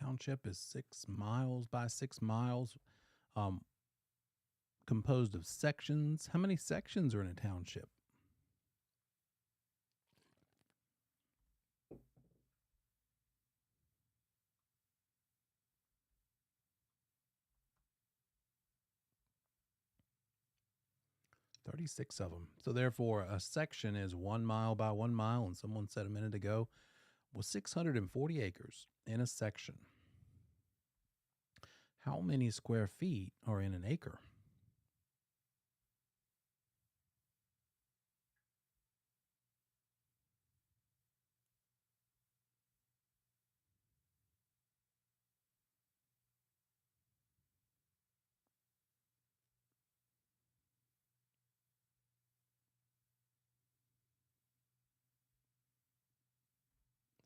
township is 6 miles by 6 miles, um, composed of sections. How many sections are in a township? $36 of them. So therefore, a section is 1 mile by 1 mile, and someone said a minute ago was 640 acres in a section. How many square feet are in an acre?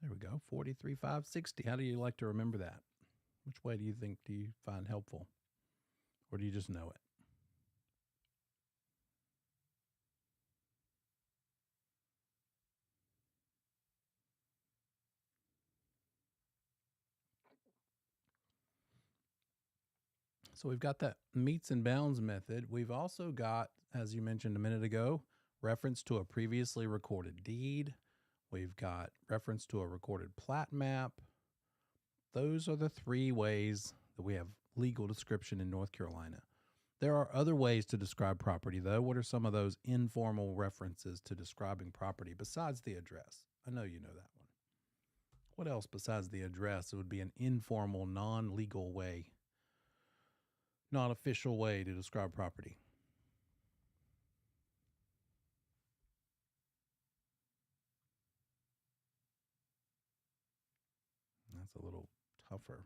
There we go, 43,560. How do you like to remember that? Which way do you find helpful? Or do you just know it? So we've got that meets and bounds method. We've also got, as you mentioned a minute ago, reference to a previously recorded deed. We've got reference to a recorded plat map. Those are the 3 ways that we have legal description in North Carolina. There are other ways to describe property, though. What are some of those informal references to describing property besides the address? I know you know that one. What else besides the address? It would be an informal, non-legal way, not official way to describe property. That's a little tougher.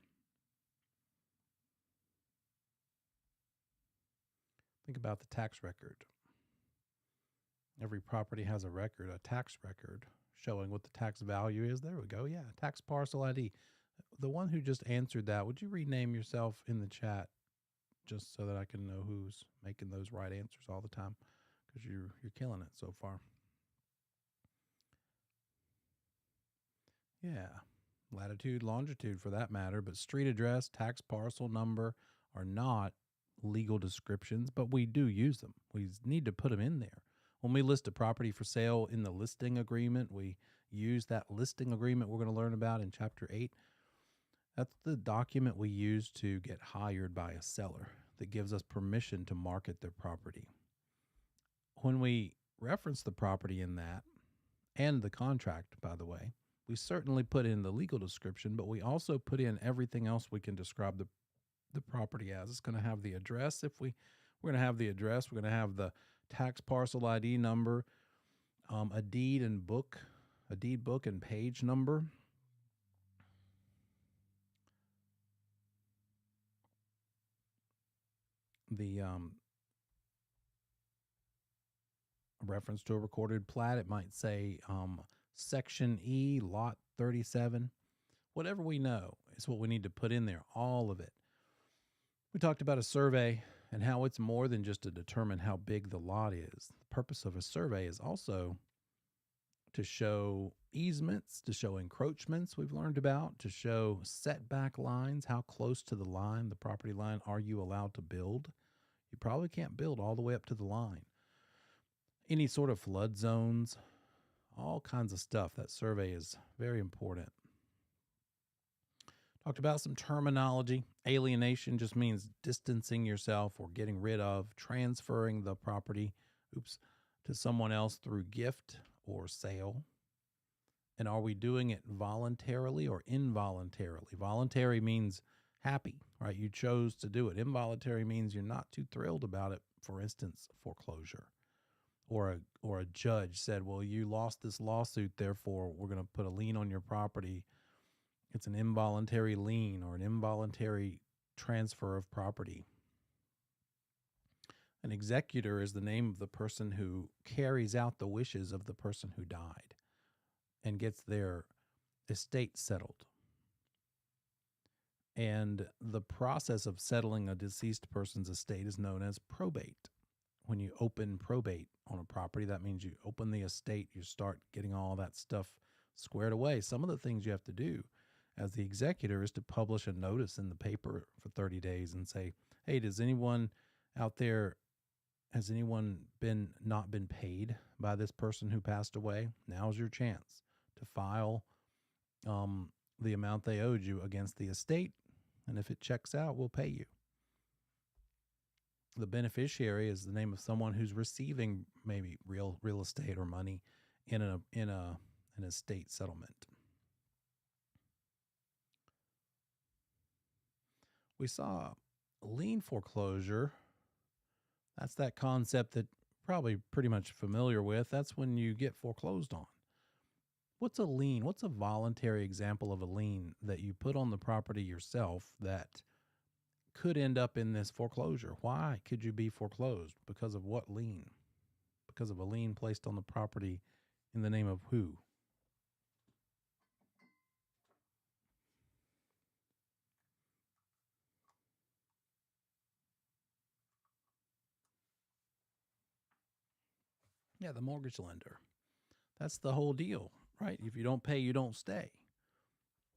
Think about the tax record. Every property has a record, a tax record, showing what the tax value is. There we go. Yeah, tax parcel ID. The one who just answered that, would you rename yourself in the chat just so that I can know who's making those right answers all the time? Because you're killing it so far. Yeah, latitude, longitude for that matter, but street address, tax parcel number are not legal descriptions, but we do use them. We need to put them in there. When we list a property for sale in the listing agreement, we use that listing agreement we're going to learn about in Chapter 8. That's the document we use to get hired by a seller that gives us permission to market their property. When we reference the property in that, and the contract, by the way, we certainly put in the legal description, but we also put in everything else we can describe the property as. It's going to have the address. We're going to have the address. We're going to have the tax parcel ID number, a deed book and page number. The reference to a recorded plat. It might say Section E, Lot 37. Whatever we know is what we need to put in there, all of it. We talked about a survey and how it's more than just to determine how big the lot is. The purpose of a survey is also to show easements, to show encroachments we've learned about, to show setback lines, how close to the line, the property line, are you allowed to build? You probably can't build all the way up to the line. Any sort of flood zones, all kinds of stuff. That survey is very important. Talked about some terminology. Alienation just means distancing yourself or getting rid of, transferring the property, to someone else through gift or sale. And are we doing it voluntarily or involuntarily? Voluntary means happy, right? You chose to do it. Involuntary means you're not too thrilled about it. For instance, foreclosure. Or a judge said, well, you lost this lawsuit, therefore we're going to put a lien on your property. It's an involuntary lien or an involuntary transfer of property. An executor is the name of the person who carries out the wishes of the person who died and gets their estate settled. And the process of settling a deceased person's estate is known as probate. When you open probate on a property, that means you open the estate, you start getting all that stuff squared away. Some of the things you have to do as the executor is to publish a notice in the paper for 30 days and say, hey, does anyone out there, has anyone not been paid by this person who passed away? Now's your chance to file the amount they owed you against the estate. And if it checks out, we'll pay you. The beneficiary is the name of someone who's receiving maybe real estate or money in an estate settlement. We saw lien foreclosure. That's that concept that probably pretty much familiar with. That's when you get foreclosed on. What's a lien? What's a voluntary example of a lien that you put on the property yourself that could end up in this foreclosure? Why could you be foreclosed? Because of what lien? Because of a lien placed on the property in the name of who? Yeah, the mortgage lender. That's the whole deal, right? If you don't pay, you don't stay.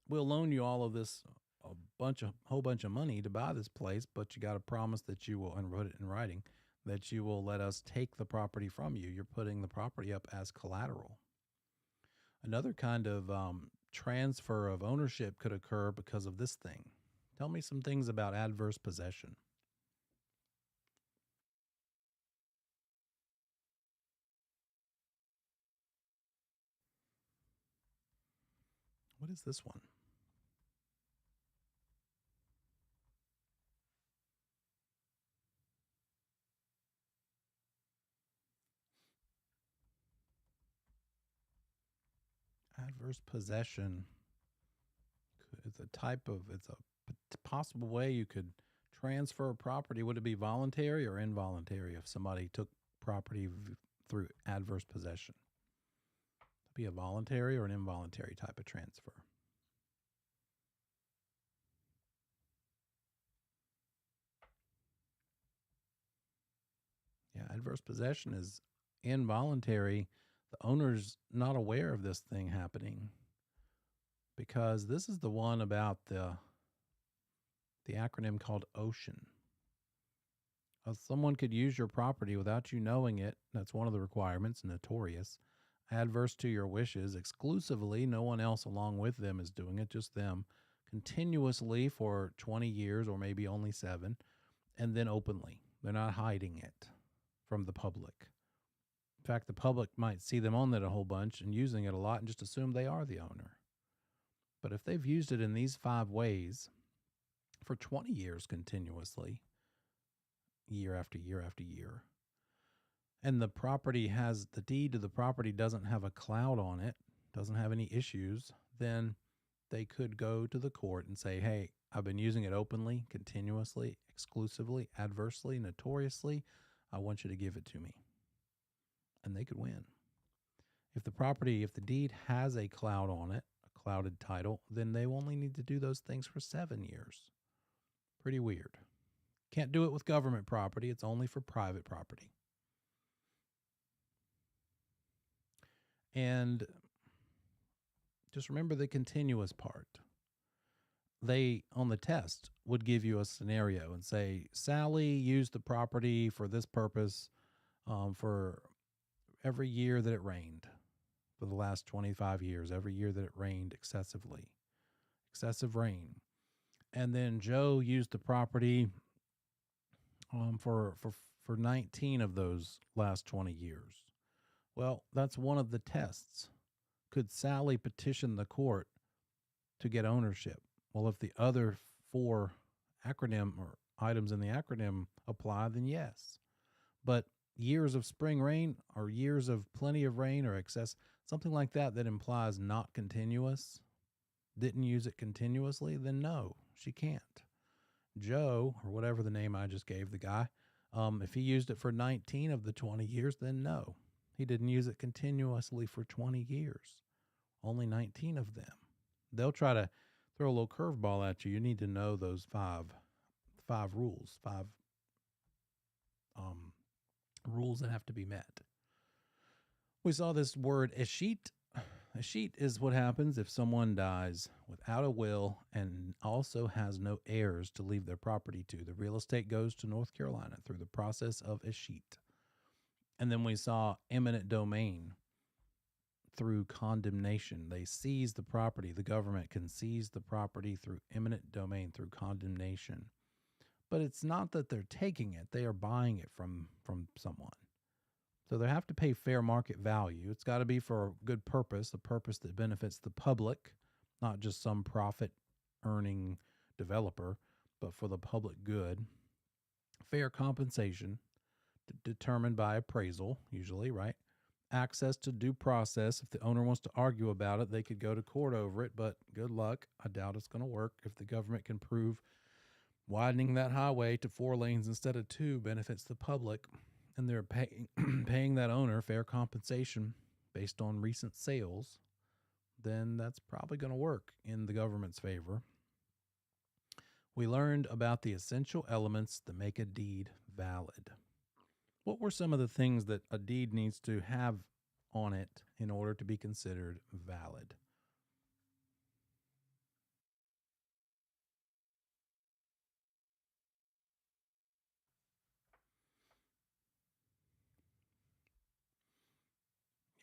We'll loan you all of this, whole bunch of money to buy this place, but you got to promise that you will, and wrote it in writing, that you will let us take the property from you. You're putting the property up as collateral. Another kind of transfer of ownership could occur because of this thing. Tell me some things about adverse possession. What is this one? Adverse possession is it's a possible way you could transfer a property. Would it be voluntary or involuntary if somebody took property through adverse possession? It'd be a voluntary or an involuntary type of transfer. Yeah, adverse possession is involuntary. The owner's not aware of this thing happening because this is the one about the acronym called OCEAN. Someone could use your property without you knowing it. That's one of the requirements, notorious. Adverse to your wishes, exclusively. No one else along with them is doing it, just them. Continuously for 20 years or maybe only 7. And then openly. They're not hiding it from the public. In fact, the public might see them on it a whole bunch and using it a lot and just assume they are the owner. But if they've used it in these 5 ways for 20 years continuously, year after year after year, and the deed to the property doesn't have a cloud on it, doesn't have any issues, then they could go to the court and say, hey, I've been using it openly, continuously, exclusively, adversely, notoriously. I want you to give it to me. And they could win. If the deed has a cloud on it, a clouded title, then they only need to do those things for 7 years. Pretty weird. Can't do it with government property. It's only for private property. And just remember the continuous part. They, on the test, would give you a scenario and say, Sally used the property for this purpose for every year that it rained for the last 25 years, every year that it rained excessive rain. And then Joe used the property for 19 of those last 20 years. Well, that's one of the tests. Could Sally petition the court to get ownership? Well, if the other 4 acronym or items in the acronym apply, then yes. But years of spring rain or years of plenty of rain or excess, something like that implies not continuous, didn't use it continuously, then no, she can't. Joe, or whatever the name I just gave the guy, if he used it for 19 of the 20 years, then no, he didn't use it continuously for 20 years, only 19 of them. They'll try to throw a little curveball at you. You need to know those five rules, 5 rules that have to be met. We saw this word escheat. A sheet is what happens if someone dies without a will and also has no heirs to leave their property to. The real estate goes to North Carolina through the process of a sheet. And then we saw eminent domain through condemnation. They seize the property. The government can seize the property through eminent domain, through condemnation. But it's not that they're taking it, they are buying it from someone. So they have to pay fair market value. It's got to be for a good purpose, a purpose that benefits the public, not just some profit earning developer, but for the public good. Fair compensation determined by appraisal, usually, right? Access to due process. If the owner wants to argue about it, they could go to court over it, but good luck. I doubt it's going to work. If the government can prove widening that highway to 4 lanes instead of 2 benefits the public, and they're paying that owner fair compensation based on recent sales, then that's probably going to work in the government's favor. We learned about the essential elements that make a deed valid. What were some of the things that a deed needs to have on it in order to be considered valid?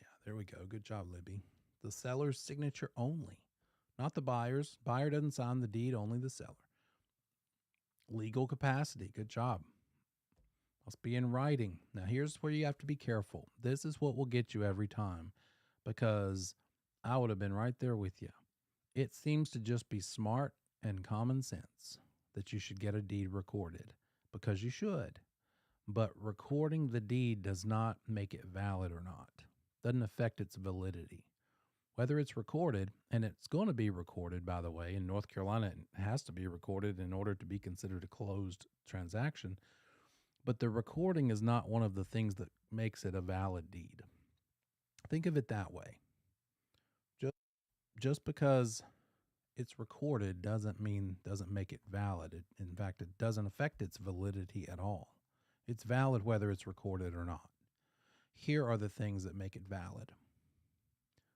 Yeah, there we go. Good job, Libby. The seller's signature only, not the buyer's. Buyer doesn't sign the deed, only the seller. Legal capacity. Good job. Must be in writing. Now, here's where you have to be careful. This is what will get you every time, because I would have been right there with you. It seems to just be smart and common sense that you should get a deed recorded, because you should. But recording the deed does not make it valid or not. Doesn't affect its validity. Whether it's recorded, and it's going to be recorded, by the way, in North Carolina, it has to be recorded in order to be considered a closed transaction. But the recording is not one of the things that makes it a valid deed. Think of it that way. Just because it's recorded doesn't make it valid. In fact, it doesn't affect its validity at all. It's valid whether it's recorded or not. Here are the things that make it valid.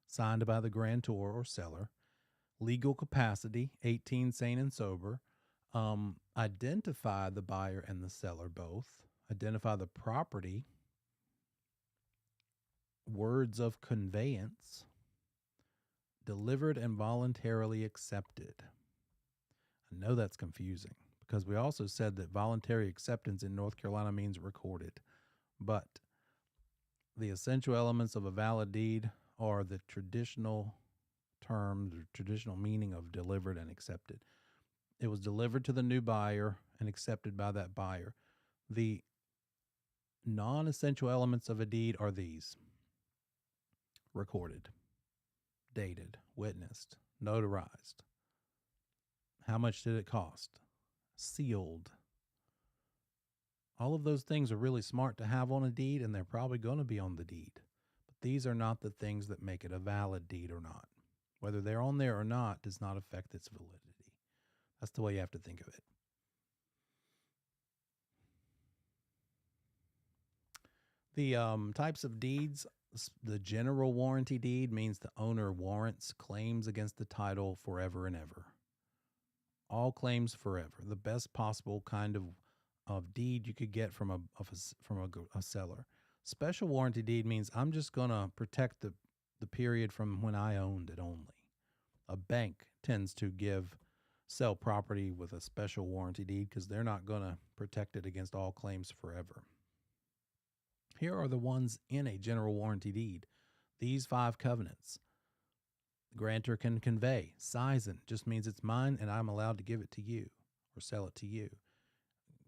Signed by the grantor or seller. Legal capacity, 18, sane and sober. Identify the buyer and the seller both. Identify the property. Words of conveyance. Delivered and voluntarily accepted. I know that's confusing because we also said that voluntary acceptance in North Carolina means recorded. But the essential elements of a valid deed are the traditional terms or traditional meaning of delivered and accepted. It was delivered to the new buyer and accepted by that buyer. The non-essential elements of a deed are these: recorded, dated, witnessed, notarized. How much did it cost? Sealed. All of those things are really smart to have on a deed, and they're probably going to be on the deed. But these are not the things that make it a valid deed or not. Whether they're on there or not does not affect its validity. That's the way you have to think of it. The types of deeds: the general warranty deed means the owner warrants claims against the title forever and ever. All claims forever. The best possible kind of deed you could get from a seller. Special warranty deed means I'm just going to protect the period from when I owned it only. A bank tends to sell property with a special warranty deed because they're not going to protect it against all claims forever. Here are the ones in a general warranty deed. These 5 covenants. The grantor can convey. Sizen just means it's mine and I'm allowed to give it to you or sell it to you.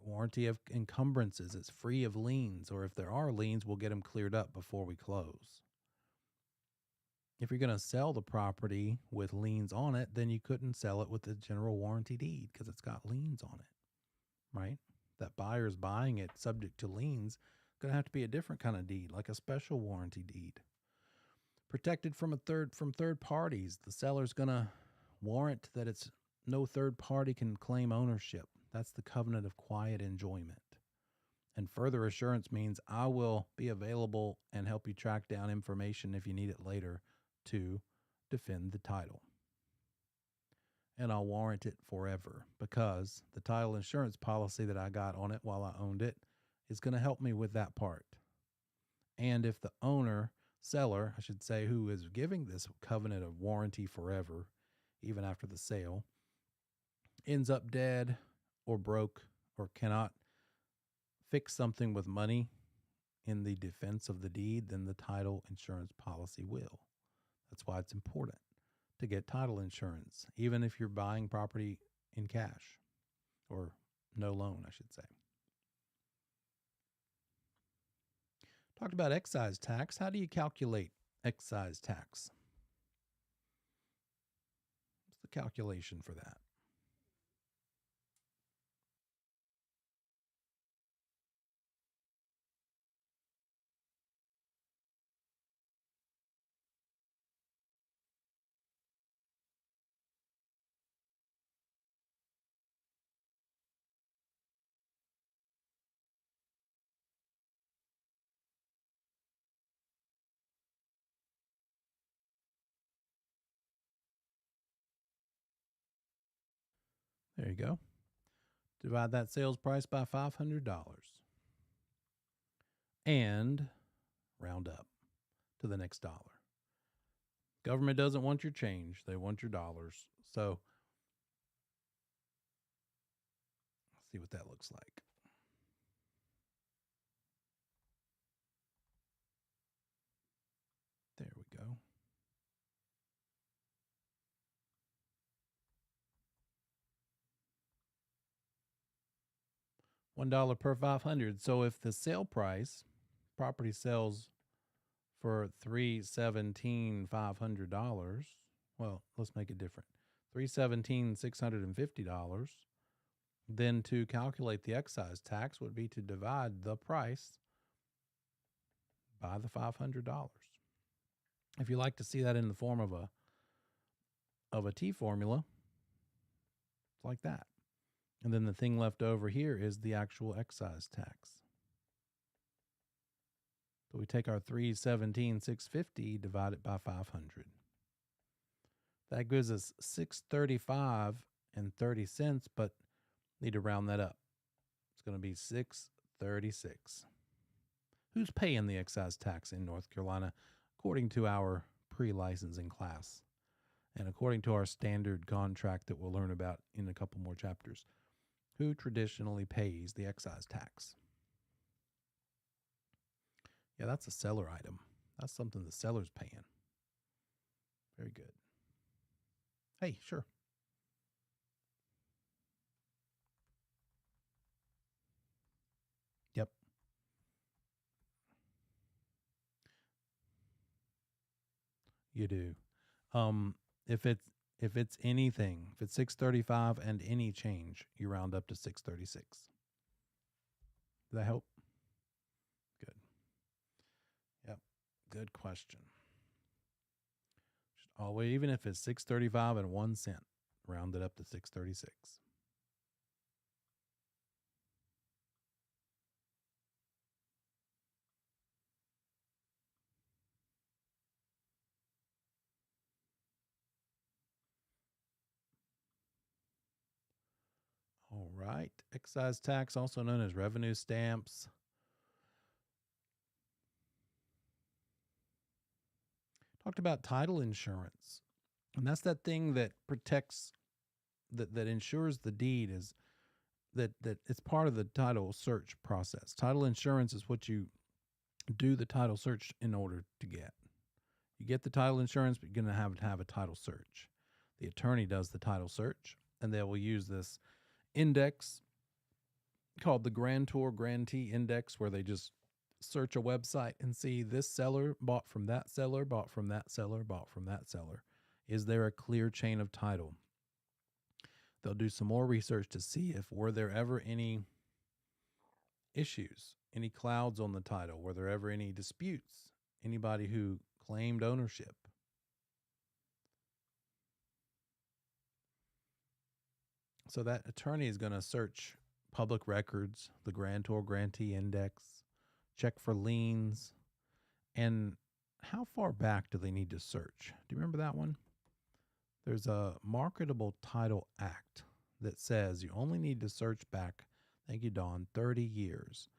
Warranty of encumbrances. It's free of liens, or if there are liens, we'll get them cleared up before we close. If you're going to sell the property with liens on it, then you couldn't sell it with the general warranty deed because it's got liens on it, right? That buyer's buying it subject to liens. It's going to have to be a different kind of deed, like a special warranty deed. Protected from third parties. The seller's going to warrant that it's no third party can claim ownership. That's the covenant of quiet enjoyment. And further assurance means I will be available and help you track down information if you need it later to defend the title. And I'll warrant it forever because the title insurance policy that I got on it while I owned it is going to help me with that part. And if the seller, I should say, who is giving this covenant of warranty forever, even after the sale, ends up dead or broke or cannot fix something with money in the defense of the deed, then the title insurance policy will. That's why it's important to get title insurance, even if you're buying property in cash or no loan, I should say. Talked about excise tax. How do you calculate excise tax? What's the calculation for that? There you go. Divide that sales price by $500 and round up to the next dollar. Government doesn't want your change. They want your dollars. So let's see what that looks like. There we go. $1 per 500. So if the sale price, property sells for $317,500, well, let's make it different. $317,650. Then to calculate the excise tax would be to divide the price by the $500. If you like to see that in the form of a T formula, it's like that. And then the thing left over here is the actual excise tax. So we take our $317,650, divide it by 500. That gives us $635.30, but need to round that up. It's going to be $636. Who's paying the excise tax in North Carolina according to our pre-licensing class and according to our standard contract that we'll learn about in a couple more chapters? Who traditionally pays the excise tax? Yeah, that's a seller item. That's something the seller's paying. Very good. Hey, sure. Yep. You do. If it's anything, if it's 635 and any change, you round up to 636. Does that help? Good. Yep. Good question. Should always, even if it's 635 and 1 cent, round it up to 636. All right. Excise tax, also known as revenue stamps. Talked about title insurance. And that's that thing that protects, that ensures the deed is that it's part of the title search process. Title insurance is what you do the title search in order to get. You get the title insurance, but you're going to have a title search. The attorney does the title search, and they will use this index called the grantee index, where they just search a website and see this seller bought from that seller, bought from that seller, bought from that seller. Is there a clear chain of title? They'll do some more research to see if were there ever any issues, any clouds on the title, were there ever any disputes, anybody who claimed ownership. So that attorney is going to search public records, the grantor-grantee index, check for liens, and how far back do they need to search? Do you remember that one? There's a Marketable Title Act that says you only need to search back, thank you, Dawn, 30 years.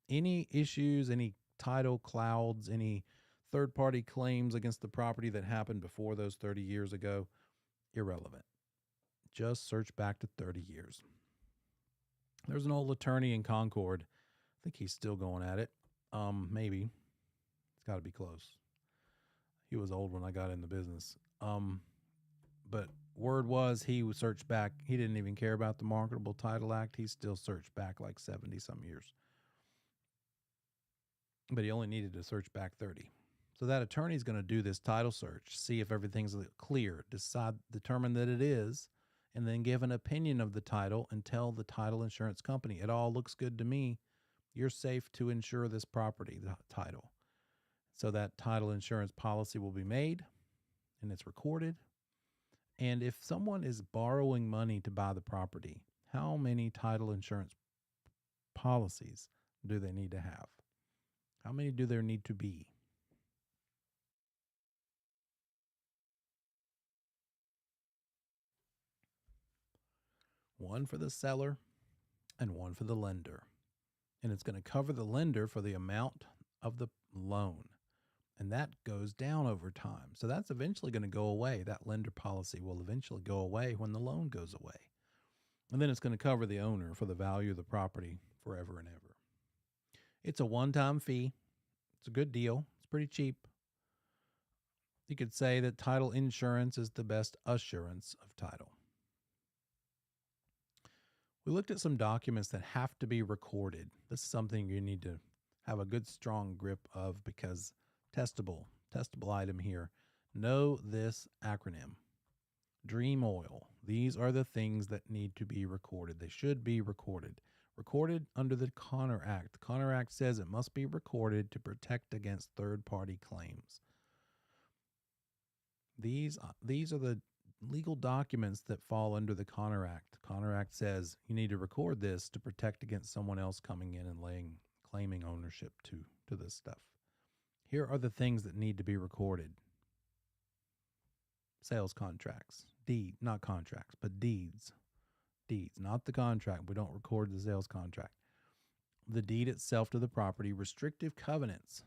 Any issues, any title clouds, any third-party claims against the property that happened before those 30 years ago, irrelevant. Just search back to 30 years. There's an old attorney in Concord. I think he's still going at it. Maybe. It's got to be close. He was old when I got in the business. But word was he would search back. He didn't even care about the Marketable Title Act. He still searched back like 70-some years. But he only needed to search back 30. So that attorney's going to do this title search, see if everything's clear, determine that it is, and then give an opinion of the title and tell the title insurance company, it all looks good to me. You're safe to insure this property, the title. So that title insurance policy will be made and it's recorded. And if someone is borrowing money to buy the property, how many title insurance policies do they need to have? How many do there need to be? One for the seller and one for the lender. And it's going to cover the lender for the amount of the loan. And that goes down over time. So that's eventually going to go away. That lender policy will eventually go away when the loan goes away. And then it's going to cover the owner for the value of the property forever and ever. It's a one-time fee. It's a good deal. It's pretty cheap. You could say that title insurance is the best assurance of title. We looked at some documents that have to be recorded. This is something you need to have a good, strong grip of because testable item here. Know this acronym. Dream Oil. These are the things that need to be recorded. They should be recorded. Recorded under the Connor Act. The Connor Act says it must be recorded to protect against third-party claims. These are the legal documents that fall under the Connor Act. The Connor Act says you need to record this to protect against someone else coming in and claiming ownership to this stuff. Here are the things that need to be recorded. Sales contracts, not contracts, but deeds. Deeds, not the contract. We don't record the sales contract. The deed itself to the property, restrictive covenants,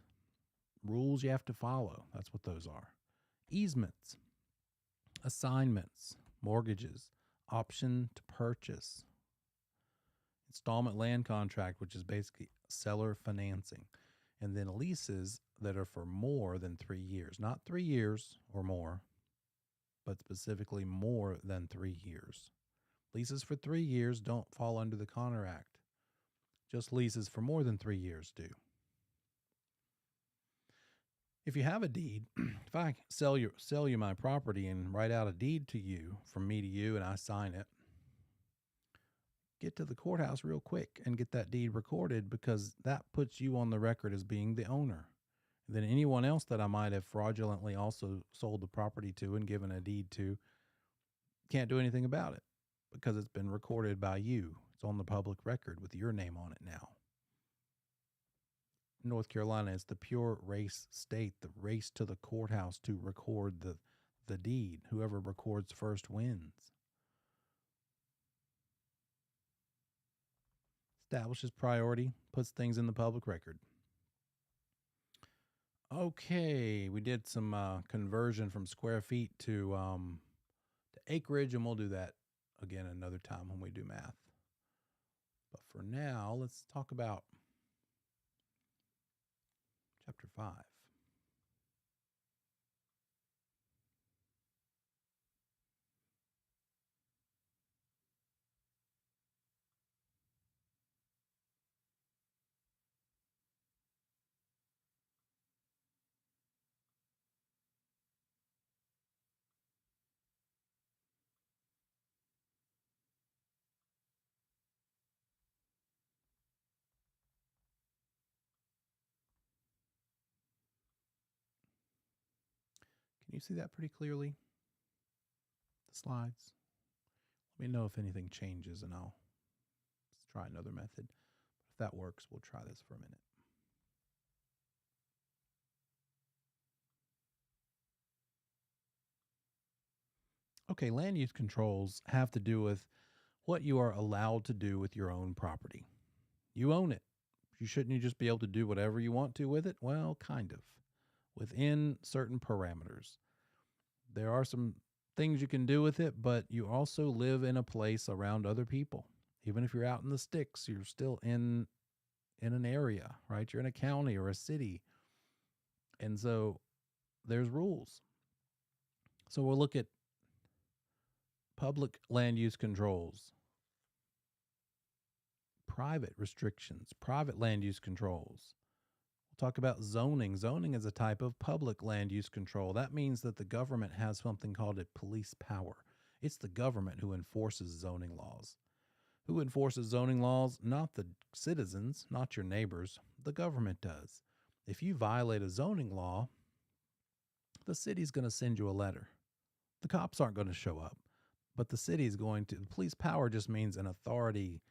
rules you have to follow. That's what those are. Easements, assignments, mortgages, option to purchase, installment land contract, which is basically seller financing, and then leases that are for more than 3 years. Not 3 years or more, but specifically more than 3 years. Leases for 3 years don't fall under the Connor Act. Just leases for more than 3 years do. If you have a deed, if I sell you my property and write out a deed to you, from me to you, and I sign it, get to the courthouse real quick and get that deed recorded because that puts you on the record as being the owner. Then anyone else that I might have fraudulently also sold the property to and given a deed to can't do anything about it because it's been recorded by you. It's on the public record with your name on it now. North Carolina is the pure race state, the race to the courthouse to record the deed. Whoever records first wins. Establishes priority, puts things in the public record. Okay, we did some conversion from square feet to acreage, and we'll do that again another time when we do math. But for now, let's talk about Chapter 5. Can you see that pretty clearly? The slides? Let me know if anything changes and I'll try another method. If that works, we'll try this for a minute. Okay, land use controls have to do with what you are allowed to do with your own property. You own it. Shouldn't you just be able to do whatever you want to with it? Well, kind of, within certain parameters. There are some things you can do with it, but you also live in a place around other people. Even if you're out in the sticks, you're still in an area, right? You're in a county or a city. And so there's rules. So we'll look at public land use controls, private restrictions, private land use controls. We'll talk about zoning. Zoning is a type of public land use control. That means that the government has something called a police power. It's the government who enforces zoning laws. Who enforces zoning laws? Not the citizens, not your neighbors. The government does. If you violate a zoning law, the city's going to send you a letter. The cops aren't going to show up, but the city's going to. The police power just means an authority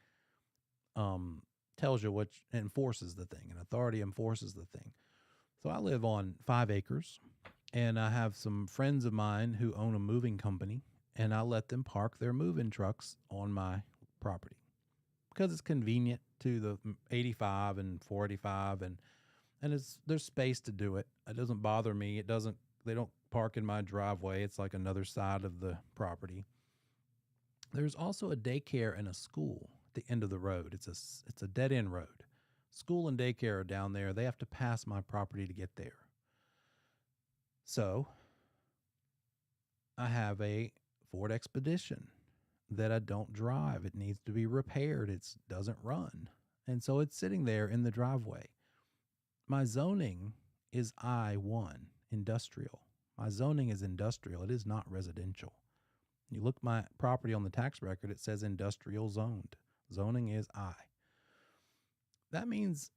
tells you what enforces the thing. An authority enforces the thing. So I live on 5 acres, and I have some friends of mine who own a moving company, and I let them park their moving trucks on my property because it's convenient to the 85 and 485, and there's space to do it. It doesn't bother me. They don't park in my driveway. It's like another side of the property. There's also a daycare and a school at the end of the road. It's a dead end road. School and daycare are down there. They have to pass my property to get there. So I have a Ford Expedition that I don't drive. It needs to be repaired. It doesn't run. And so it's sitting there in the driveway. My zoning is I-1, industrial. My zoning is industrial. It is not residential. You look my property on the tax record, it says industrial zoned. Zoning is I. That means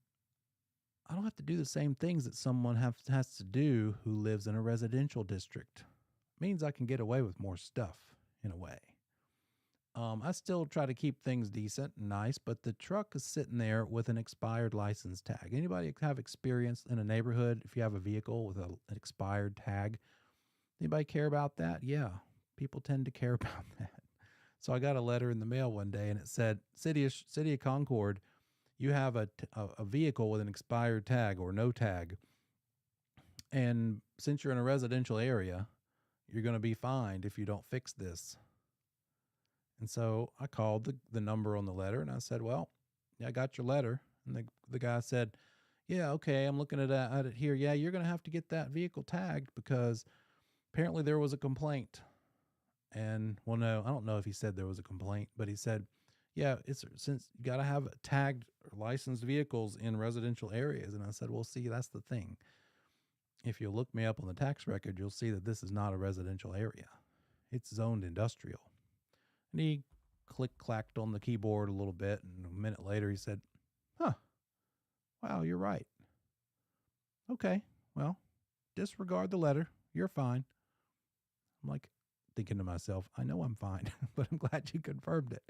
I don't have to do the same things that someone has to do who lives in a residential district. It means I can get away with more stuff in a way. I still try to keep things decent and nice, but the truck is sitting there with an expired license tag. Anybody have experience in a neighborhood if you have a vehicle with an expired tag? Anybody care about that? Yeah, people tend to care about that. So I got a letter in the mail one day, and it said, City of Concord, you have a vehicle with an expired tag or no tag, and since you're in a residential area, you're going to be fined if you don't fix this. And so I called the number on the letter, and I said, well, yeah, I got your letter. And the guy said, yeah, okay, I'm looking at it here. Yeah, you're going to have to get that vehicle tagged because apparently there was a complaint. And, well, no, I don't know if he said there was a complaint, but he said, yeah, since you got to have tagged or licensed vehicles in residential areas. And I said, well, see, that's the thing. If you look me up on the tax record, you'll see that this is not a residential area. It's zoned industrial. And he click-clacked on the keyboard a little bit, and a minute later he said, huh, wow, you're right. Okay, well, disregard the letter. You're fine. I'm like thinking to myself, I know I'm fine, but I'm glad you confirmed it.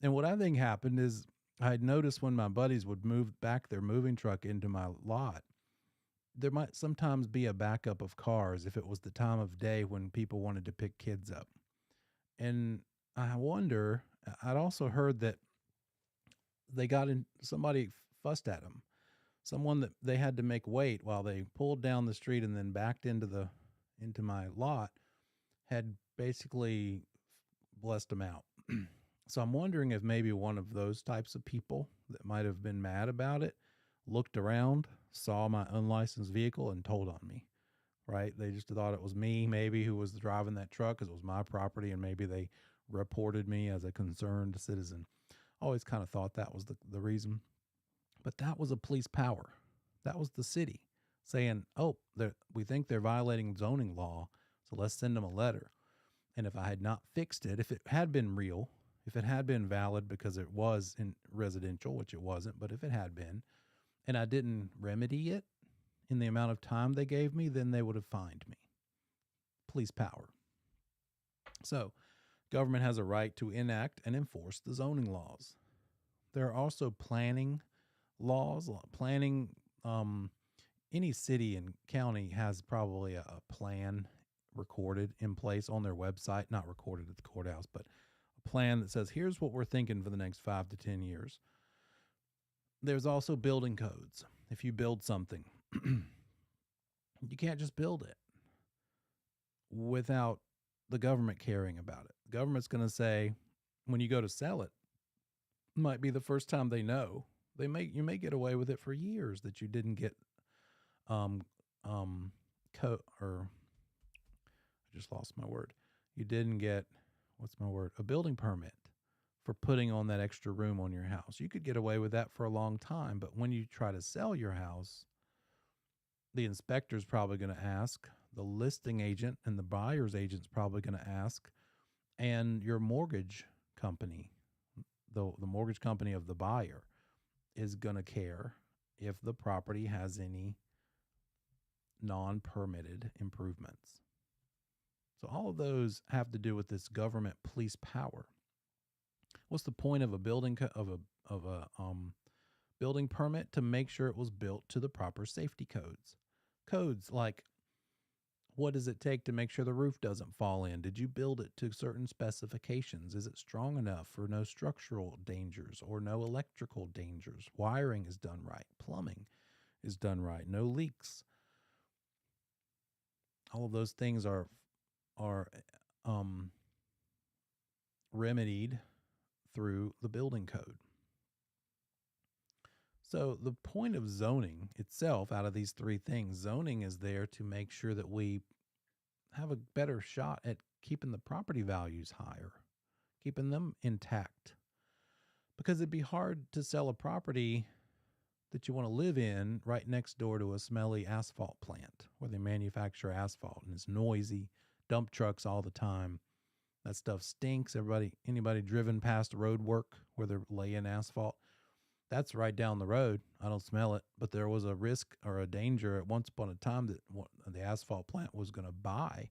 And what I think happened is I had noticed when my buddies would move back their moving truck into my lot, there might sometimes be a backup of cars if it was the time of day when people wanted to pick kids up. And I wonder, I'd also heard that somebody fussed at them. Someone that they had to make wait while they pulled down the street and then backed into my lot had basically blessed them out. So I'm wondering if maybe one of those types of people that might have been mad about it looked around, saw my unlicensed vehicle, and told on me, right? They just thought it was me maybe who was driving that truck because it was my property, and maybe they reported me as a concerned citizen. Always kind of thought that was the reason. But that was a police power. That was the city saying, oh, we think they're violating zoning law, so let's send them a letter. And if I had not fixed it, if it had been real, if it had been valid because it was in residential, which it wasn't, but if it had been, and I didn't remedy it in the amount of time they gave me, then they would have fined me. Police power. So government has a right to enact and enforce the zoning laws. There are also planning laws. Planning, any city and county has probably a plan recorded in place on their website, not recorded at the courthouse, but a plan that says, here's what we're thinking for the next 5 to 10 years. There's also building codes. If you build something, you can't just build it without the government caring about it. The government's going to say, when you go to sell it, might be the first time they know. You may get away with it for years that you didn't get I just lost my word. You didn't get a building permit for putting on that extra room on your house. You could get away with that for a long time, but when you try to sell your house, the inspector's probably going to ask, the listing agent and the buyer's agent's probably going to ask, and your mortgage company, the mortgage company of the buyer, is going to care if the property has any non-permitted improvements. So all of those have to do with this government police power. What's the point of a building building permit? To make sure it was built to the proper safety codes. Codes like, what does it take to make sure the roof doesn't fall in? Did you build it to certain specifications? Is it strong enough for no structural dangers or no electrical dangers? Wiring is done right. Plumbing is done right. No leaks. All of those things are remedied through the building code. So the point of zoning itself, out of these three things, zoning is there to make sure that we have a better shot at keeping the property values higher, keeping them intact. Because it'd be hard to sell a property that you want to live in right next door to a smelly asphalt plant where they manufacture asphalt and it's noisy, dump trucks all the time. That stuff stinks. Anybody driven past road work where they're laying asphalt, that's right down the road. I don't smell it, but there was a risk or a danger at once upon a time that the asphalt plant was going to buy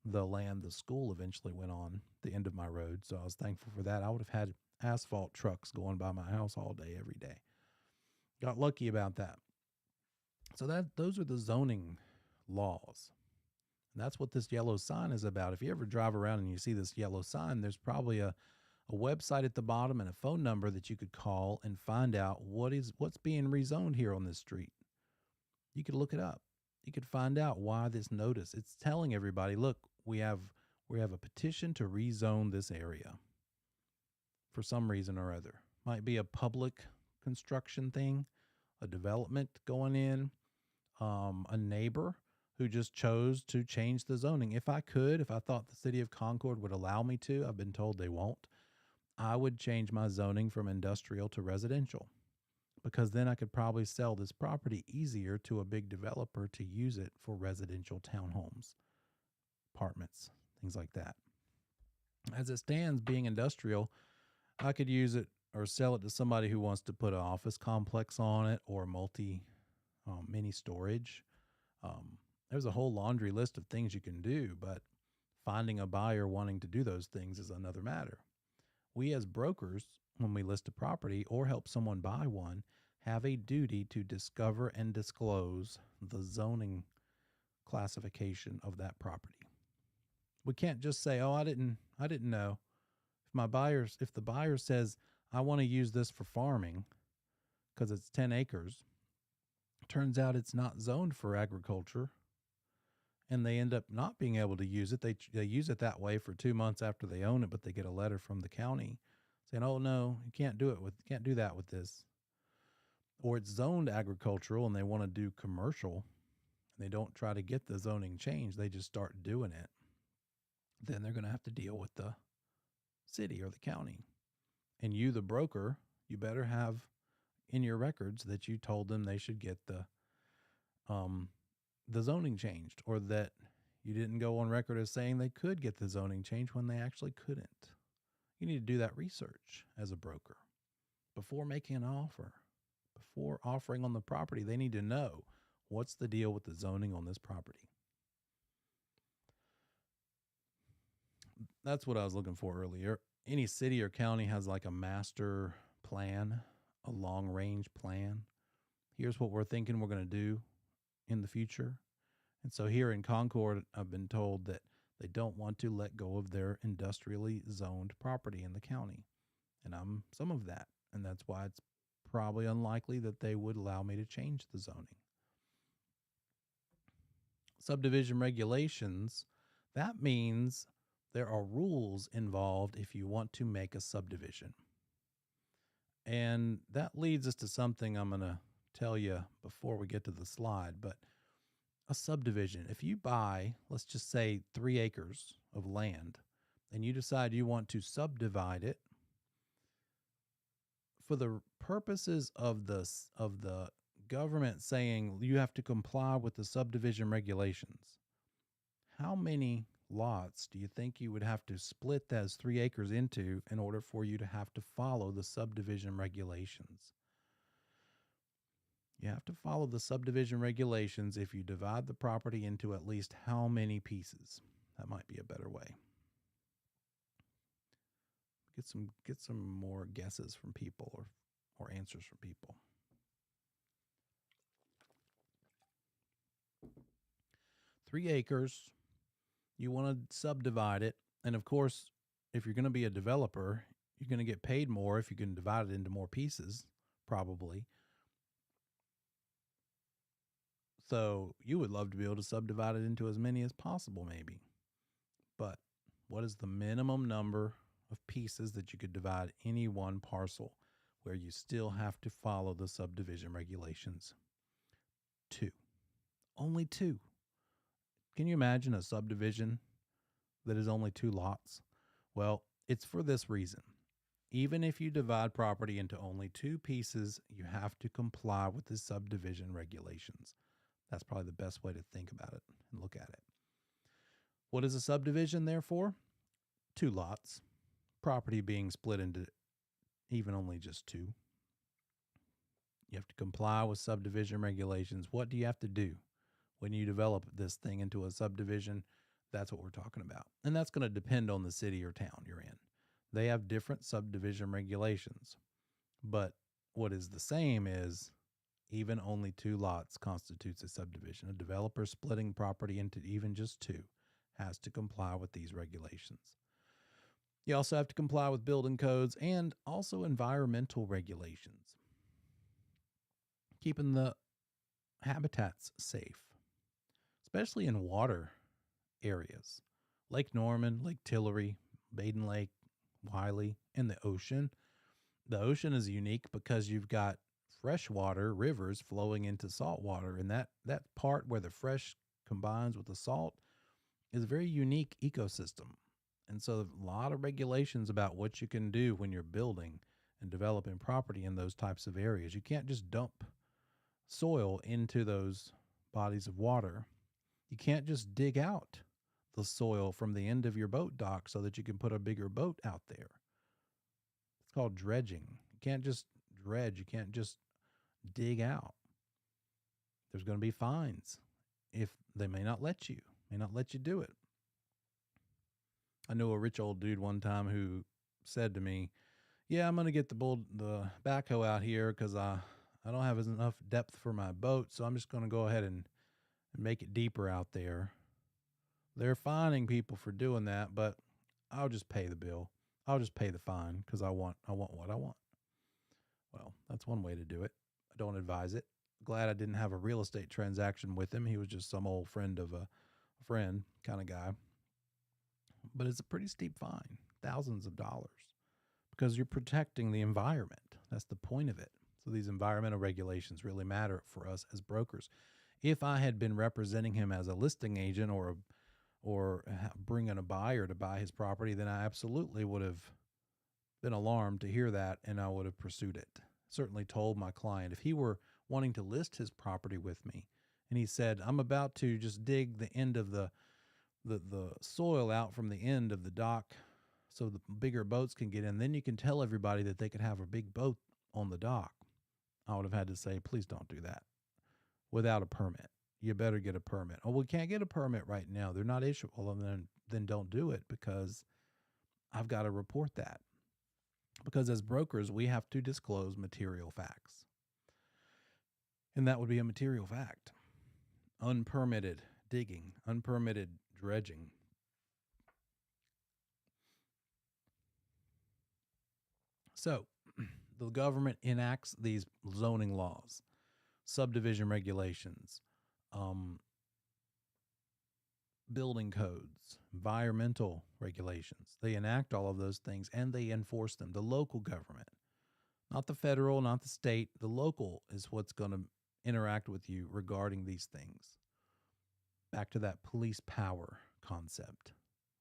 the land the school eventually went on the end of my road. So I was thankful for that. I would have had asphalt trucks going by my house all day, every day. Got lucky about that. So those are the zoning laws. And that's what this yellow sign is about. If you ever drive around and you see this yellow sign, there's probably a website at the bottom and a phone number that you could call and find out what's being rezoned here on this street. You could look it up. You could find out why this notice. It's telling everybody, look, we have a petition to rezone this area for some reason or other. Might be a public construction thing, a development going in, a neighbor who just chose to change the zoning. If I thought the city of Concord would allow me to, I've been told they won't, I would change my zoning from industrial to residential, because then I could probably sell this property easier to a big developer to use it for residential townhomes, apartments, things like that. As it stands, being industrial, I could use it or sell it to somebody who wants to put an office complex on it or mini storage. There's a whole laundry list of things you can do, but finding a buyer wanting to do those things is another matter. We as brokers, when we list a property or help someone buy one, have a duty to discover and disclose the zoning classification of that property. We can't just say, "Oh, I didn't know." If the buyer says, "I want to use this for farming because it's 10 acres," turns out it's not zoned for agriculture, and they end up not being able to use it. They use it that way for 2 months after they own it, but they get a letter from the county saying, "Oh no, you can't do that with this." Or it's zoned agricultural and they want to do commercial, and they don't try to get the zoning changed. They just start doing it. Then they're going to have to deal with the city or the county. And you, the broker, you better have in your records that you told them they should get the zoning changed, or that you didn't go on record as saying they could get the zoning changed when they actually couldn't. You need to do that research as a broker before making an offer. Before offering on the property, they need to know what's the deal with the zoning on this property. That's what I was looking for earlier. Any city or county has like a master plan, a long-range plan. Here's what we're thinking we're going to do in the future. And so here in Concord, I've been told that they don't want to let go of their industrially zoned property in the county. And I'm some of that. And that's why it's probably unlikely that they would allow me to change the zoning. Subdivision regulations, that means there are rules involved if you want to make a subdivision. And that leads us to something I'm going to tell you before we get to the slide. But a subdivision, if you buy, let's just say 3 acres of land, and you decide you want to subdivide it for the purposes of the government saying you have to comply with the subdivision regulations, how many lots do you think you would have to split those 3 acres into in order for you to have to follow the subdivision regulations? You have to follow the subdivision regulations if you divide the property into at least how many pieces? That might be a better way. Get some more guesses from people or answers from people. 3 acres, you want to subdivide it. And of course, if you're going to be a developer, you're going to get paid more if you can divide it into more pieces, probably. So you would love to be able to subdivide it into as many as possible, maybe. But what is the minimum number of pieces that you could divide any one parcel where you still have to follow the subdivision regulations? 2. Only 2. Can you imagine a subdivision that is only 2 lots? Well, it's for this reason. Even if you divide property into only 2 pieces, you have to comply with the subdivision regulations. That's probably the best way to think about it and look at it. What is a subdivision, therefore? 2 lots, property being split into even only just 2. You have to comply with subdivision regulations. What do you have to do when you develop this thing into a subdivision? That's what we're talking about. And that's going to depend on the city or town you're in. They have different subdivision regulations. But what is the same is even only 2 lots constitutes a subdivision. A developer splitting property into even just 2 has to comply with these regulations. You also have to comply with building codes and also environmental regulations, keeping the habitats safe, especially in water areas. Lake Norman, Lake Tillery, Baden Lake, Wiley, and the ocean. The ocean is unique because you've got freshwater rivers flowing into salt water, and that part where the fresh combines with the salt is a very unique ecosystem. And so a lot of regulations about what you can do when you're building and developing property in those types of areas. You can't just dump soil into those bodies of water. You can't just dig out the soil from the end of your boat dock so that you can put a bigger boat out there. It's called dredging. You can't just dredge. You can't just dig out. There's going to be fines if they may not let you do it. I knew a rich old dude one time who said to me, yeah, I'm going to get the backhoe out here because I don't have enough depth for my boat, so I'm just going to go ahead and make it deeper out there. They're fining people for doing that, but I'll just pay the bill. I'll just pay the fine because I want what I want. Well, that's one way to do it. I don't advise it. Glad I didn't have a real estate transaction with him. He was just some old friend of a friend kind of guy. But it's a pretty steep fine, thousands of dollars, because you're protecting the environment. That's the point of it. So these environmental regulations really matter for us as brokers. If I had been representing him as a listing agent or bringing a buyer to buy his property, then I absolutely would have been alarmed to hear that, and I would have pursued it. Certainly told my client if he were wanting to list his property with me and he said, I'm about to just dig the end of the soil out from the end of the dock so the bigger boats can get in, then you can tell everybody that they could have a big boat on the dock. I would have had to say, please don't do that without a permit. You better get a permit. Oh, we can't get a permit right now. They're not issuable. And then don't do it because I've got to report that. Because as brokers, we have to disclose material facts. And that would be a material fact. Unpermitted digging, unpermitted dredging. So the government enacts these zoning laws, subdivision regulations, um, building codes, environmental regulations. They enact all of those things and they enforce them. The local government, not the federal, not the state, the local is what's going to interact with you regarding these things. Back to that police power concept.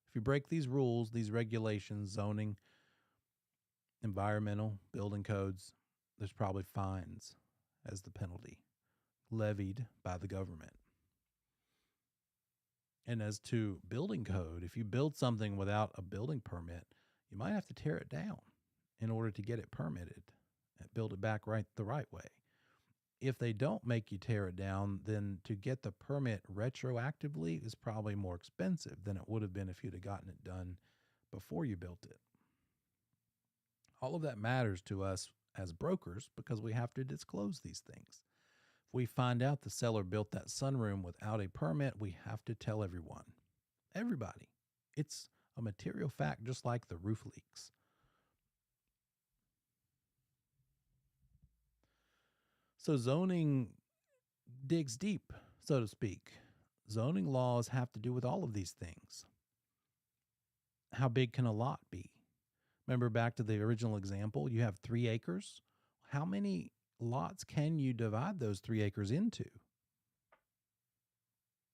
If you break these rules, these regulations, zoning, environmental, building codes, there's probably fines as the penalty levied by the government. And as to building code, if you build something without a building permit, you might have to tear it down in order to get it permitted and build it back the right way. If they don't make you tear it down, then to get the permit retroactively is probably more expensive than it would have been if you'd have gotten it done before you built it. All of that matters to us as brokers because we have to disclose these things. If we find out the seller built that sunroom without a permit, we have to tell everyone. Everybody. It's a material fact, just like the roof leaks. So zoning digs deep, so to speak. Zoning laws have to do with all of these things. How big can a lot be? Remember back to the original example, you have 3 acres. How many lots can you divide those 3 acres into?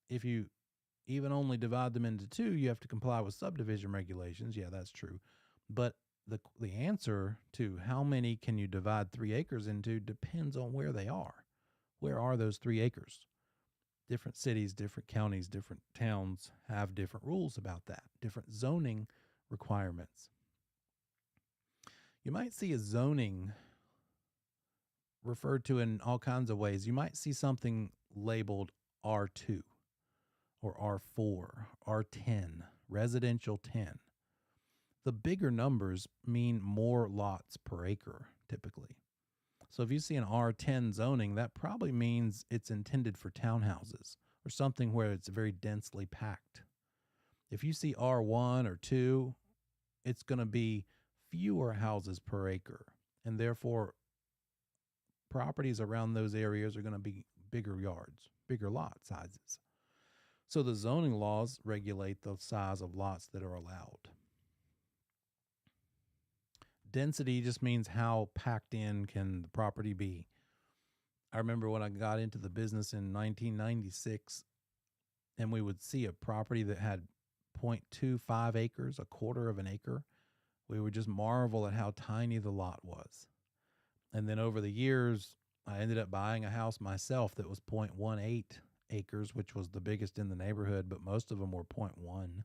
If you even only divide them into 2, you have to comply with subdivision regulations. Yeah, that's true. But the answer to how many can you divide 3 acres into depends on where they are. Where are those 3 acres? Different cities, different counties, different towns have different rules about that, different zoning requirements. You might see a zoning referred to in all kinds of ways. You might see something labeled R2 or R4, R10, residential 10. The bigger numbers mean more lots per acre, typically. So if you see an R10 zoning, that probably means it's intended for townhouses or something where it's very densely packed. If you see R1 or 2, it's going to be fewer houses per acre, and therefore properties around those areas are going to be bigger yards, bigger lot sizes. So the zoning laws regulate the size of lots that are allowed. Density just means how packed in can the property be. I remember when I got into the business in 1996, and we would see a property that had 0.25 acres, a quarter of an acre. We would just marvel at how tiny the lot was. And then over the years, I ended up buying a house myself that was 0.18 acres, which was the biggest in the neighborhood, but most of them were 0.1.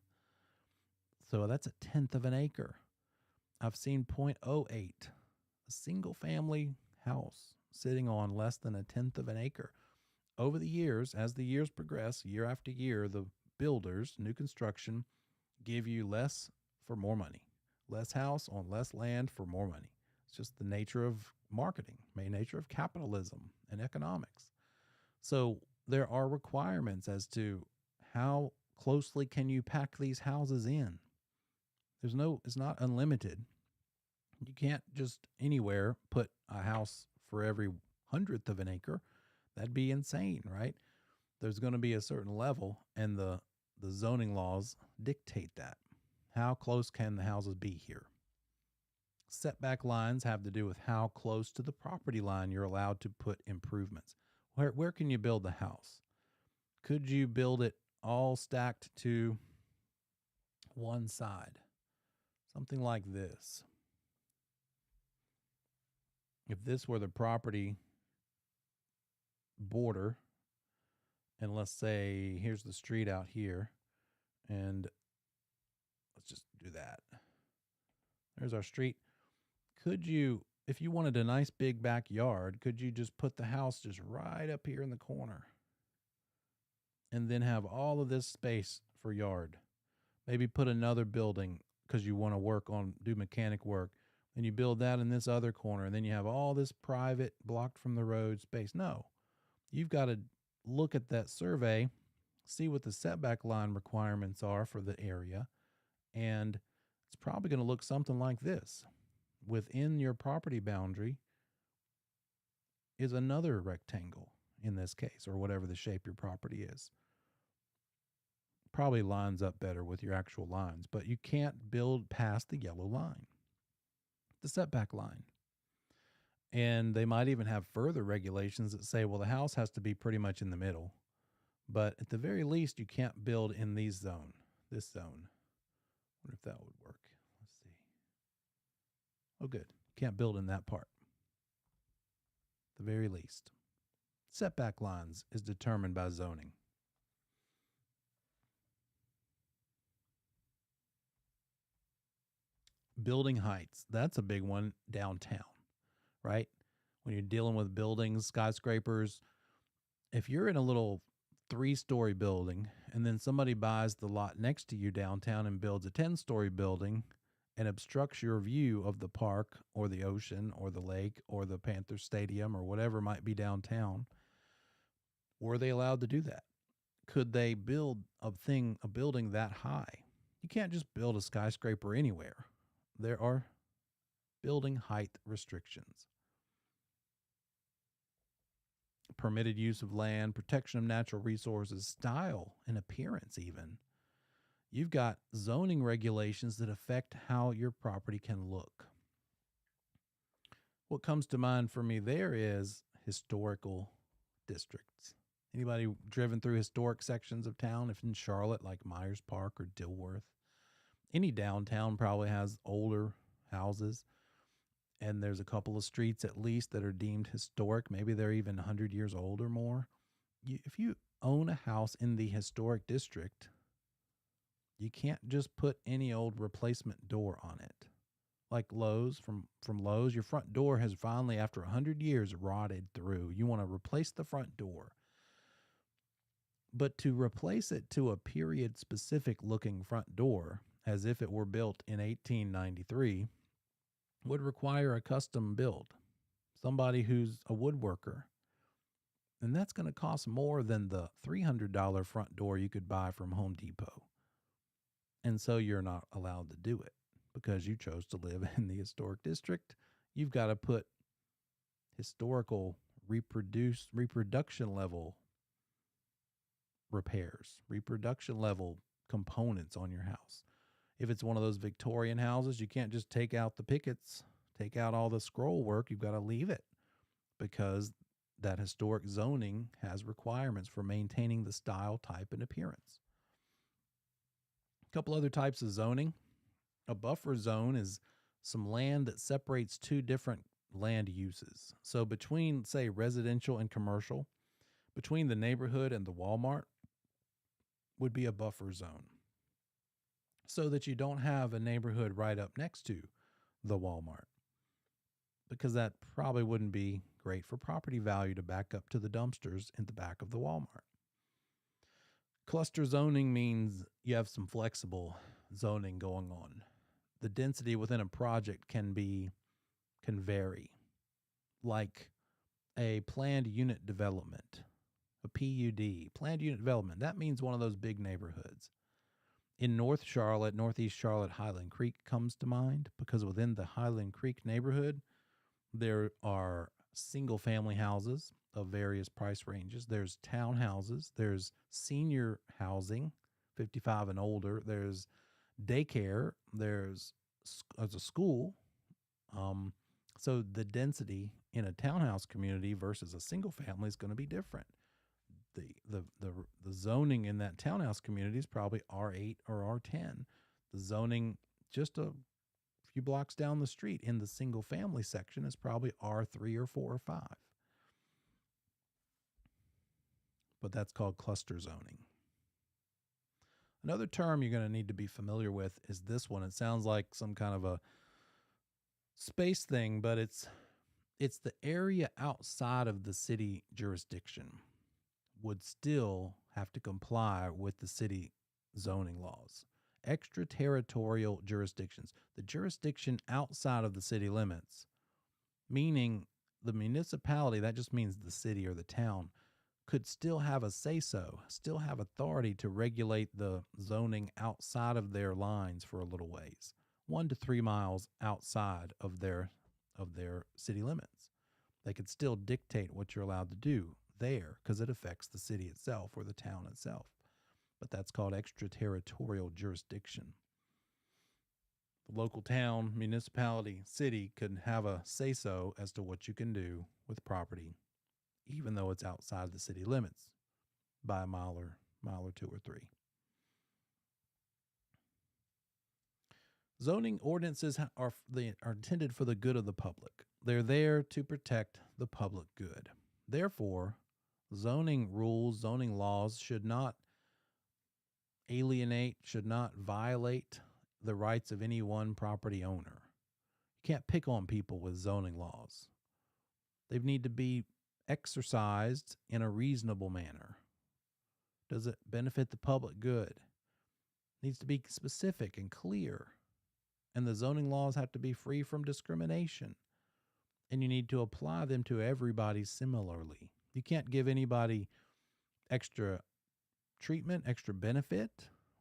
So that's a tenth of an acre. I've seen 0.08, a single family house sitting on less than a tenth of an acre. Over the years, as the years progress, year after year, the builders, new construction, give you less for more money. Less house on less land for more money. It's just the nature of marketing, the nature of capitalism and economics. So there are requirements as to how closely can you pack these houses in. It's not unlimited. You can't just anywhere put a house for every 100th of an acre. That'd be insane, right? There's going to be a certain level, and the zoning laws dictate that. How close can the houses be here? Setback lines have to do with how close to the property line you're allowed to put improvements. Where can you build the house? Could you build it all stacked to one side? Something like this. If this were the property border, and let's say here's the street out here, and let's just do that. There's our street. Could you, if you wanted a nice big backyard, could you just put the house just right up here in the corner and then have all of this space for yard? Maybe put another building because you want to do mechanic work, and you build that in this other corner, and then you have all this private, blocked from the road space. No, you've got to look at that survey, see what the setback line requirements are for the area, and it's probably going to look something like this. Within your property boundary is another rectangle in this case, or whatever the shape your property is. Probably lines up better with your actual lines, but you can't build past the yellow line, the setback line. And they might even have further regulations that say, well, the house has to be pretty much in the middle. But at the very least, you can't build in this zone. I wonder if that would work. Let's see. Oh, good. Can't build in that part. At the very least. Setback lines is determined by zoning. Building heights. That's a big one downtown, right? When you're dealing with buildings, skyscrapers, if you're in a little 3-story building and then somebody buys the lot next to you downtown and builds a 10-story building and obstructs your view of the park or the ocean or the lake or the Panther Stadium or whatever might be downtown, were they allowed to do that? Could they build a building that high? You can't just build a skyscraper anywhere. There are building height restrictions. Permitted use of land, protection of natural resources, style and appearance even. You've got zoning regulations that affect how your property can look. What comes to mind for me there is historical districts. Anybody driven through historic sections of town? If in Charlotte, like Myers Park or Dilworth, any downtown probably has older houses. And there's a couple of streets at least that are deemed historic. Maybe they're even 100 years old or more. If you own a house in the historic district, you can't just put any old replacement door on it. Like Lowe's, from Lowe's, your front door has finally, after 100 years, rotted through. You want to replace the front door. But to replace it to a period-specific looking front door, as if it were built in 1893, would require a custom build, somebody who's a woodworker. And that's going to cost more than the $300 front door you could buy from Home Depot. And so you're not allowed to do it because you chose to live in the historic district. You've got to put historical reproduction level repairs, reproduction level components on your house. If it's one of those Victorian houses, you can't just take out the pickets, take out all the scroll work. You've got to leave it because that historic zoning has requirements for maintaining the style, type, and appearance. A couple other types of zoning. A buffer zone is some land that separates two different land uses. So between, say, residential and commercial, between the neighborhood and the Walmart would be a buffer zone, so that you don't have a neighborhood right up next to the Walmart, because that probably wouldn't be great for property value to back up to the dumpsters in the back of the Walmart. Cluster zoning means you have some flexible zoning going on. The density within a project can vary, like a planned unit development, a PUD, planned unit development. That means one of those big neighborhoods. In North Charlotte, Northeast Charlotte, Highland Creek comes to mind because within the Highland Creek neighborhood, there are single-family houses of various price ranges. There's townhouses. There's senior housing, 55 and older. There's daycare. There's a school. So the density in a townhouse community versus a single family is going to be different. The zoning in that townhouse community is probably R8 or R10. The zoning just a few blocks down the street in the single family section is probably R3 or 4 or 5. But that's called cluster zoning. Another term you're going to need to be familiar with is this one. It sounds like some kind of a space thing, but it's the area outside of the city jurisdiction would still have to comply with the city zoning laws. Extraterritorial jurisdictions, the jurisdiction outside of the city limits, meaning the municipality, that just means the city or the town, could still have a say-so, still have authority to regulate the zoning outside of their lines for a little ways, 1 to 3 miles outside of their city limits. They could still dictate what you're allowed to do there because it affects the city itself or the town itself. But that's called extraterritorial jurisdiction. The local town, municipality, city could have a say-so as to what you can do with property, even though it's outside the city limits by a mile or 2 or 3. Zoning ordinances are intended for the good of the public. They're there to protect the public good. Therefore, zoning rules, zoning laws should not alienate, should not violate the rights of any one property owner. You can't pick on people with zoning laws. They need to be exercised in a reasonable manner. Does it benefit the public good? It needs to be specific and clear. And the zoning laws have to be free from discrimination. And you need to apply them to everybody similarly. You can't give anybody extra treatment, extra benefit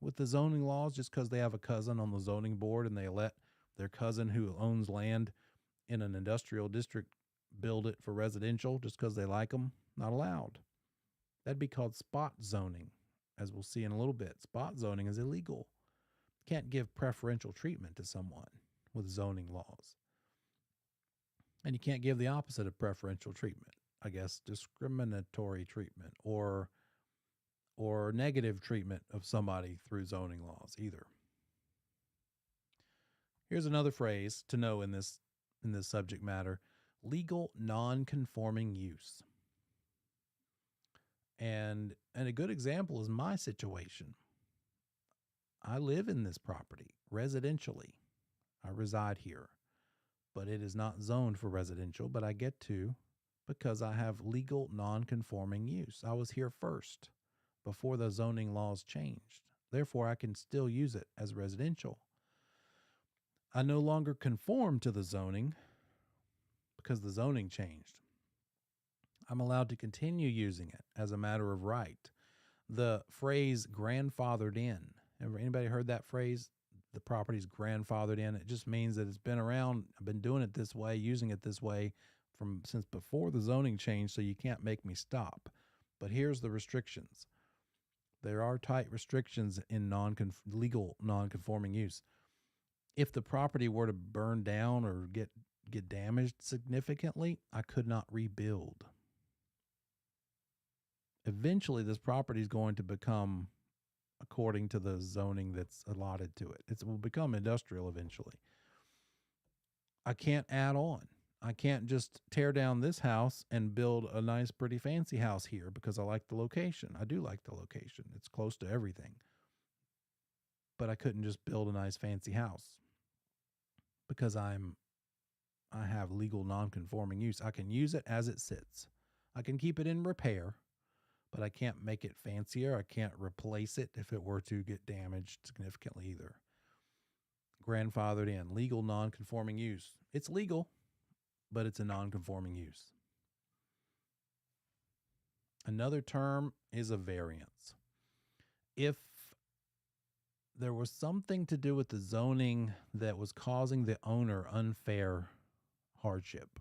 with the zoning laws just because they have a cousin on the zoning board and they let their cousin who owns land in an industrial district build it for residential just because they like them. Not allowed. That'd be called spot zoning, as we'll see in a little bit. Spot zoning is illegal. Can't give preferential treatment to someone with zoning laws. And you can't give the opposite of preferential treatment, I guess, discriminatory treatment or negative treatment of somebody through zoning laws either. Here's another phrase to know in this subject matter: legal non-conforming use. And a good example is my situation. I live in this property residentially. I reside here, but it is not zoned for residential, but I get to because I have legal non-conforming use. I was here first before the zoning laws changed. Therefore, I can still use it as residential. I no longer conform to the zoning because the zoning changed. I'm allowed to continue using it as a matter of right. The phrase grandfathered in. Anybody heard that phrase? The property's grandfathered in. It just means that it's been around. I've been doing it this way, using it this way since before the zoning change, so you can't make me stop. But here's the restrictions. There are tight restrictions in legal non-conforming use. If the property were to burn down or get damaged significantly, I could not rebuild. Eventually, this property is going to become, according to the zoning that's allotted to it, it will become industrial eventually. I can't add on. I can't just tear down this house and build a nice, pretty, fancy house here because I like the location. I do like the location. It's close to everything. But I couldn't just build a nice, fancy house because I have legal non-conforming use. I can use it as it sits. I can keep it in repair, but I can't make it fancier. I can't replace it if it were to get damaged significantly either. Grandfathered in, legal non-conforming use. It's legal, but it's a non-conforming use. Another term is a variance. If there was something to do with the zoning that was causing the owner unfair hardship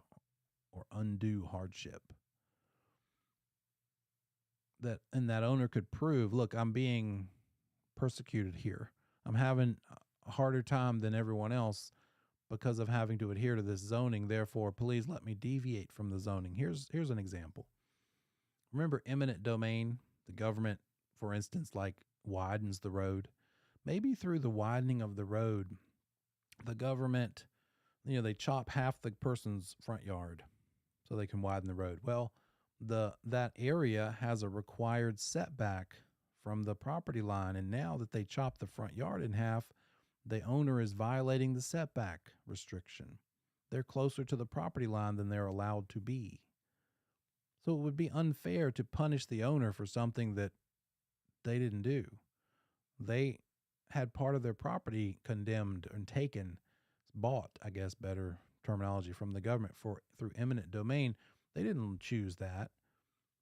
or undue hardship, that owner could prove, look, I'm being persecuted here. I'm having a harder time than everyone else because of having to adhere to this zoning. Therefore, please let me deviate from the zoning. Here's an example. Remember eminent domain? The government, for instance, like widens the road. Maybe through the widening of the road, the government, they chop half the person's front yard so they can widen the road. Well, that area has a required setback from the property line, and now that they chop the front yard in half, the owner is violating the setback restriction. They're closer to the property line than they're allowed to be. So it would be unfair to punish the owner for something that they didn't do. They had part of their property condemned and taken, bought, I guess, better terminology, from the government through eminent domain. They didn't choose that.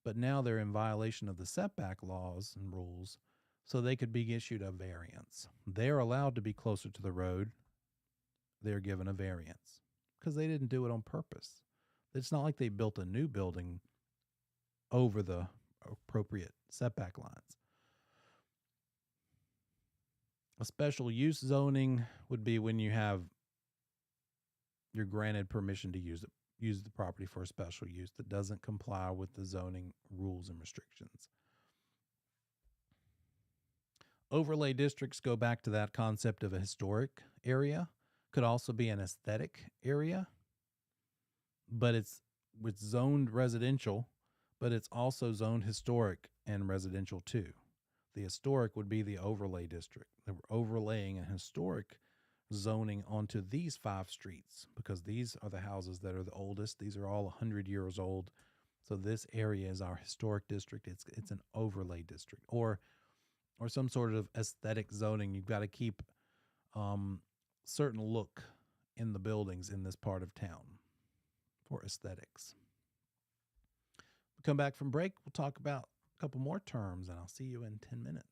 but now they're in violation of the setback laws and rules, so they could be issued a variance. They're allowed to be closer to the road. They're given a variance because they didn't do it on purpose. It's not like they built a new building over the appropriate setback lines. A special use zoning would be when you're granted permission to use the property for a special use that doesn't comply with the zoning rules and restrictions. Overlay districts go back to that concept of a historic area. Could also be an aesthetic area, but it's zoned residential, but it's also zoned historic and residential too. The historic would be the overlay district. They were overlaying a historic zoning onto these 5 streets because these are the houses that are the oldest. These are all 100 years old. So this area is our historic district. It's an overlay district or some sort of aesthetic zoning. You've got to keep certain look in the buildings in this part of town for aesthetics. We come back from break. We'll talk about a couple more terms, and I'll see you in 10 minutes.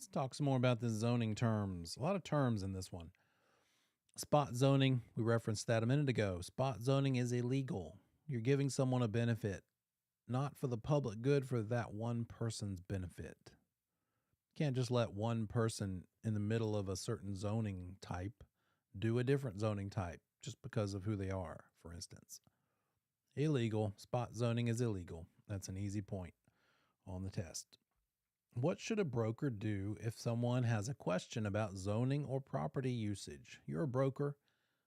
Let's talk some more about the zoning terms. A lot of terms in this one. Spot zoning, we referenced that a minute ago. Spot zoning is illegal. You're giving someone a benefit, not for the public good, for that one person's benefit. You can't just let one person in the middle of a certain zoning type do a different zoning type just because of who they are, for instance. Illegal. Spot zoning is illegal. That's an easy point on the test. What should a broker do if someone has a question about zoning or property usage? You're a broker,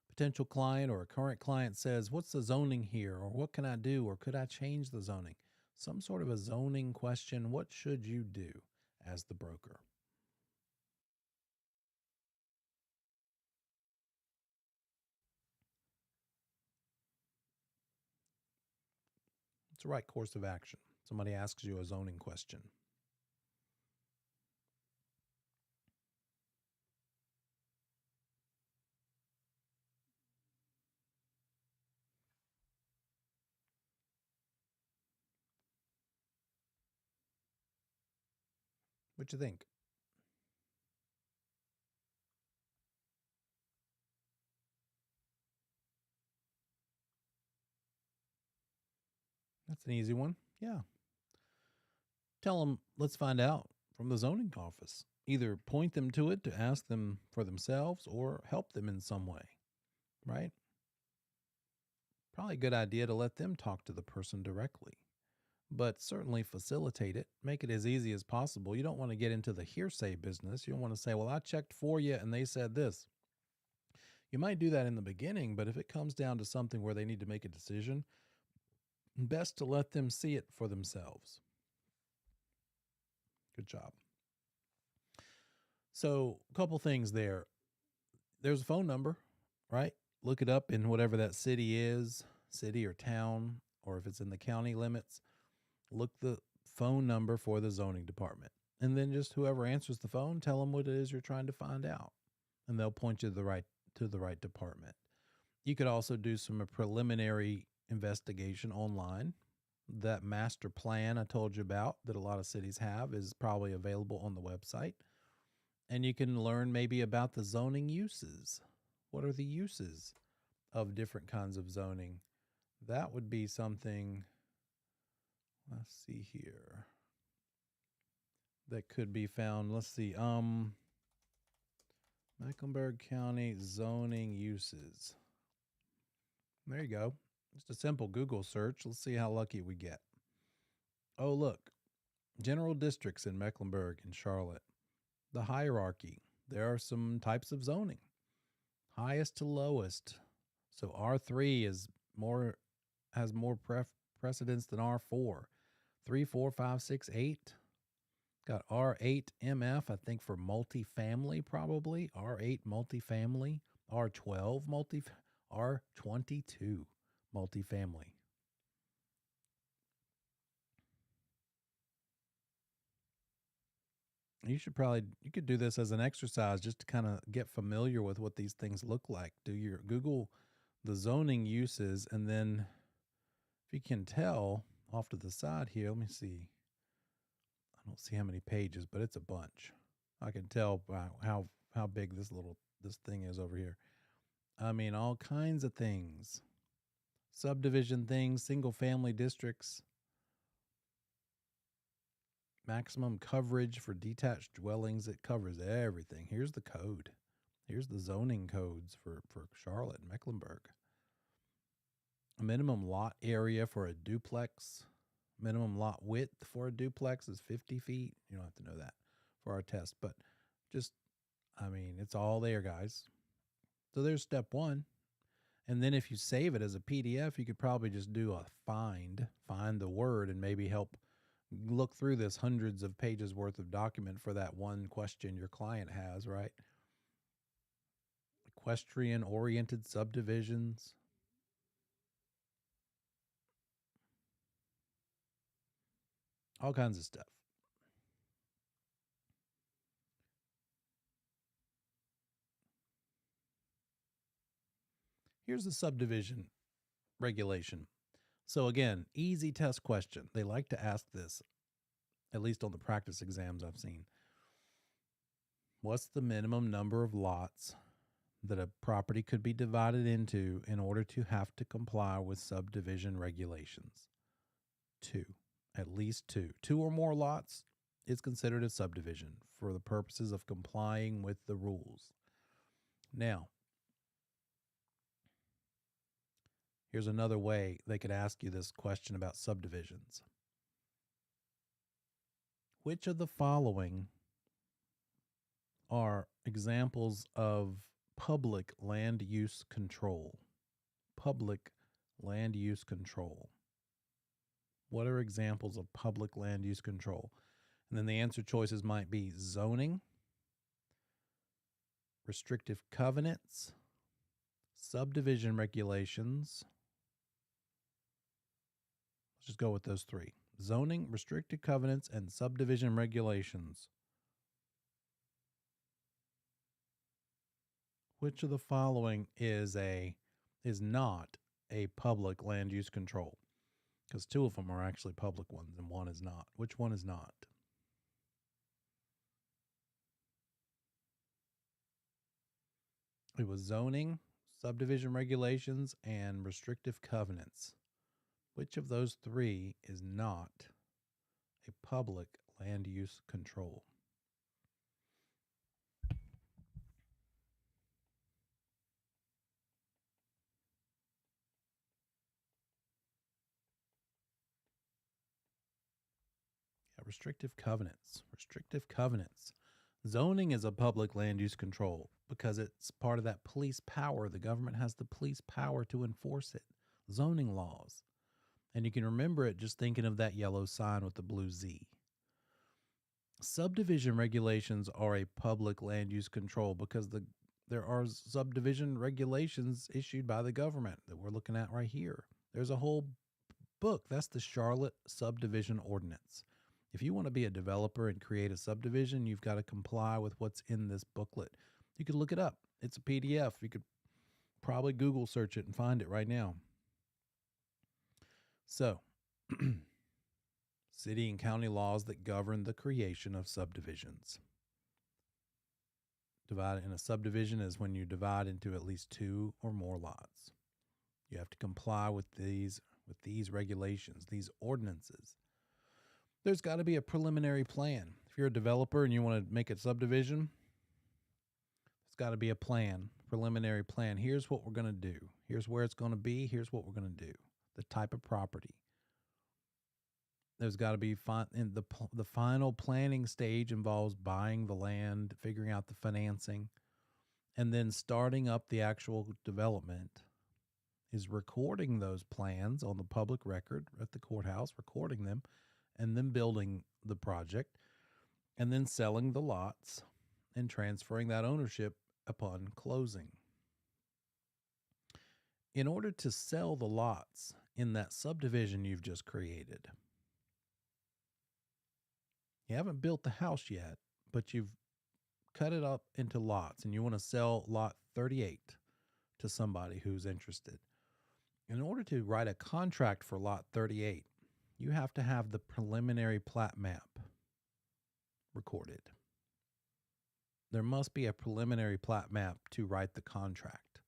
potential client or a current client says, what's the zoning here? Or what can I do? Or could I change the zoning? Some sort of a zoning question. What should you do as the broker? It's the right course of action. Somebody asks you a zoning question. What you think? That's an easy one. Yeah. Tell them, let's find out from the zoning office. Either point them to it to ask them for themselves or help them in some way, right? Probably a good idea to let them talk to the person directly, but certainly facilitate it. Make it as easy as possible. You don't want to get into the hearsay business. You don't want to say, well, I checked for you and they said this. You might do that in the beginning, but if it comes down to something where they need to make a decision, best to let them see it for themselves. Good job. So, a couple things there. There's a phone number, right? Look it up in whatever that city is, city or town, or if it's in the county limits. Look the phone number for the zoning department. And then just whoever answers the phone, tell them what it is you're trying to find out. And they'll point you to the right department. You could also do some preliminary investigation online. That master plan I told you about that a lot of cities have is probably available on the website. And you can learn maybe about the zoning uses. What are the uses of different kinds of zoning? That would be something, let's see here, that could be found. Let's see, Mecklenburg County zoning uses. There you go. Just a simple Google search. Let's see how lucky we get. Oh, look, general districts in Mecklenburg and Charlotte. The hierarchy. There are some types of zoning, highest to lowest. So R3 has more precedence than R4. 3, 4, 5, 6, 8. Got R8 MF, I think, for multifamily, probably. R8 multifamily. R12 R22 multifamily. You could do this as an exercise just to kind of get familiar with what these things look like. Do your Google the zoning uses, and then if you can tell off to the side here, let me see. I don't see how many pages, but it's a bunch. I can tell by how big this thing is over here. I mean, all kinds of things. Subdivision things, single family districts, maximum coverage for detached dwellings. It covers everything. Here's the code. Here's the zoning codes for Charlotte and Mecklenburg. A minimum lot area for a duplex. Minimum lot width for a duplex is 50 feet. You don't have to know that for our test, but just, I mean, it's all there, guys. So there's step one. And then if you save it as a PDF, you could probably just do a find the word, and maybe help look through this hundreds of pages worth of document for that one question your client has, right? Equestrian oriented subdivisions. All kinds of stuff. Here's the subdivision regulation. So again, easy test question. They like to ask this, at least on the practice exams I've seen. What's the minimum number of lots that a property could be divided into in order to have to comply with subdivision regulations? 2. At least 2. 2 or more lots is considered a subdivision for the purposes of complying with the rules. Now, here's another way they could ask you this question about subdivisions. Which of the following are examples of public land use control? Public land use control. What are examples of public land use control? And then the answer choices might be zoning, restrictive covenants, subdivision regulations. Let's just go with those 3. Zoning, restrictive covenants, and subdivision regulations. Which of the following is not a public land use control? Because 2 of them are actually public ones and 1 is not. Which one is not? It was zoning, subdivision regulations, and restrictive covenants. Which of those 3 is not a public land use control? Restrictive covenants. Restrictive covenants. Zoning is a public land use control because it's part of that police power. The government has the police power to enforce it. Zoning laws. And you can remember it just thinking of that yellow sign with the blue Z. Subdivision regulations are a public land use control because there are subdivision regulations issued by the government that we're looking at right here. There's a whole book. That's the Charlotte Subdivision Ordinance. If you want to be a developer and create a subdivision, you've got to comply with what's in this booklet. You could look it up. It's a PDF. You could probably Google search it and find it right now. So, city and county laws that govern the creation of subdivisions. Divided in a subdivision is when you divide into at least 2 or more lots. You have to comply with these regulations, these ordinances. There's got to be a preliminary plan. If you're a developer and you want to make a subdivision, there's got to be a plan, preliminary plan. Here's what we're going to do. Here's where it's going to be. Here's what we're going to do. The type of property. There's got to be in the final planning stage involves buying the land, figuring out the financing, and then starting up the actual development is recording those plans on the public record at the courthouse, recording them, and then building the project, and then selling the lots and transferring that ownership upon closing. In order to sell the lots in that subdivision you've just created, you haven't built the house yet, but you've cut it up into lots, and you want to sell lot 38 to somebody who's interested. In order to write a contract for lot 38, you have to have the preliminary plat map recorded. There must be a preliminary plat map to write the contract.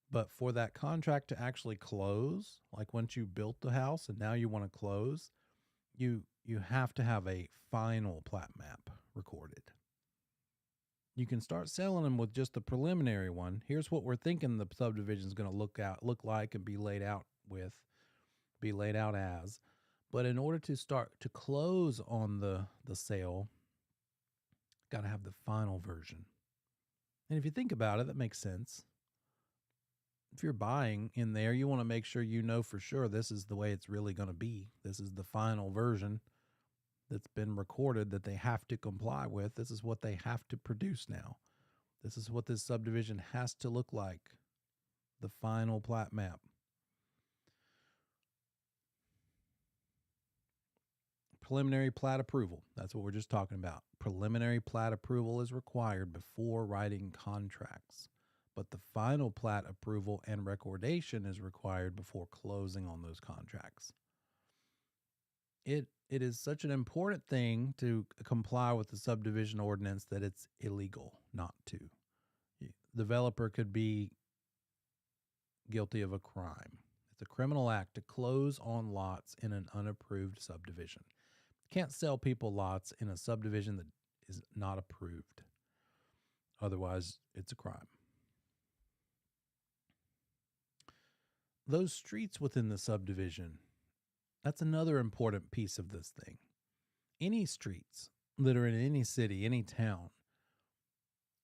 But for that contract to actually close, like once you built the house and now you want to close, you have to have a final plat map recorded. You can start selling them with just the preliminary one. Here's what we're thinking the subdivision is going to look like and be laid out as. But in order to start to close on the sale, got to have the final version. And if you think about it, that makes sense. If you're buying in there, you want to make sure you know for sure this is the way it's really going to be. This is the final version that's been recorded that they have to comply with. This is what they have to produce now. This is what this subdivision has to look like. The final plat map. Preliminary plat approval. That's what we're just talking about. Preliminary plat approval is required before writing contracts, but the final plat approval and recordation is required before closing on those contracts. It it is such an important thing to comply with the subdivision ordinance that it's illegal not to. Developer could be guilty of a crime. It's a criminal act to close on lots in an unapproved subdivision. Can't sell people lots in a subdivision that is not approved. Otherwise, it's a crime. Those streets within the subdivision, that's another important piece of this thing. Any streets that are in any city, any town,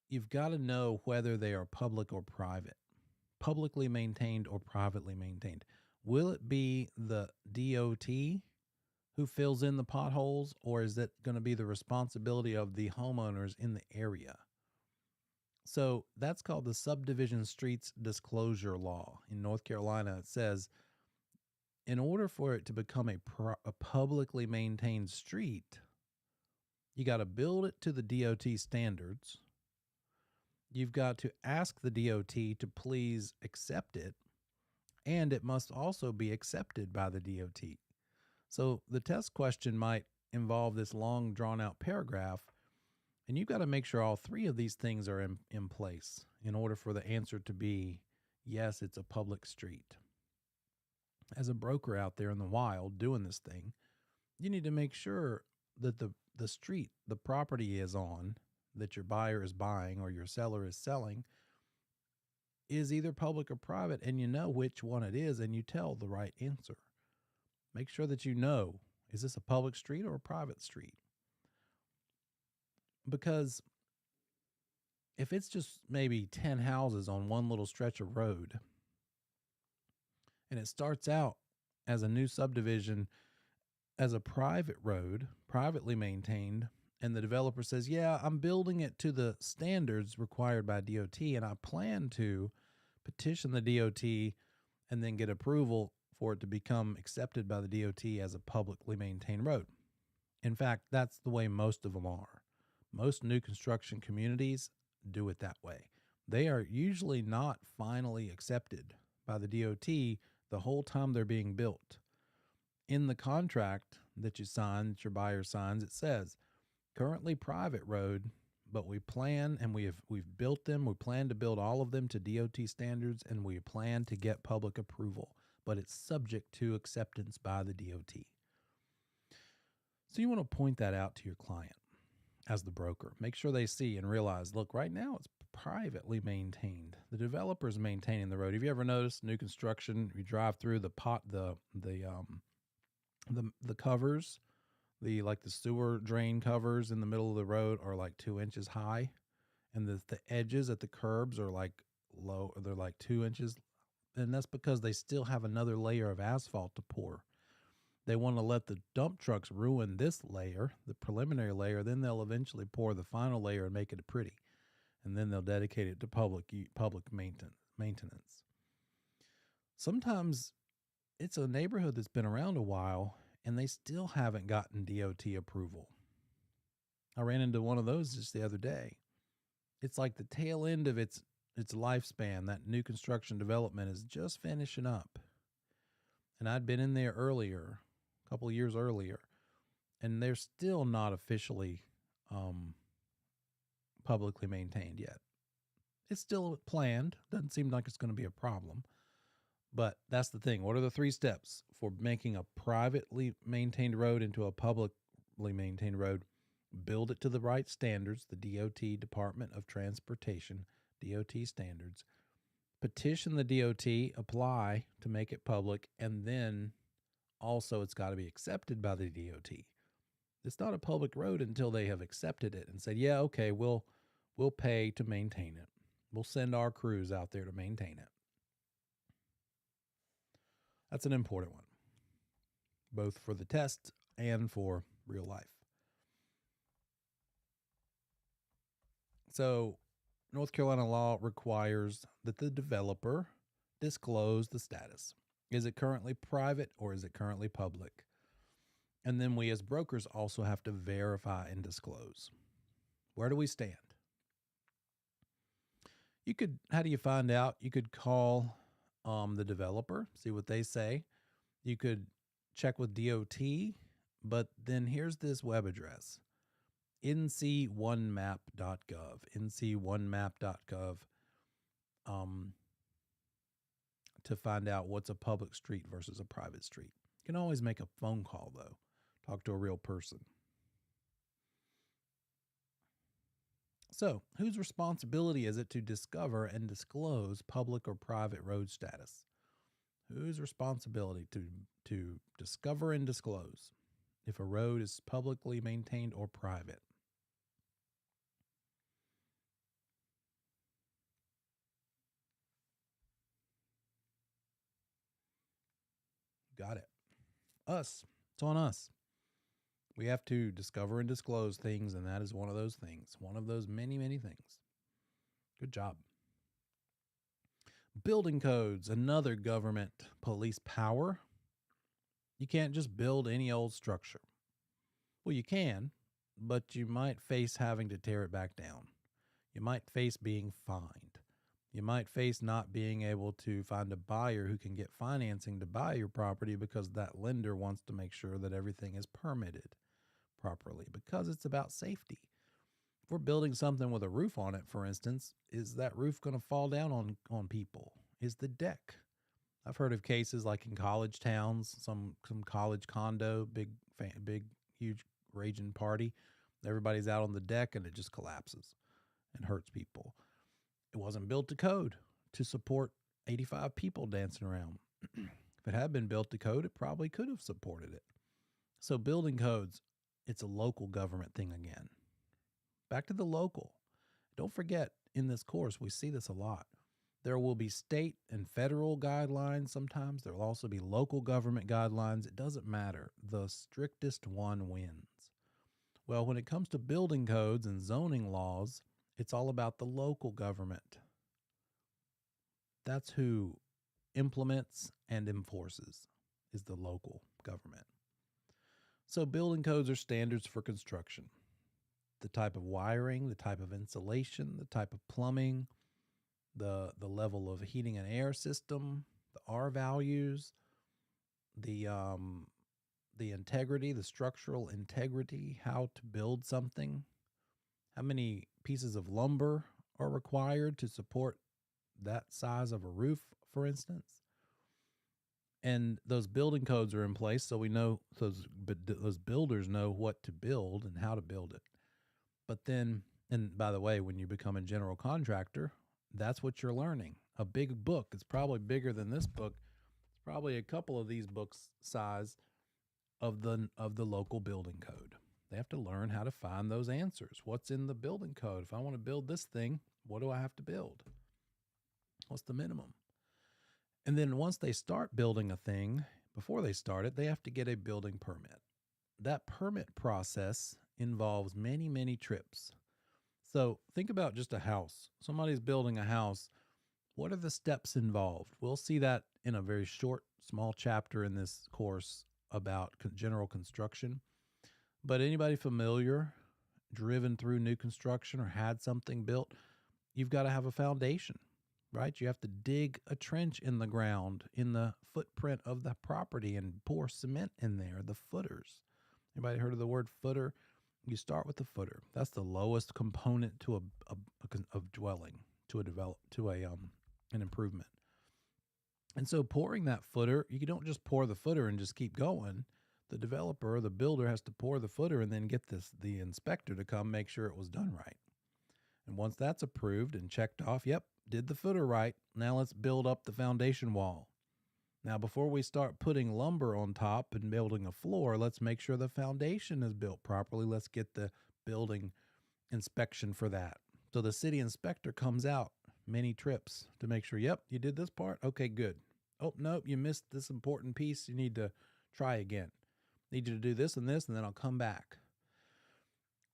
you've got to know whether they are public or private, publicly maintained or privately maintained. Will it be the DOT who fills in the potholes, or is it going to be the responsibility of the homeowners in the area? So that's called the Subdivision Streets Disclosure Law. In North Carolina, it says in order for it to become a publicly maintained street, you got to build it to the DOT standards. You've got to ask the DOT to please accept it, and it must also be accepted by the DOT. So the test question might involve this long, drawn-out paragraph, and you've got to make sure all three of these things are in place in order for the answer to be, yes, it's a public street. As a broker out there in the wild doing this thing, you need to make sure that the street the property is on, that your buyer is buying or your seller is selling, is either public or private, and you know which one it is, and you tell the right answer. Make sure that you know, is this a public street or a private street? Because if it's just maybe 10 houses on one little stretch of road, and it starts out as a new subdivision as a private road, privately maintained, and the developer says, yeah, I'm building it to the standards required by DOT, and I plan to petition the DOT and then get approval for it to become accepted by the DOT as a publicly maintained road. In fact, that's the way most of them are. Most new construction communities do it that way. They are usually not finally accepted by the DOT the whole time they're being built. In the contract that you sign, that your buyer signs, it says, currently private road, but we plan and we've built them. We plan to build all of them to DOT standards, and we plan to get public approval, but it's subject to acceptance by the DOT. So you want to point that out to your client as the broker. Make sure they see and realize, look, right now it's privately maintained. The developer's maintaining the road. Have you ever noticed new construction? You drive through the covers, the sewer drain covers in the middle of the road are like 2 inches high, and the edges at the curbs are like low. They're like 2 inches, and that's because they still have another layer of asphalt to pour. They want to let the dump trucks ruin this layer, the preliminary layer, then they'll eventually pour the final layer and make it pretty. And then they'll dedicate it to public maintenance. Sometimes it's a neighborhood that's been around a while and they still haven't gotten DOT approval. I ran into one of those just the other day. It's like the tail end of its lifespan. That new construction development is just finishing up. And I'd been in there earlier, a couple of years earlier, and they're still not officially publicly maintained yet. It's still planned. Doesn't seem like it's going to be a problem. But that's the thing. What are the 3 steps for making a privately maintained road into a publicly maintained road? Build it to the right standards, the DOT, Department of Transportation, DOT standards. Petition the DOT, apply to make it public, and then also it's got to be accepted by the DOT. It's not a public road until they have accepted it and said, yeah, okay, we'll pay to maintain it. We'll send our crews out there to maintain it. That's an important one, both for the test and for real life. So North Carolina law requires that the developer disclose the status. Is it currently private or is it currently public? And then we as brokers also have to verify and disclose. Where do we stand? How do you find out? You could call the developer, see what they say. You could check with DOT But then here's this web address, nc1map.gov, nc1map.gov, to find out what's a public street versus a private street. You can always make a phone call, though. Talk to a real person. So, whose responsibility is it to discover and disclose public or private road status? Whose responsibility to discover and disclose if a road is publicly maintained or private? Got it. Us. It's on us. We have to discover and disclose things, and that is one of those things. One of those many, many things. Good job. Building codes, another government police power. You can't just build any old structure. Well, you can, but you might face having to tear it back down. You might face being fined. You might face not being able to find a buyer who can get financing to buy your property because that lender wants to make sure that everything is permitted properly because it's about safety. If we're building something with a roof on it, for instance, is that roof going to fall down on people? Is the deck? I've heard of cases like in college towns, some college condo, big, huge raging party. Everybody's out on the deck and it just collapses and hurts people. It wasn't built to code to support 85 people dancing around. If it had been built to code, it probably could have supported it. So building codes, it's a local government thing again. Back to the local. Don't forget, in this course, we see this a lot. There will be state and federal guidelines sometimes. There will also be local government guidelines. It doesn't matter. The strictest one wins. Well, when it comes to building codes and zoning laws, it's all about the local government. That's who implements and enforces, is the local government. So building codes are standards for construction. The type of wiring, the type of insulation, the type of plumbing, the level of heating and air system, the R values, the integrity, the structural integrity, how to build something, how many pieces of lumber are required to support that size of a roof, for instance. And those building codes are in place, so we know those builders know what to build and how to build it. But then, and by the way, when you become a general contractor, that's what you're learning. A big book, it's probably bigger than this book. It's probably a couple of these books size of the local building code. They have to learn how to find those answers. What's in the building code? If I want to build this thing, what do I have to build? What's the minimum? And then once they start building a thing, before they start it, they have to get a building permit. That permit process involves many, many trips. So think about just a house. Somebody's building a house. What are the steps involved? We'll see that in a very short, small chapter in this course about general construction. But anybody familiar, driven through new construction or had something built, you've got to have a foundation, right? You have to dig a trench in the ground in the footprint of the property and pour cement in there, the footers. Anybody heard of the word footer? You start with the footer. That's the lowest component to a dwelling, to an improvement. And so pouring that footer, you don't just pour the footer and just keep going. The developer or the builder has to pour the footer and then get the inspector to come make sure it was done right. And once that's approved and checked off, yep, did the footer right. Now let's build up the foundation wall. Now, before we start putting lumber on top and building a floor, let's make sure the foundation is built properly. Let's get the building inspection for that. So the city inspector comes out many trips to make sure, yep, you did this part. Okay, good. Oh, nope, you missed this important piece. You need to try again. Need you to do this, and then I'll come back.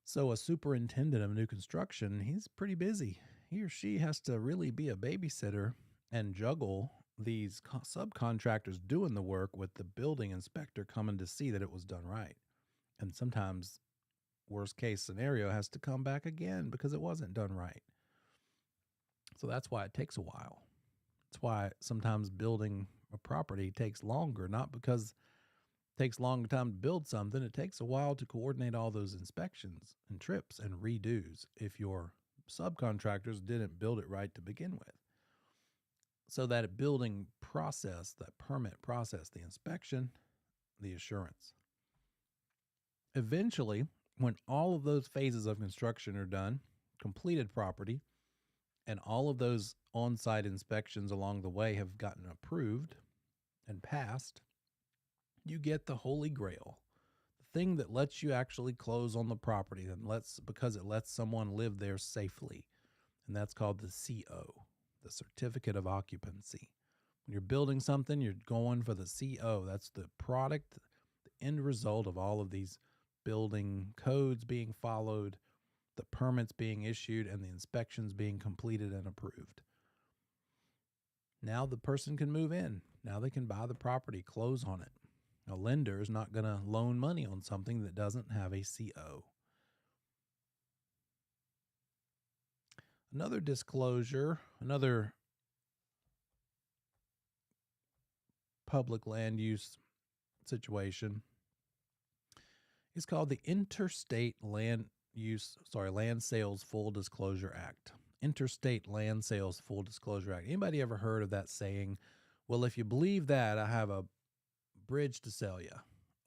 So a superintendent of new construction, he's pretty busy. He or she has to really be a babysitter and juggle these subcontractors doing the work with the building inspector coming to see that it was done right. And sometimes, worst case scenario, has to come back again because it wasn't done right. So that's why it takes a while. That's why sometimes building a property takes longer, not because it takes a long time to build something, it takes a while to coordinate all those inspections and trips and redos if your subcontractors didn't build it right to begin with. So that building process, that permit process, the inspection, the assurance. Eventually, when all of those phases of construction are done, completed property, and all of those on-site inspections along the way have gotten approved and passed, you get the holy grail, the thing that lets you actually close on the property because it lets someone live there safely. And that's called the CO, the Certificate of Occupancy. When you're building something, you're going for the CO. That's the product, the end result of all of these building codes being followed, the permits being issued, and the inspections being completed and approved. Now the person can move in. Now they can buy the property, close on it. A lender is not going to loan money on something that doesn't have a CO. Another disclosure, another public land use situation is called the Interstate Land Sales Full Disclosure Act. Interstate Land Sales Full Disclosure Act. Anybody ever heard of that saying? Well, if you believe that, I have a bridge to sell you,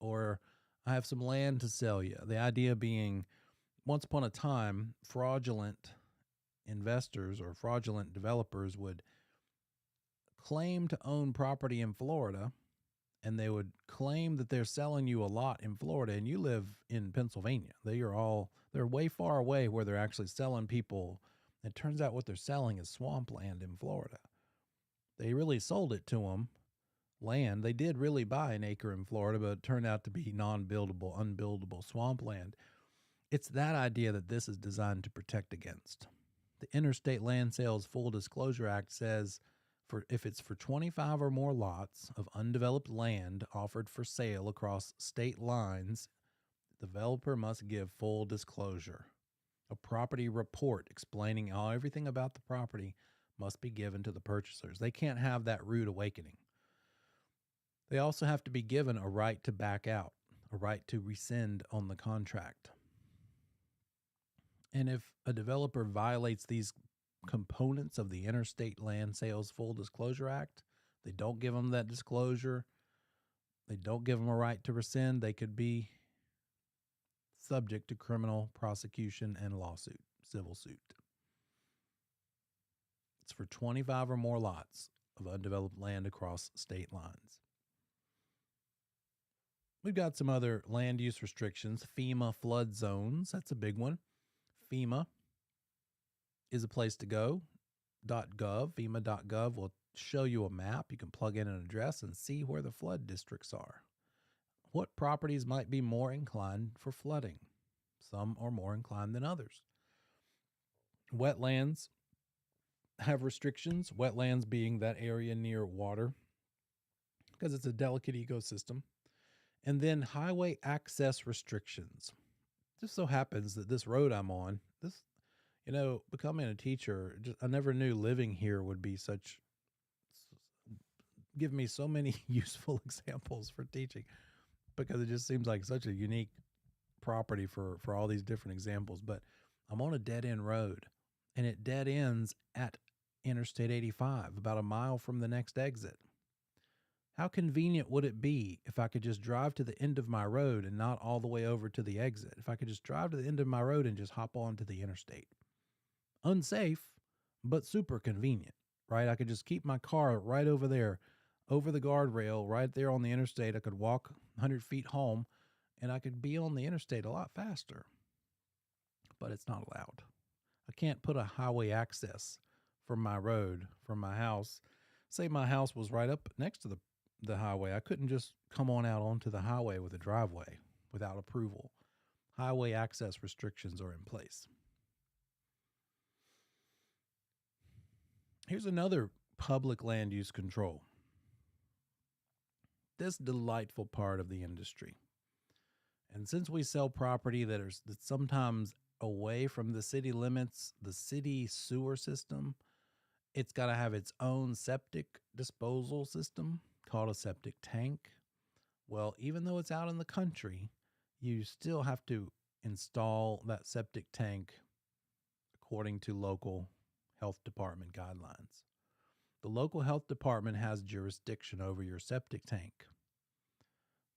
or I have some land to sell you. The idea being, once upon a time, fraudulent investors or fraudulent developers would claim to own property in Florida, and they would claim that they're selling you a lot in Florida, and you live in Pennsylvania. They're way far away where they're actually selling people. It turns out what they're selling is swampland in Florida. They really sold it to them, land. They did really buy an acre in Florida, but it turned out to be non-buildable, unbuildable swampland. It's that idea that this is designed to protect against. The Interstate Land Sales Full Disclosure Act says if it's for 25 or more lots of undeveloped land offered for sale across state lines, the developer must give full disclosure. A property report explaining everything about the property must be given to the purchasers. They can't have that rude awakening. They also have to be given a right to back out, a right to rescind on the contract. And if a developer violates these components of the Interstate Land Sales Full Disclosure Act, they don't give them that disclosure, they don't give them a right to rescind, they could be subject to criminal prosecution and lawsuit, civil suit. It's for 25 or more lots of undeveloped land across state lines. We've got some other land use restrictions. FEMA flood zones, that's a big one. FEMA is a place to go. .gov, FEMA.gov will show you a map. You can plug in an address and see where the flood districts are. What properties might be more inclined for flooding? Some are more inclined than others. Wetlands have restrictions, wetlands being that area near water, because it's a delicate ecosystem. And then highway access restrictions. Just so happens that this road I'm on, becoming a teacher, I never knew living here would be give me so many useful examples for teaching, because it just seems like such a unique property for all these different examples. But I'm on a dead end road, and it dead ends at Interstate 85, about a mile from the next exit. How convenient would it be if I could just drive to the end of my road and not all the way over to the exit? If I could just drive to the end of my road and just hop onto the interstate. Unsafe, but super convenient, right? I could just keep my car right over there, over the guardrail, right there on the interstate. I could walk 100 feet home, and I could be on the interstate a lot faster. But it's not allowed. I can't put a highway access from my road, from my house. Say my house was right up next to the highway. I couldn't just come on out onto the highway with a driveway without approval. Highway access restrictions are in place. Here's another public land use control. This delightful part of the industry. And since we sell property that's sometimes away from the city limits, the city sewer system, it's got to have its own septic disposal system called a septic tank. Well, even though it's out in the country, you still have to install that septic tank according to local health department guidelines. The local health department has jurisdiction over your septic tank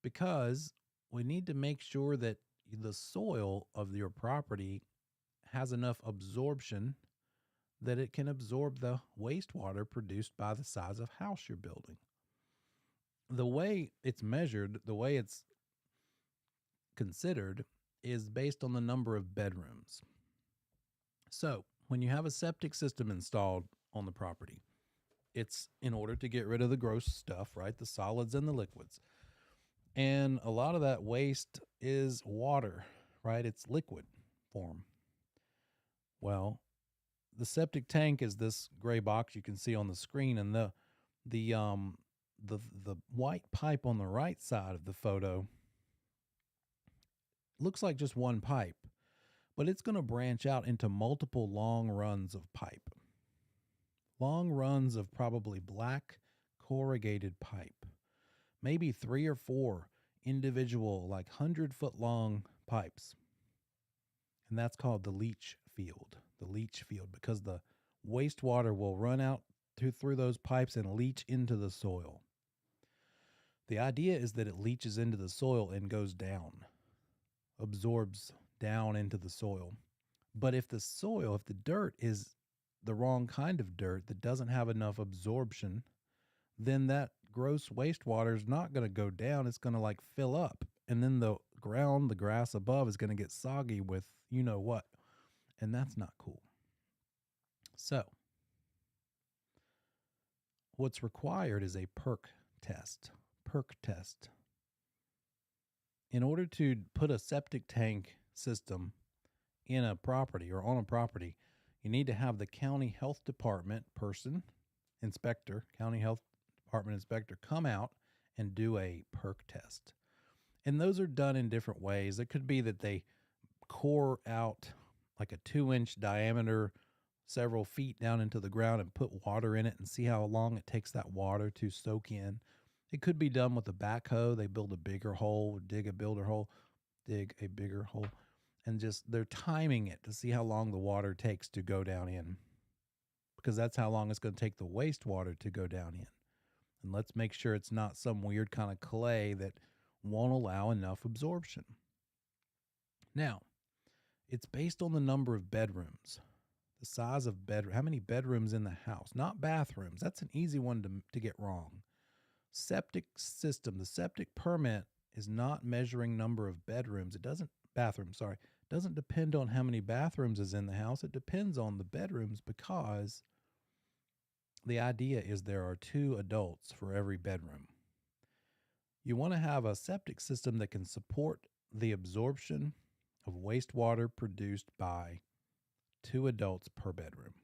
because we need to make sure that the soil of your property has enough absorption that it can absorb the wastewater produced by the size of house you're building. The way it's measured, the way it's considered, is based on the number of bedrooms. So, when you have a septic system installed on the property, it's in order to get rid of the gross stuff, right? The solids and the liquids. And a lot of that waste is water, right? It's liquid form. Well, the septic tank is this gray box you can see on the screen, and the white pipe on the right side of the photo looks like just one pipe, but it's going to branch out into multiple long runs of pipe. Long runs of probably black corrugated pipe, maybe 3 or 4 individual, like 100-foot long pipes. And that's called the leach field, because the wastewater will run out through those pipes and leach into the soil. The idea is that it leaches into the soil and goes down, absorbs down into the soil. But if the dirt is the wrong kind of dirt that doesn't have enough absorption, then that gross wastewater is not going to go down. It's going to like fill up. And then the grass above is going to get soggy with you know what. And that's not cool. So, what's required is a perk test. In order to put a septic tank system in a property or on a property, you need to have the county health department county health department inspector come out and do a perk test. And those are done in different ways. It could be that they core out like a 2-inch diameter several feet down into the ground and put water in it and see how long it takes that water to soak in. It could be done with a backhoe. They build a bigger hole, dig a bigger hole, and just they're timing it to see how long the water takes to go down in, because that's how long it's going to take the wastewater to go down in. And let's make sure it's not some weird kind of clay that won't allow enough absorption. Now, it's based on the number of bedrooms, the size of how many bedrooms in the house, not bathrooms. That's an easy one to get wrong. Septic system, the septic permit is not measuring number of bedrooms. It doesn't depend on how many bathrooms is in the house. It depends on the bedrooms, because the idea is there are 2 adults for every bedroom. You want to have a septic system that can support the absorption of wastewater produced by 2 adults per bedroom.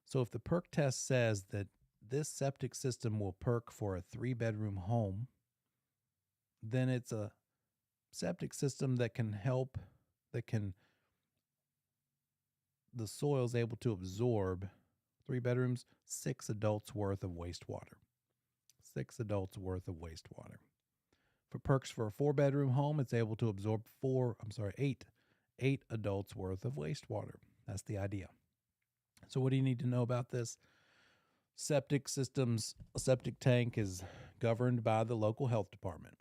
So if the perk test says that this septic system will perk for a 3-bedroom home, then it's a septic system that can the soil is able to absorb 3 bedrooms, 6 adults worth of wastewater. 6 adults worth of wastewater. For perks for a 4-bedroom home, it's able to absorb 8 adults worth of wastewater. That's the idea. So what do you need to know about this? Septic systems, a septic tank is governed by the local health department.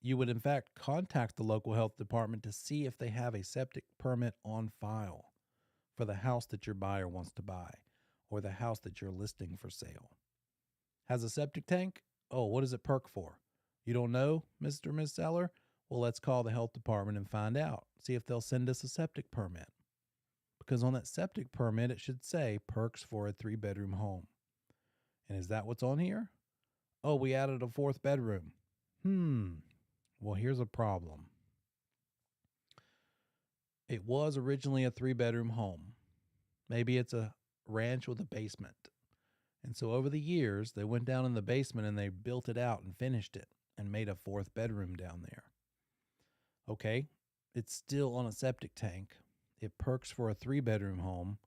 You would, in fact, contact the local health department to see if they have a septic permit on file for the house that your buyer wants to buy or the house that you're listing for sale. Has a septic tank? Oh, what does it perk for? You don't know, Mr. or Ms. Seller? Well, let's call the health department and find out. See if they'll send us a septic permit. Because on that septic permit, it should say perks for a 3-bedroom home. And is that what's on here? Oh, we added a 4th bedroom. Well, here's a problem. It was originally a 3-bedroom home. Maybe it's a ranch with a basement. And so over the years, they went down in the basement and they built it out and finished it and made a 4th bedroom down there. Okay, it's still on a septic tank. It perks for a 3-bedroom home.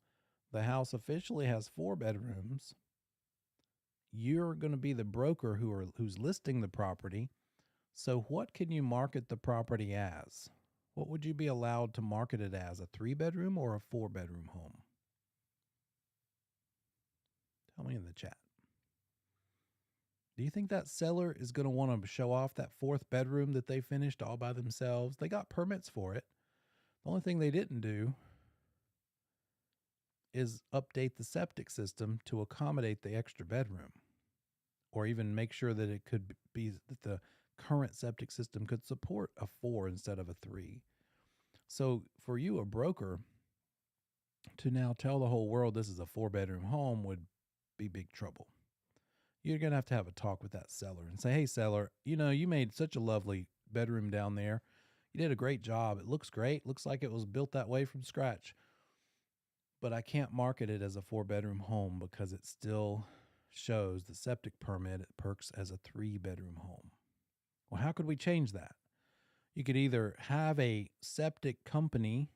The house officially has 4 bedrooms. You're going to be the broker who's listing the property. So, what can you market the property as? What would you be allowed to market it as? A 3 bedroom or a 4 bedroom home? Tell me in the chat. Do you think that seller is going to want to show off that 4th bedroom that they finished all by themselves? They got permits for it. The only thing they didn't do is update the septic system to accommodate the extra bedroom, or even make sure that it could be that the current septic system could support a 4 instead of a 3. So for you, a broker, to now tell the whole world this is a 4 bedroom home would be big trouble. You're going to have a talk with that seller and say, hey, seller, you made such a lovely bedroom down there. You did a great job. It looks great. Looks like it was built that way from scratch. But I can't market it as a 4 bedroom home because it still shows the septic permit. It perks as a 3 bedroom home. Well, how could we change that? You could either have a septic company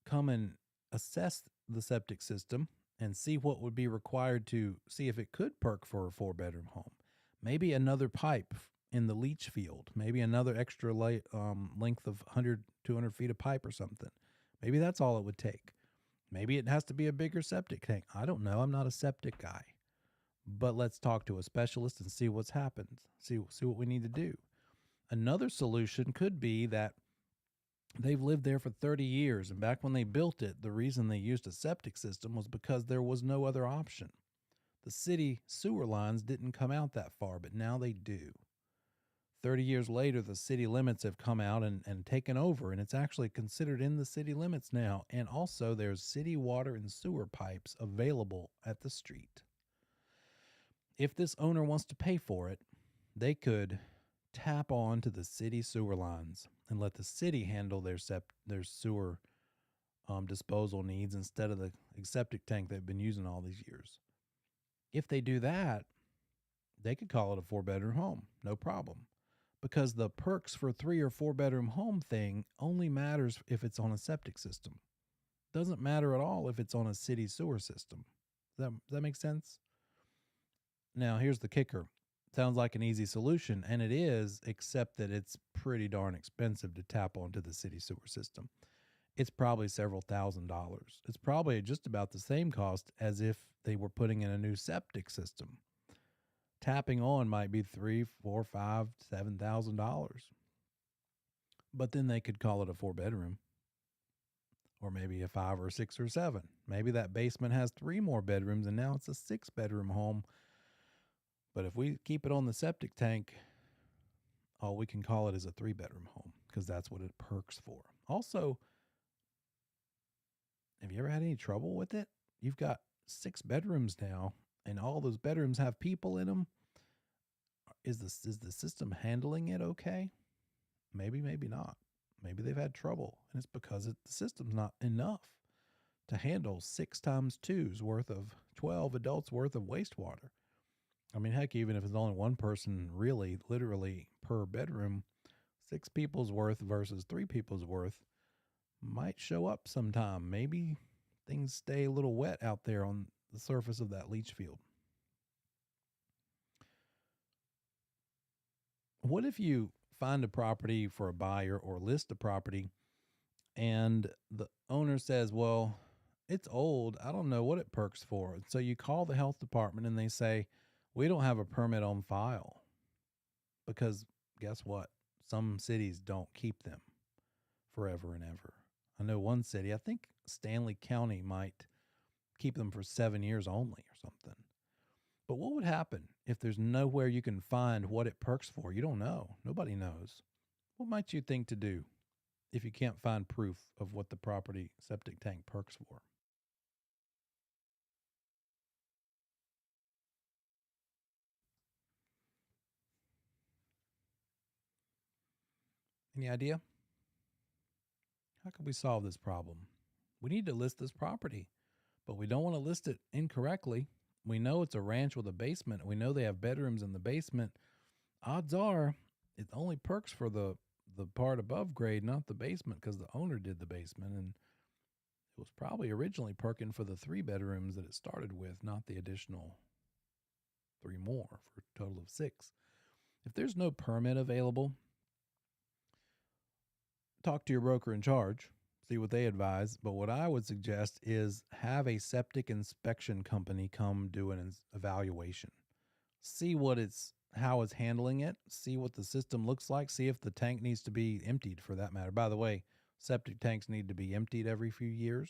come and assess the septic system and see what would be required to see if it could perk for a 4 bedroom home. Maybe another pipe in the leach field, maybe another extra length of 100, 200 feet of pipe or something. Maybe that's all it would take. Maybe it has to be a bigger septic tank. I don't know. I'm not a septic guy. But let's talk to a specialist and see what's happened. See what we need to do. Another solution could be that they've lived there for 30 years, and back when they built it, the reason they used a septic system was because there was no other option. The city sewer lines didn't come out that far, but now they do. 30 years later, the city limits have come out and taken over, and it's actually considered in the city limits now. And also, there's city water and sewer pipes available at the street. If this owner wants to pay for it, they could tap on to the city sewer lines and let the city handle their sewer disposal needs instead of the septic tank they've been using all these years. If they do that, they could call it a 4 bedroom home, no problem, because the perks for 3 or 4 bedroom home thing only matters if it's on a septic system. Doesn't matter at all if it's on a city sewer system. Does that make sense? Now, here's the kicker. Sounds like an easy solution, and it is, except that it's pretty darn expensive to tap onto the city sewer system. It's probably several $1,000s. It's probably just about the same cost as if they were putting in a new septic system. Tapping on might be $3,000, $4,000, $5,000, $7,000. But then they could call it a 4 bedroom, or maybe a 5 or 6 or 7. Maybe that basement has 3 more bedrooms, and now it's a 6 bedroom home. But if we keep it on the septic tank, all we can call it is a 3 bedroom home because that's what it perks for. Also, have you ever had any trouble with it? You've got 6 bedrooms now, and all those bedrooms have people in them. Is the system handling it okay? Maybe not. Maybe they've had trouble, and it's because the system's not enough to handle 6 times 2's worth of 12 adults worth of wastewater. I mean, heck, even if it's only one person really, literally per bedroom, 6 people's worth versus 3 people's worth might show up sometime. Maybe things stay a little wet out there on the surface of that leach field. What if you find a property for a buyer or list a property and the owner says, well, it's old. I don't know what it perks for. So you call the health department and they say, we don't have a permit on file, because guess what? Some cities don't keep them forever and ever. I know one city, I think Stanley County, might keep them for 7 years only or something. But what would happen if there's nowhere you can find what it perks for? You don't know. Nobody knows. What might you think to do if you can't find proof of what the property septic tank perks for? Any idea? How can we solve this problem? We need to list this property, but we don't want to list it incorrectly. We know it's a ranch with a basement. We know they have bedrooms in the basement. Odds are it only perks for the part above grade, not the basement, because the owner did the basement, and it was probably originally perking for the 3 bedrooms that it started with, not the additional 3 more, for a total of 6. If there's no permit available, talk to your broker in charge, see what they advise. But what I would suggest is have a septic inspection company come do an evaluation. See how it's handling it, see what the system looks like, see if the tank needs to be emptied for that matter. By the way, septic tanks need to be emptied every few years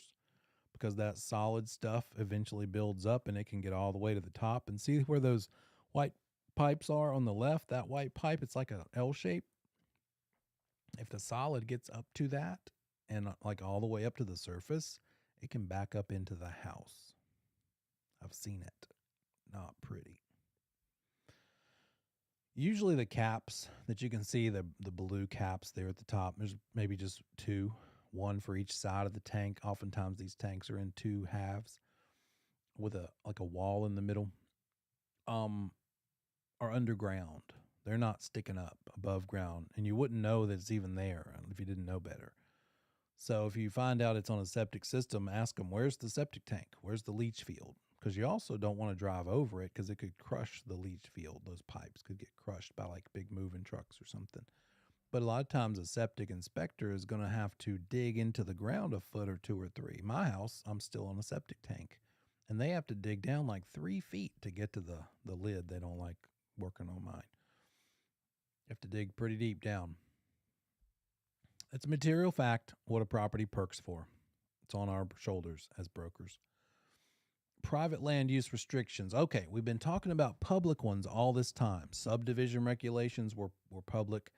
because that solid stuff eventually builds up and it can get all the way to the top. And see where those white pipes are on the left, that white pipe, it's like an L shape. If the solid gets up to that and like all the way up to the surface, it can back up into the house. I've seen it. Not pretty. Usually the caps that you can see, the blue caps there at the top, there's maybe just two, one for each side of the tank. Oftentimes these tanks are in two halves with a wall in the middle, are underground. They're not sticking up above ground, and you wouldn't know that it's even there if you didn't know better. So if you find out it's on a septic system, ask them, where's the septic tank? Where's the leach field? Because you also don't want to drive over it because it could crush the leach field. Those pipes could get crushed by like big moving trucks or something. But a lot of times a septic inspector is going to have to dig into the ground a foot or 2 or 3. My house, I'm still on a septic tank, and they have to dig down like 3 feet to get to the lid. They don't like working on mine. You have to dig pretty deep down. It's a material fact what a property perks for. It's on our shoulders as brokers. Private land use restrictions. Okay, we've been talking about public ones all this time. Subdivision regulations were public.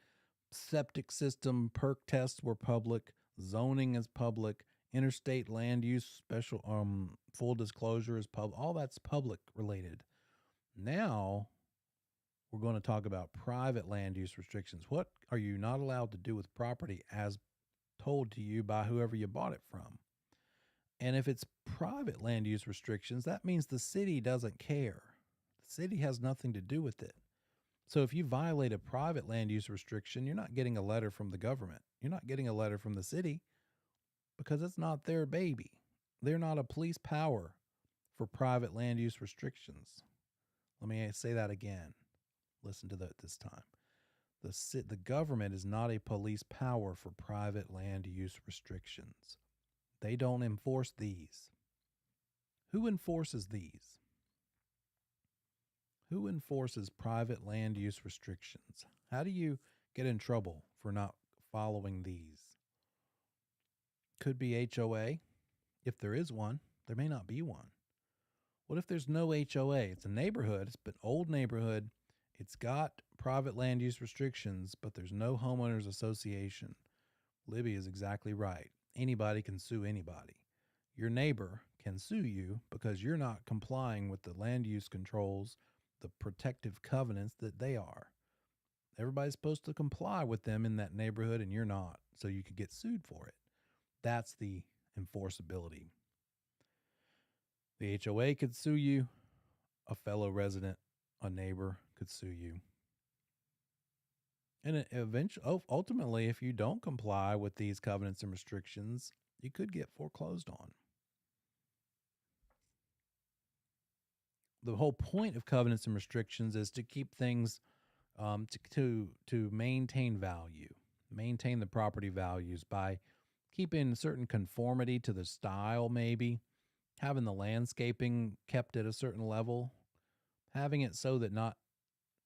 Septic system perk tests were public. Zoning is public. Interstate land use special full disclosure is public. All that's public related. Now we're going to talk about private land use restrictions. What are you not allowed to do with property as told to you by whoever you bought it from? And if it's private land use restrictions, that means the city doesn't care. The city has nothing to do with it. So if you violate a private land use restriction, you're not getting a letter from the government. You're not getting a letter from the city because it's not their baby. They're not a police power for private land use restrictions. Let me say that again. Listen to that this time. The government is not a police power for private land use restrictions. They don't enforce these. Who enforces these? Who enforces private land use restrictions? How do you get in trouble for not following these? Could be HOA. If there is one, there may not be one. What if there's no HOA? It's a neighborhood. It's an old neighborhood. It's got private land use restrictions, but there's no homeowners association. Libby is exactly right. Anybody can sue anybody. Your neighbor can sue you because you're not complying with the land use controls, the protective covenants that they are. Everybody's supposed to comply with them in that neighborhood, and you're not, so you could get sued for it. That's the enforceability. The HOA could sue you. A fellow resident, a neighbor could sue you. And ultimately, if you don't comply with these covenants and restrictions, you could get foreclosed on. The whole point of covenants and restrictions is to keep things, to maintain value, maintain the property values by keeping certain conformity to the style, maybe having the landscaping kept at a certain level, having it so that not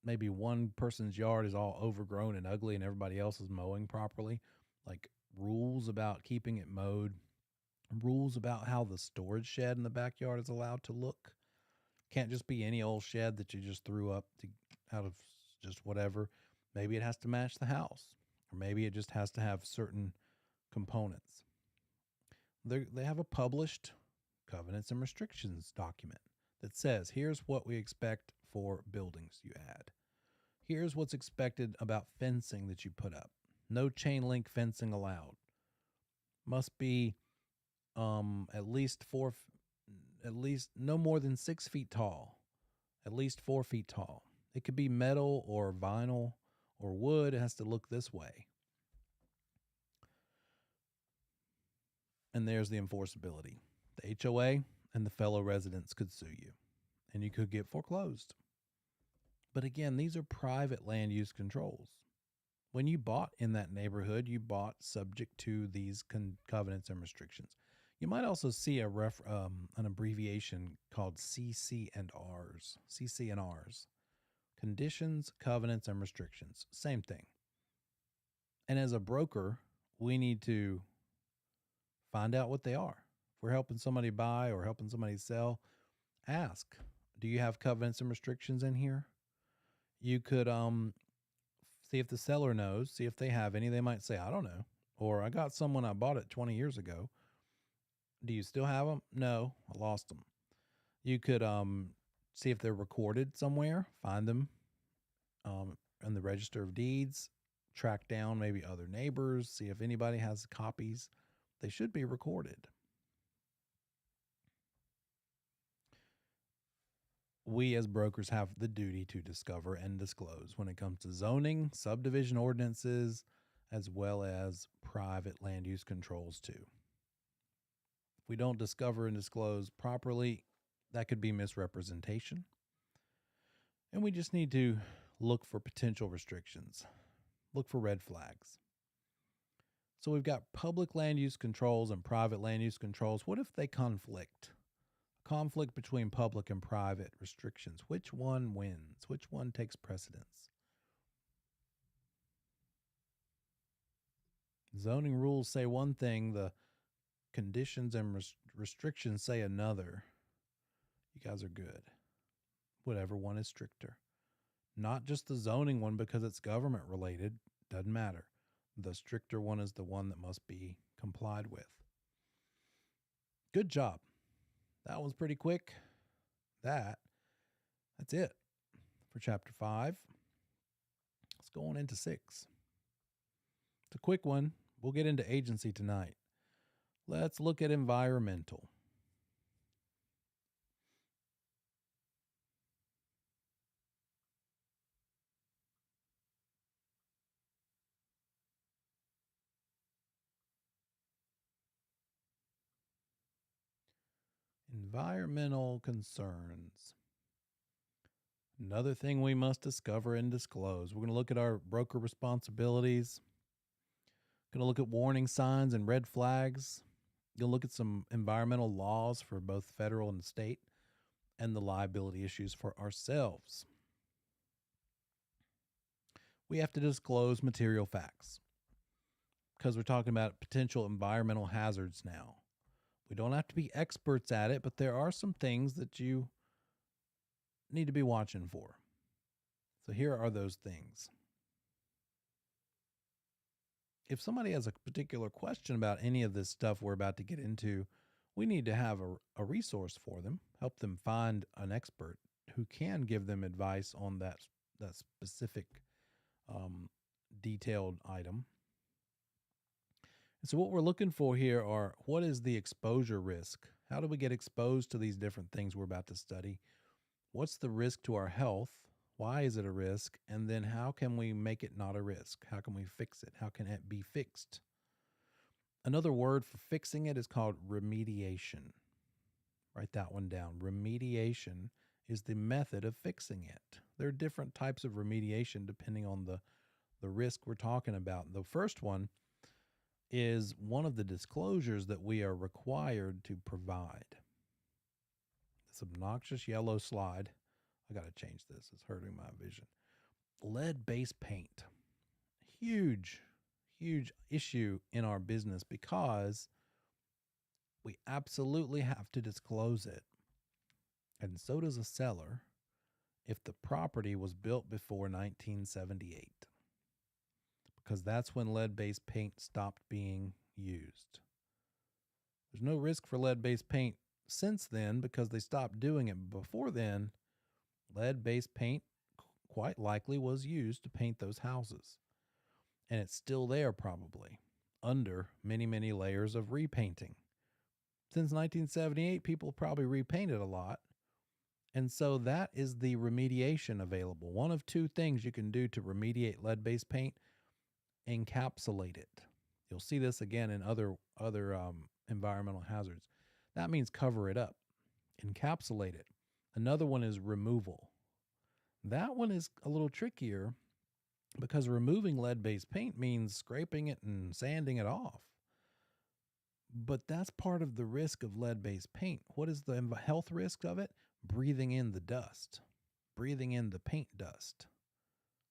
maybe one person's yard is all overgrown and ugly and everybody else is mowing properly, like rules about keeping it mowed, rules about how the storage shed in the backyard is allowed to look. Can't just be any old shed that you just threw up out of just whatever. Maybe it has to match the house, or maybe it just has to have certain components. They have a published covenants and restrictions document that says, here's what we expect for buildings you add. Here's what's expected about fencing that you put up. No chain link fencing allowed. Must be at least no more than 6 feet tall, at least 4 feet tall. It could be metal or vinyl or wood. It has to look this way. And there's the enforceability. The HOA and the fellow residents could sue you, and you could get foreclosed. But again, these are private land use controls. When you bought in that neighborhood, you bought subject to these covenants and restrictions. You might also see an abbreviation called CC&Rs. CC&Rs. Conditions, covenants, and restrictions. Same thing. And as a broker, we need to find out what they are. If we're helping somebody buy or helping somebody sell, ask, do you have covenants and restrictions in here? You could see if the seller knows, see if they have any. They might say, I don't know. Or I got some when I bought it 20 years ago. Do you still have them? No, I lost them. You could see if they're recorded somewhere, find them in the Register of Deeds, track down maybe other neighbors, see if anybody has copies. They should be recorded. We as brokers have the duty to discover and disclose when it comes to zoning, subdivision ordinances, as well as private land use controls too. If we don't discover and disclose properly, that could be misrepresentation. And we just need to look for potential restrictions, look for red flags. So we've got public land use controls and private land use controls. What if they conflict? Conflict between public and private restrictions. Which one wins? Which one takes precedence? Zoning rules say one thing, the conditions and restrictions say another. You guys are good. Whatever one is stricter. Not just the zoning one because it's government related. Doesn't matter. The stricter one is the one that must be complied with. Good job. That was pretty quick. That's it for chapter 5. Let's go on into 6. It's a quick one. We'll get into agency tonight. Let's look at environmental. Environmental concerns. Another thing we must discover and disclose. We're going to look at our broker responsibilities. Going to look at warning signs and red flags. Going to look at some environmental laws for both federal and state and the liability issues for ourselves. We have to disclose material facts because we're talking about potential environmental hazards now. We don't have to be experts at it, but there are some things that you need to be watching for. So here are those things. If somebody has a particular question about any of this stuff we're about to get into, we need to have a resource for them, help them find an expert who can give them advice on that specific detailed item. And so what we're looking for here are, what is the exposure risk? How do we get exposed to these different things we're about to study? What's the risk to our health? Why is it a risk? And then how can we make it not a risk? How can we fix it? How can it be fixed? Another word for fixing it is called remediation. Write that one down. Remediation is the method of fixing it. There are different types of remediation depending on the risk we're talking about. The first one is one of the disclosures that we are required to provide. This obnoxious yellow slide. I got to change this. It's hurting my vision. Lead-based paint. Huge issue in our business because we absolutely have to disclose it. And so does a seller if the property was built before 1978. Because that's when lead-based paint stopped being used. There's no risk for lead-based paint since then because they stopped doing it. Before then, lead-based paint quite likely was used to paint those houses. And it's still there probably under many, many layers of repainting. Since 1978, people probably repainted a lot. And so that is the remediation available. One of two things you can do to remediate lead-based paint: encapsulate it. You'll see this again in other environmental hazards. That means cover it up, encapsulate it. Another one is removal. That one is a little trickier because removing lead-based paint means scraping it and sanding it off. But that's part of the risk of lead-based paint. What is the health risk of it? Breathing in the dust, breathing in the paint dust.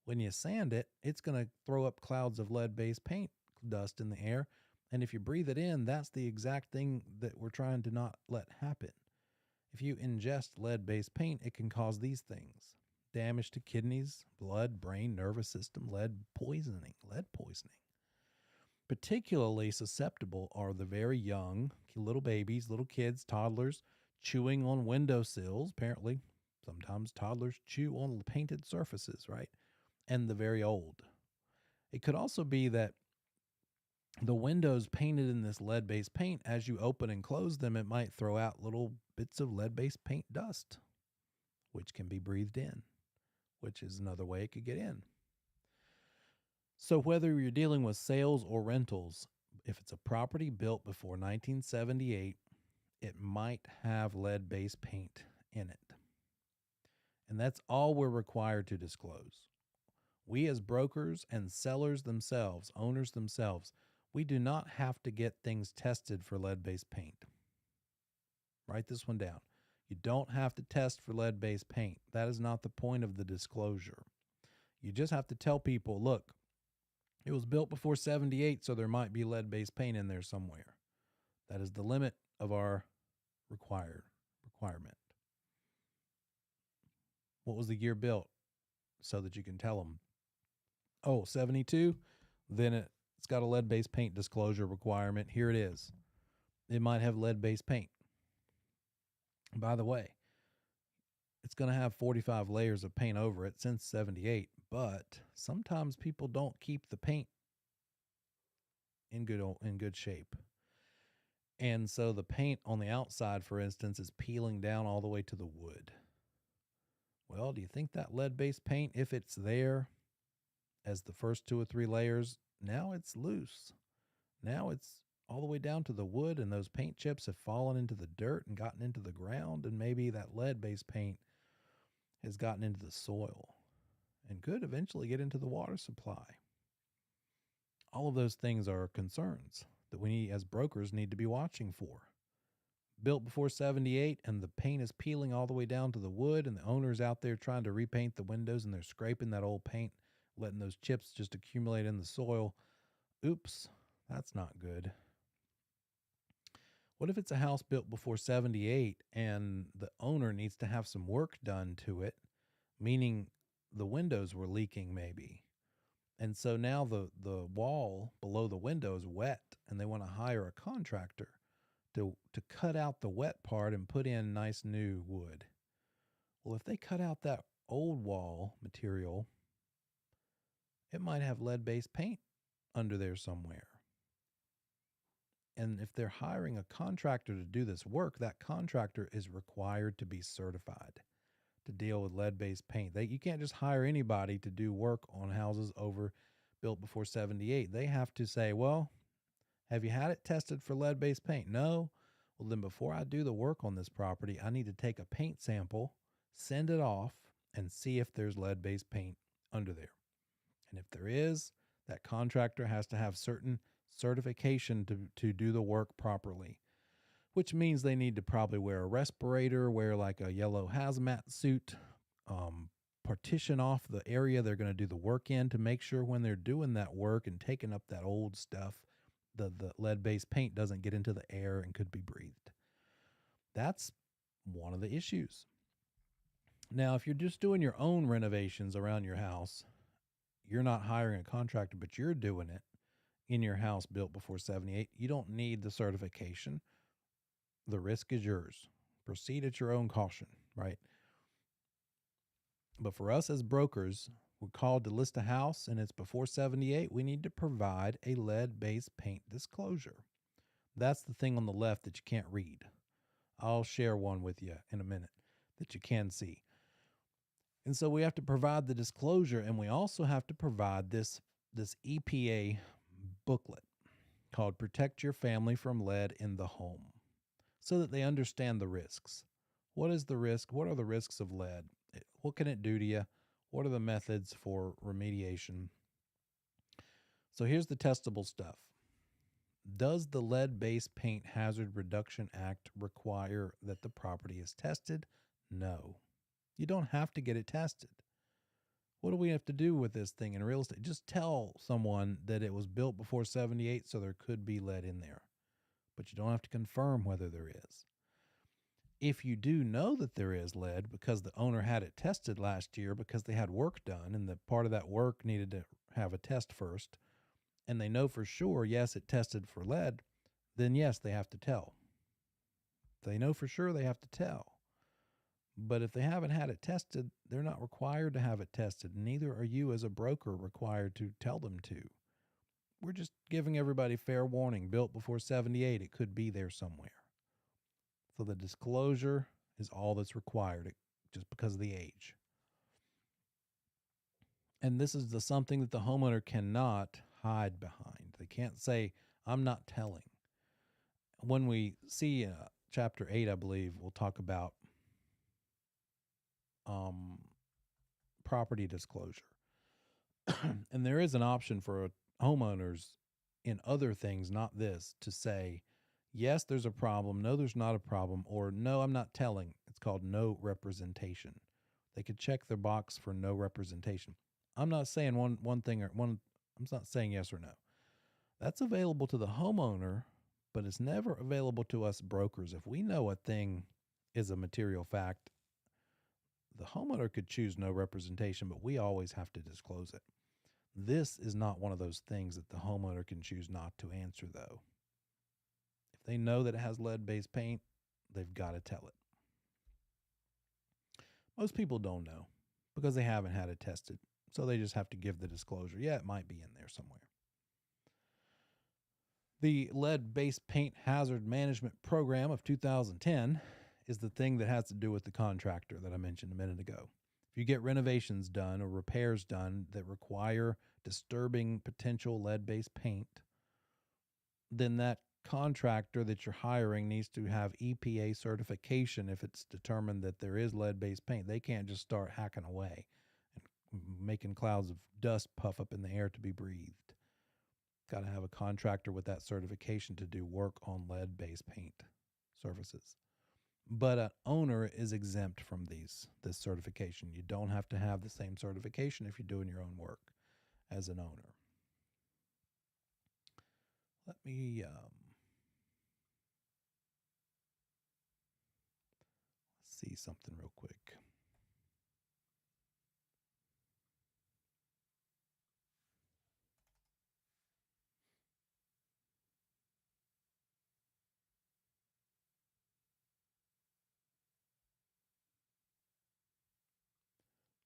When you sand it, it's going to throw up clouds of lead-based paint dust in the air. And if you breathe it in, that's the exact thing that we're trying to not let happen. If you ingest lead-based paint, it can cause these things: damage to kidneys, blood, brain, nervous system, lead poisoning. Particularly susceptible are the very young, little babies, little kids, toddlers, chewing on windowsills. Apparently, sometimes toddlers chew on painted surfaces, right? And the very old. It could also be that the windows painted in this lead-based paint, as you open and close them, it might throw out little bits of lead-based paint dust, which can be breathed in, which is another way it could get in. So whether you're dealing with sales or rentals, if it's a property built before 1978, it might have lead-based paint in it. And that's all we're required to disclose. We as brokers and sellers themselves, owners themselves, we do not have to get things tested for lead-based paint. Write this one down. You don't have to test for lead-based paint. That is not the point of the disclosure. You just have to tell people, look, it was built before 78, so there might be lead-based paint in there somewhere. That is the limit of our requirement. What was the year built? So that you can tell them, oh, 72, then it's got a lead-based paint disclosure requirement. Here it is. It might have lead-based paint. By the way, it's going to have 45 layers of paint over it since 78, but sometimes people don't keep the paint in good shape. And so the paint on the outside, for instance, is peeling down all the way to the wood. Well, do you think that lead-based paint, if it's there as the first 2 or 3 layers, now it's loose. Now it's all the way down to the wood, and those paint chips have fallen into the dirt and gotten into the ground, and maybe that lead-based paint has gotten into the soil and could eventually get into the water supply. All of those things are concerns that we as brokers need to be watching for. Built before 78 and the paint is peeling all the way down to the wood, and the owner's out there trying to repaint the windows and they're scraping that old paint, letting those chips just accumulate in the soil. Oops, that's not good. What if it's a house built before 78 and the owner needs to have some work done to it, meaning the windows were leaking maybe? And so now the wall below the window is wet, and they want to hire a contractor to cut out the wet part and put in nice new wood. Well, if they cut out that old wall material, it might have lead-based paint under there somewhere. And if they're hiring a contractor to do this work, that contractor is required to be certified to deal with lead-based paint. You can't just hire anybody to do work on houses built before 78. They have to say, well, have you had it tested for lead-based paint? No. Well, then before I do the work on this property, I need to take a paint sample, send it off, and see if there's lead-based paint under there. And if there is, that contractor has to have certain certification to do the work properly, which means they need to probably wear a respirator, wear like a yellow hazmat suit, partition off the area they're going to do the work in to make sure when they're doing that work and taking up that old stuff, the lead-based paint doesn't get into the air and could be breathed. That's one of the issues. Now, if you're just doing your own renovations around your house, you're not hiring a contractor, but you're doing it in your house built before 78, you don't need the certification. The risk is yours. Proceed at your own caution, right? But for us as brokers, we're called to list a house and it's before 78. We need to provide a lead-based paint disclosure. That's the thing on the left that you can't read. I'll share one with you in a minute that you can see. And so we have to provide the disclosure, and we also have to provide this EPA booklet called Protect Your Family from Lead in the Home, so that they understand the risks. What is the risk? What are the risks of lead? What can it do to you? What are the methods for remediation? So here's the testable stuff. Does the Lead-Based Paint Hazard Reduction Act require that the property is tested? No. You don't have to get it tested. What do we have to do with this thing in real estate? Just tell someone that it was built before 78, so there could be lead in there. But you don't have to confirm whether there is. If you do know that there is lead because the owner had it tested last year because they had work done and the part of that work needed to have a test first, and they know for sure, yes, it tested for lead, then yes, they have to tell. If they know for sure, they have to tell. But if they haven't had it tested, they're not required to have it tested. Neither are you as a broker required to tell them to. We're just giving everybody fair warning. Built before 78, it could be there somewhere. So the disclosure is all that's required just because of the age. And this is something that the homeowner cannot hide behind. They can't say, I'm not telling. When we see chapter 8, I believe, we'll talk about property disclosure. And there is an option for homeowners in other things, not this, to say, yes, there's a problem. No, there's not a problem. Or no, I'm not telling. It's called no representation. They could check their box for no representation. I'm not saying one thing or one. I'm not saying yes or no. That's available to the homeowner, but it's never available to us brokers. If we know a thing is a material fact, the homeowner could choose no representation, but we always have to disclose it. This is not one of those things that the homeowner can choose not to answer, though. If they know that it has lead-based paint, they've got to tell it. Most people don't know because they haven't had it tested, so they just have to give the disclosure. Yeah, it might be in there somewhere. The Lead-Based Paint Hazard Management Program of 2010 is the thing that has to do with the contractor that I mentioned a minute ago. If you get renovations done or repairs done that require disturbing potential lead-based paint, then that contractor that you're hiring needs to have EPA certification if it's determined that there is lead-based paint. They can't just start hacking away and making clouds of dust puff up in the air to be breathed. Got to have a contractor with that certification to do work on lead-based paint surfaces. But an owner is exempt from this certification. You don't have to have the same certification if you're doing your own work as an owner. Let me see something real quick.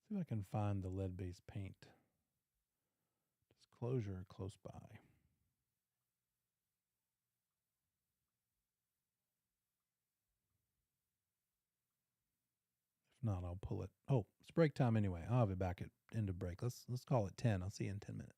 See if I can find the lead-based paint disclosure close by. If not, I'll pull it. Oh, it's break time anyway. I'll have it back at end of break. Let's call it 10. I'll see you in 10 minutes.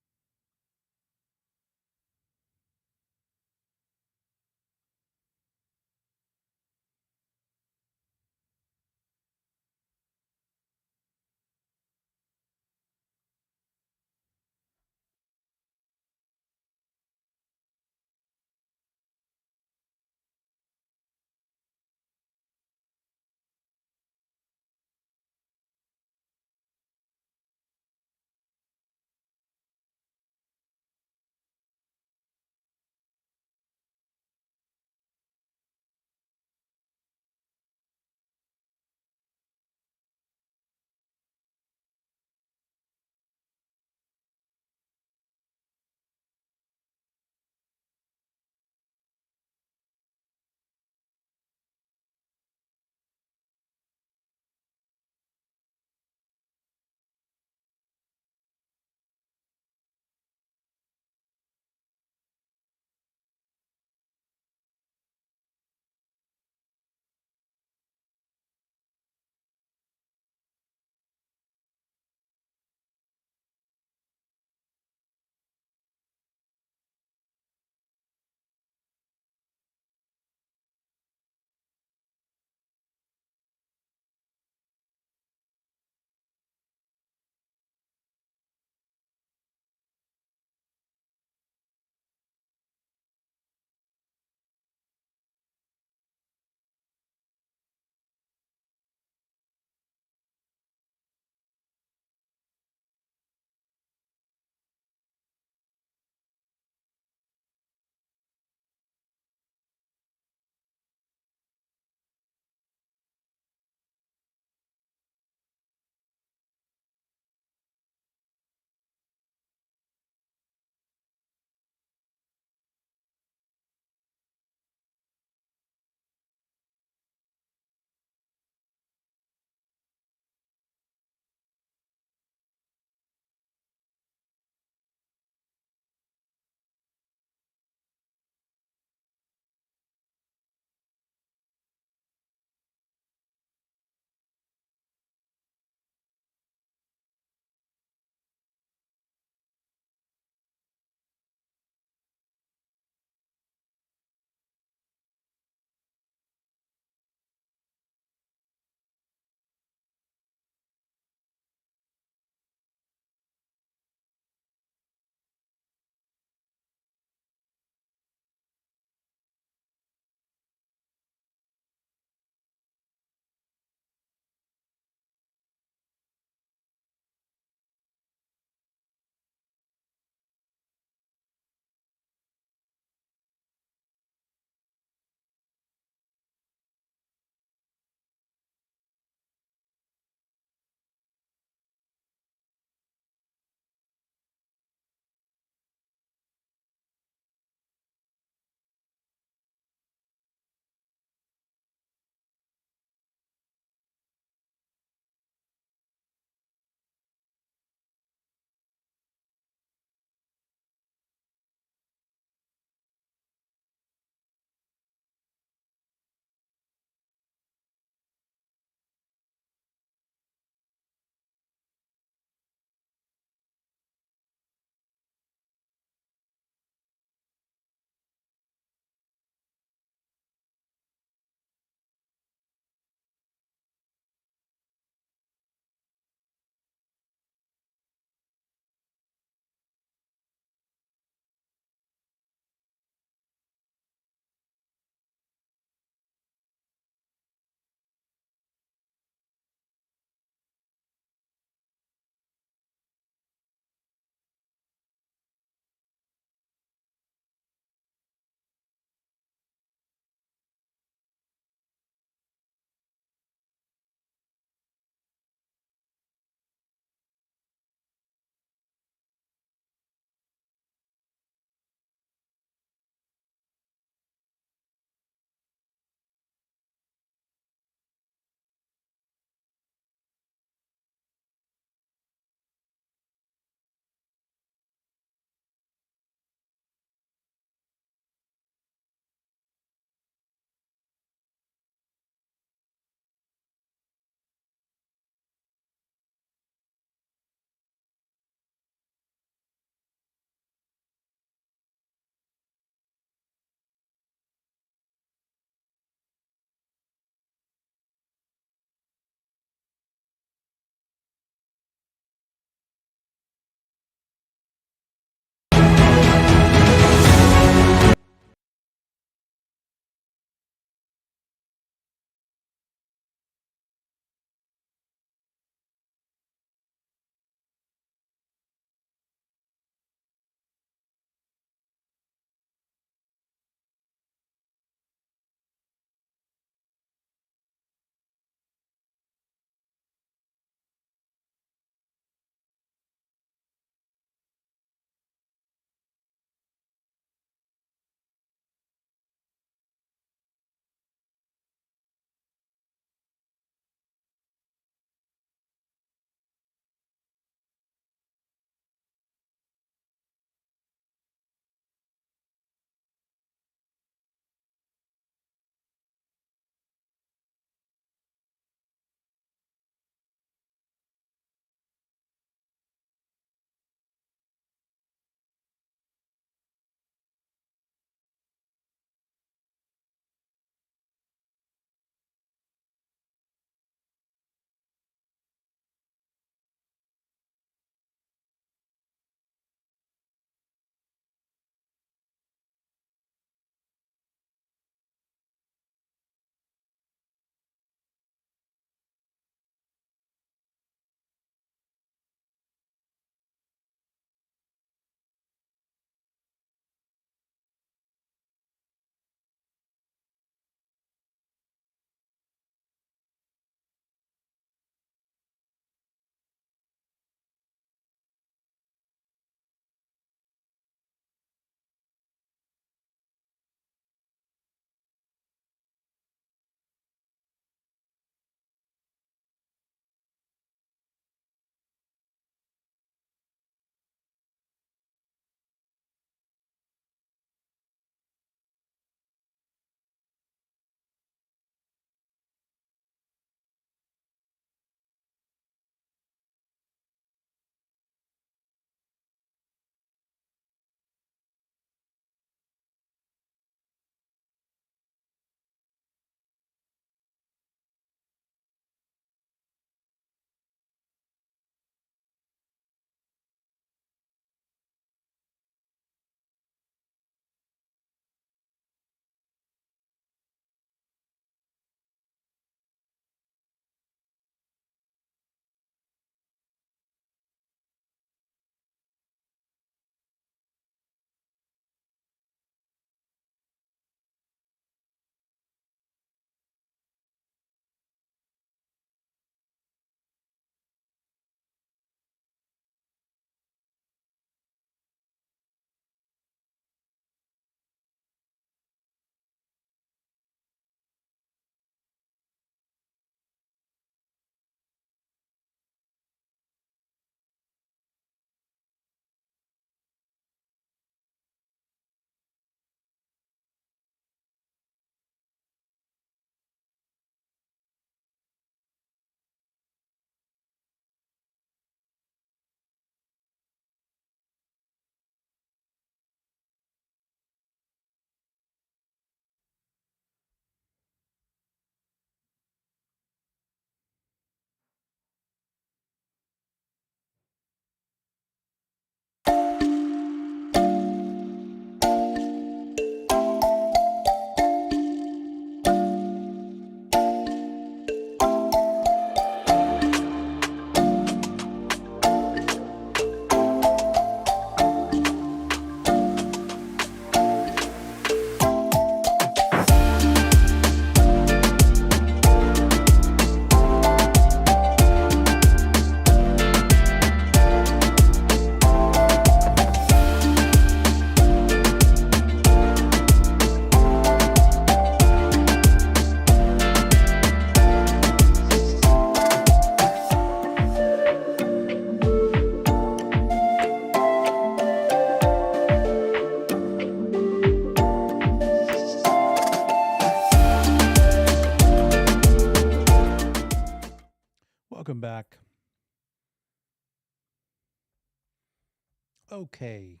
Okay.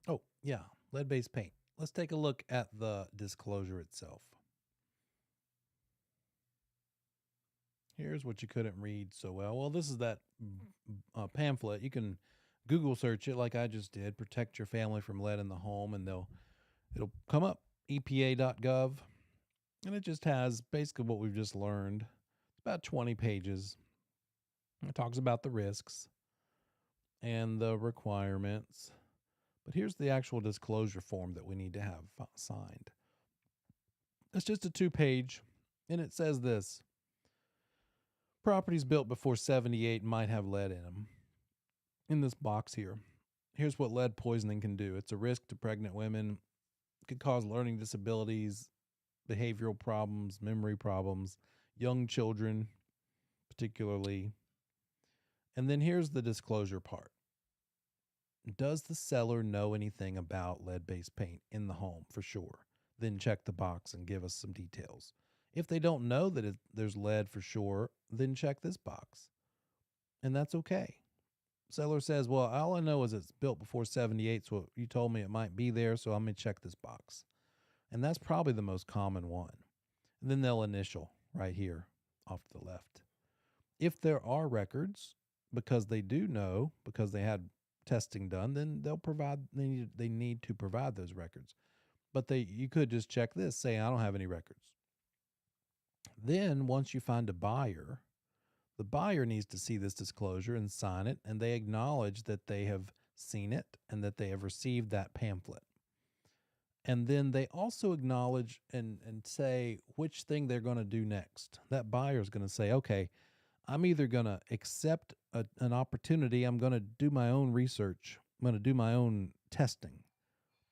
Oh, yeah, lead-based paint. Let's take a look at the disclosure itself. Here's what you couldn't read so well. Well, this is that pamphlet. You can Google search it like I just did. Protect your family from lead in the home, and it'll come up. EPA.gov, and it just has basically what we've just learned. It's about 20 pages. It talks about the risks and the requirements. But here's the actual disclosure form that we need to have signed. It's just a 2-page, and it says this: properties built before 78 might have lead in them. In this box here, here's what lead poisoning can do. It's a risk to pregnant women. It could cause learning disabilities, behavioral problems, memory problems, young children particularly. And then here's the disclosure part. Does the seller know anything about lead-based paint in the home for sure? Then check the box and give us some details. If they don't know that there's lead for sure, then check this box. And that's okay. Seller says, well, all I know is it's built before 78, so you told me it might be there, so I'm going to check this box. And that's probably the most common one. And then they'll initial right here off to the left. If there are records, because they do know, because they had testing done, then they need to provide those records. But you could just check this, say, I don't have any records. Then once you find a buyer, the buyer needs to see this disclosure and sign it, and they acknowledge that they have seen it and that they have received that pamphlet. And then they also acknowledge and say which thing they're going to do next. That buyer is going to say, okay, I'm either going to accept an opportunity. I'm going to do my own research. I'm going to do my own testing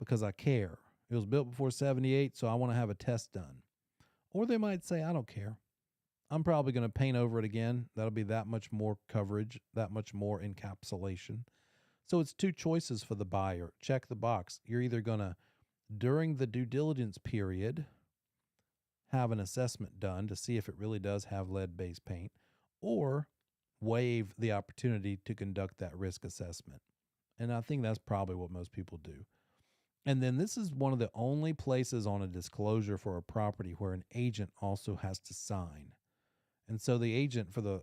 because I care. It was built before 78, so I want to have a test done. Or they might say, I don't care. I'm probably going to paint over it again. That'll be that much more coverage, that much more encapsulation. So it's 2 choices for the buyer. Check the box. You're either going to, during the due diligence period, have an assessment done to see if it really does have lead-based paint, or waive the opportunity to conduct that risk assessment. And I think that's probably what most people do. And then this is one of the only places on a disclosure for a property where an agent also has to sign. And so the agent for the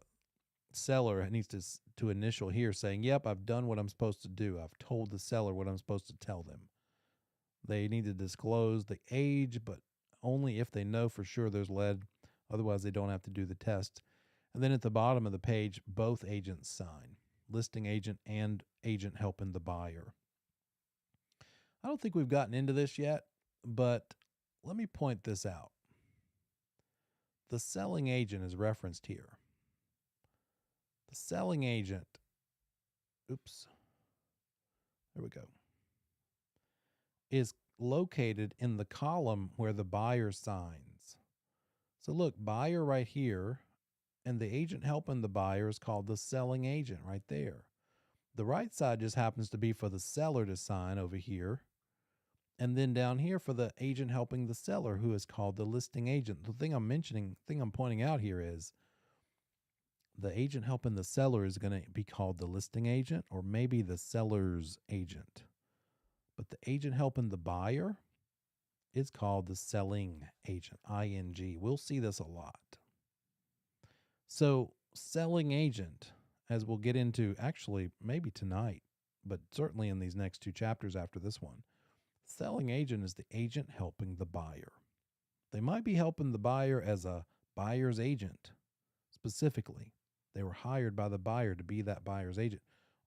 seller needs to initial here saying, yep, I've done what I'm supposed to do. I've told the seller what I'm supposed to tell them. They need to disclose the age, but only if they know for sure there's lead. Otherwise, they don't have to do the test. And then at the bottom of the page, both agents sign, listing agent and agent helping the buyer. I don't think we've gotten into this yet, but let me point this out. The selling agent is referenced here. The selling agent, there we go, is located in the column where the buyer signs. So look, buyer right here, and the agent helping the buyer is called the selling agent right there. The right side just happens to be for the seller to sign over here. And then down here for the agent helping the seller, who is called the listing agent. The thing I'm pointing out here is the agent helping the seller is going to be called the listing agent, or maybe the seller's agent. But the agent helping the buyer is called the selling agent, ING. We'll see this a lot. So selling agent, as we'll get into actually maybe tonight, but certainly in these next 2 chapters after this one, selling agent is the agent helping the buyer. They might be helping the buyer as a buyer's agent specifically. They were hired by the buyer to be that buyer's agent.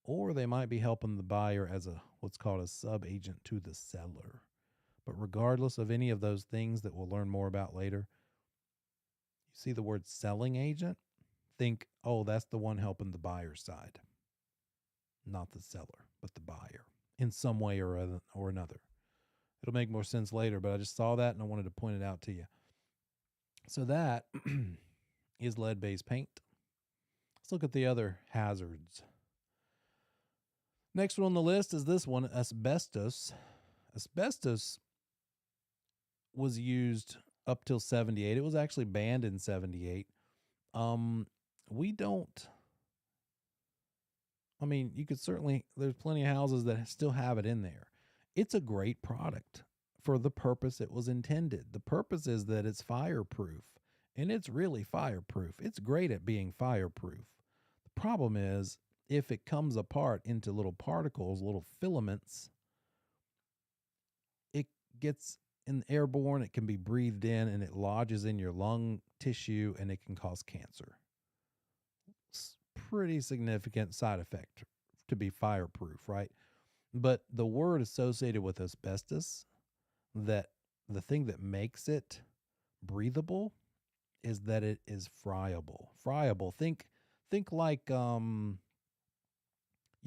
Or they might be helping the buyer as what's called a sub-agent to the seller. But regardless of any of those things that we'll learn more about later, you see the word selling agent, think, oh, that's the one helping the buyer's side. Not the seller, but the buyer in some way or another. It'll make more sense later, but I just saw that and I wanted to point it out to you. So that is lead-based paint. Let's look at the other hazards. Next one on the list is this one, asbestos. Asbestos was used up till 78. It was actually banned in 78. We don't I mean, you could certainly, there's plenty of houses that still have it in there. It's a great product for the purpose it was intended. The purpose is that it's fireproof, and it's really fireproof. It's great at being fireproof. The problem is if it comes apart into little particles, little filaments, it gets in airborne, it can be breathed in, and it lodges in your lung tissue, and it can cause cancer. Pretty significant side effect to be fireproof, right? But the word associated with asbestos, that the thing that makes it breathable is that it is friable. Friable. Think like you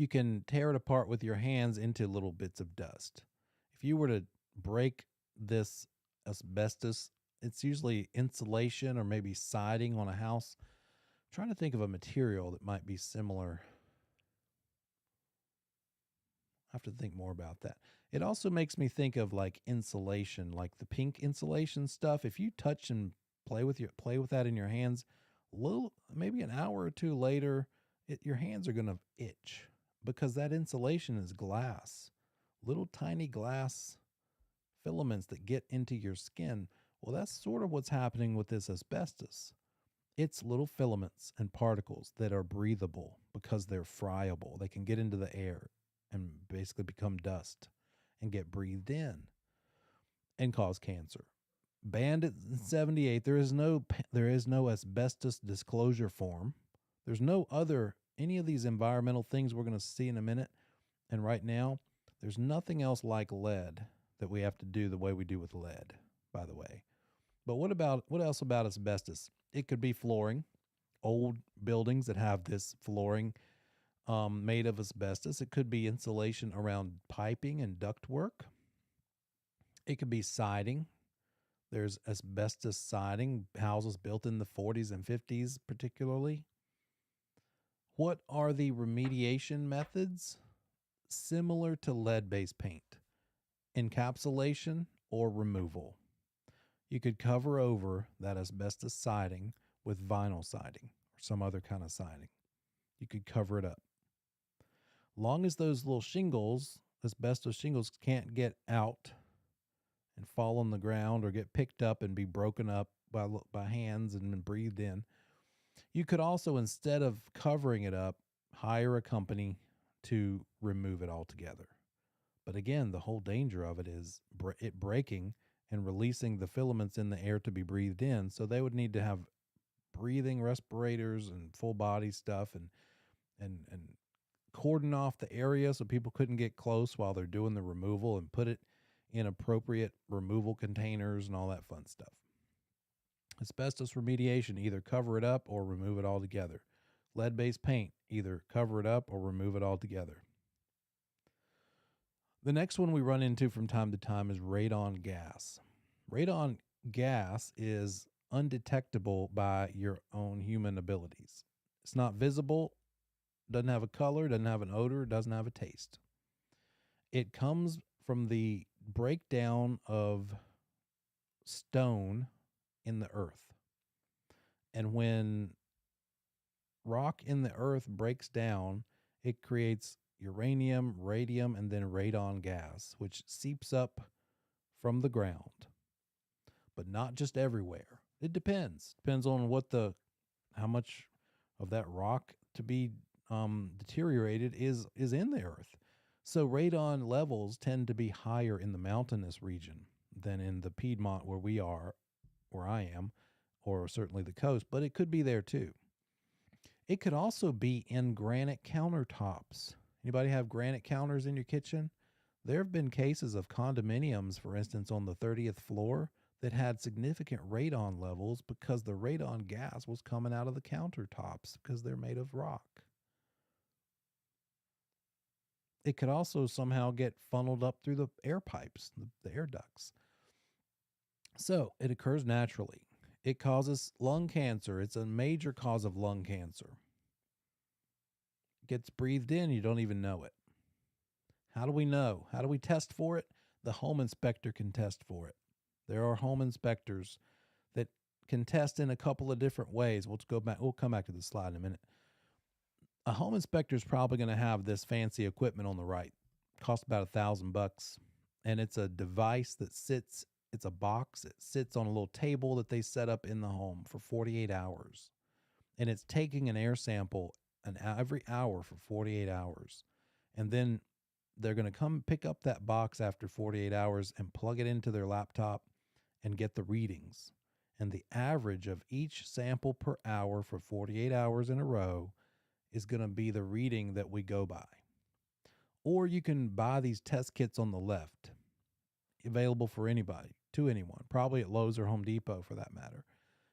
can tear it apart with your hands into little bits of dust. If you were to break this asbestos, it's usually insulation or maybe siding on a house. I'm trying to think of a material that might be similar. I have to think more about that. It also makes me think of like insulation, like the pink insulation stuff. If you touch and play with that in your hands, maybe an hour or two later, your hands are going to itch because that insulation is glass, little tiny glass filaments that get into your skin. Well, that's sort of what's happening with this asbestos. It's little filaments and particles that are breathable because they're friable. They can get into the air and basically become dust and get breathed in and cause cancer. Banned in 78, there is no asbestos disclosure form. There's no other any of these environmental things we're going to see in a minute. And right now, there's nothing else like lead that we have to do the way we do with lead, by the way. But what else about asbestos? It could be flooring, old buildings that have this flooring made of asbestos. It could be insulation around piping and ductwork. It could be siding. There's asbestos siding, houses built in the 40s and 50s particularly. What are the remediation methods? Similar to lead-based paint, encapsulation or removal. You could cover over that asbestos siding with vinyl siding or some other kind of siding. You could cover it up. Long as those little shingles, asbestos shingles, can't get out and fall on the ground or get picked up and be broken up by hands and then breathed in. You could also, instead of covering it up, hire a company to remove it altogether. But again, the whole danger of it is it breaking and releasing the filaments in the air to be breathed in. So they would need to have breathing respirators and full body stuff and cordon off the area so people couldn't get close while they're doing the removal and put it in appropriate removal containers and all that fun stuff. Asbestos remediation, either cover it up or remove it altogether. Lead-based paint, either cover it up or remove it altogether. The next one we run into from time to time is radon gas. Radon gas is undetectable by your own human abilities. It's not visible, doesn't have a color, doesn't have an odor, doesn't have a taste. It comes from the breakdown of stone in the earth. And when rock in the earth breaks down, it creates uranium, radium, and then radon gas, which seeps up from the ground. But not just everywhere. It depends. Depends on how much of that rock to be deteriorated is in the earth. So radon levels tend to be higher in the mountainous region than in the Piedmont where I am, or certainly the coast, but it could be there too. It could also be in granite countertops. Anybody have granite counters in your kitchen? There have been cases of condominiums, for instance, on the 30th floor that had significant radon levels because the radon gas was coming out of the countertops because they're made of rock. It could also somehow get funneled up through the air pipes, the air ducts. So it occurs naturally. It causes lung cancer. It's a major cause of lung cancer. It gets breathed in, you don't even know it. How do we know? How do we test for it? The home inspector can test for it. There are home inspectors that can test in a couple of different ways. We'll come back to the slide in a minute. A home inspector is probably going to have this fancy equipment on the right. Costs about $1,000, and it's a device that sits. It's a box. It sits on a little table that they set up in the home for 48 hours, and it's taking an air sample every hour for 48 hours, and then they're going to come pick up that box after 48 hours and plug it into their laptop and get the readings. And the average of each sample per hour for 48 hours in a row is going to be the reading that we go by. Or you can buy these test kits on the left, available for anybody, to anyone, probably at Lowe's or Home Depot for that matter.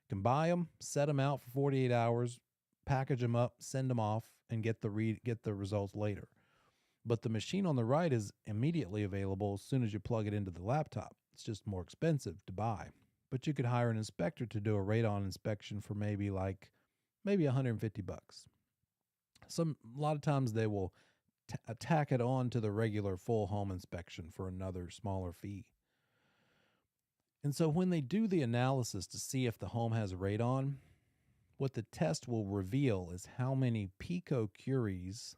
You can buy them, set them out for 48 hours, package them up, send them off, and get the results later. But the machine on the right is immediately available as soon as you plug it into the laptop. It's just more expensive to buy. But you could hire an inspector to do a radon inspection for maybe $150. A lot of times they will tack it on to the regular full home inspection for another smaller fee. And so when they do the analysis to see if the home has radon, what the test will reveal is how many picocuries,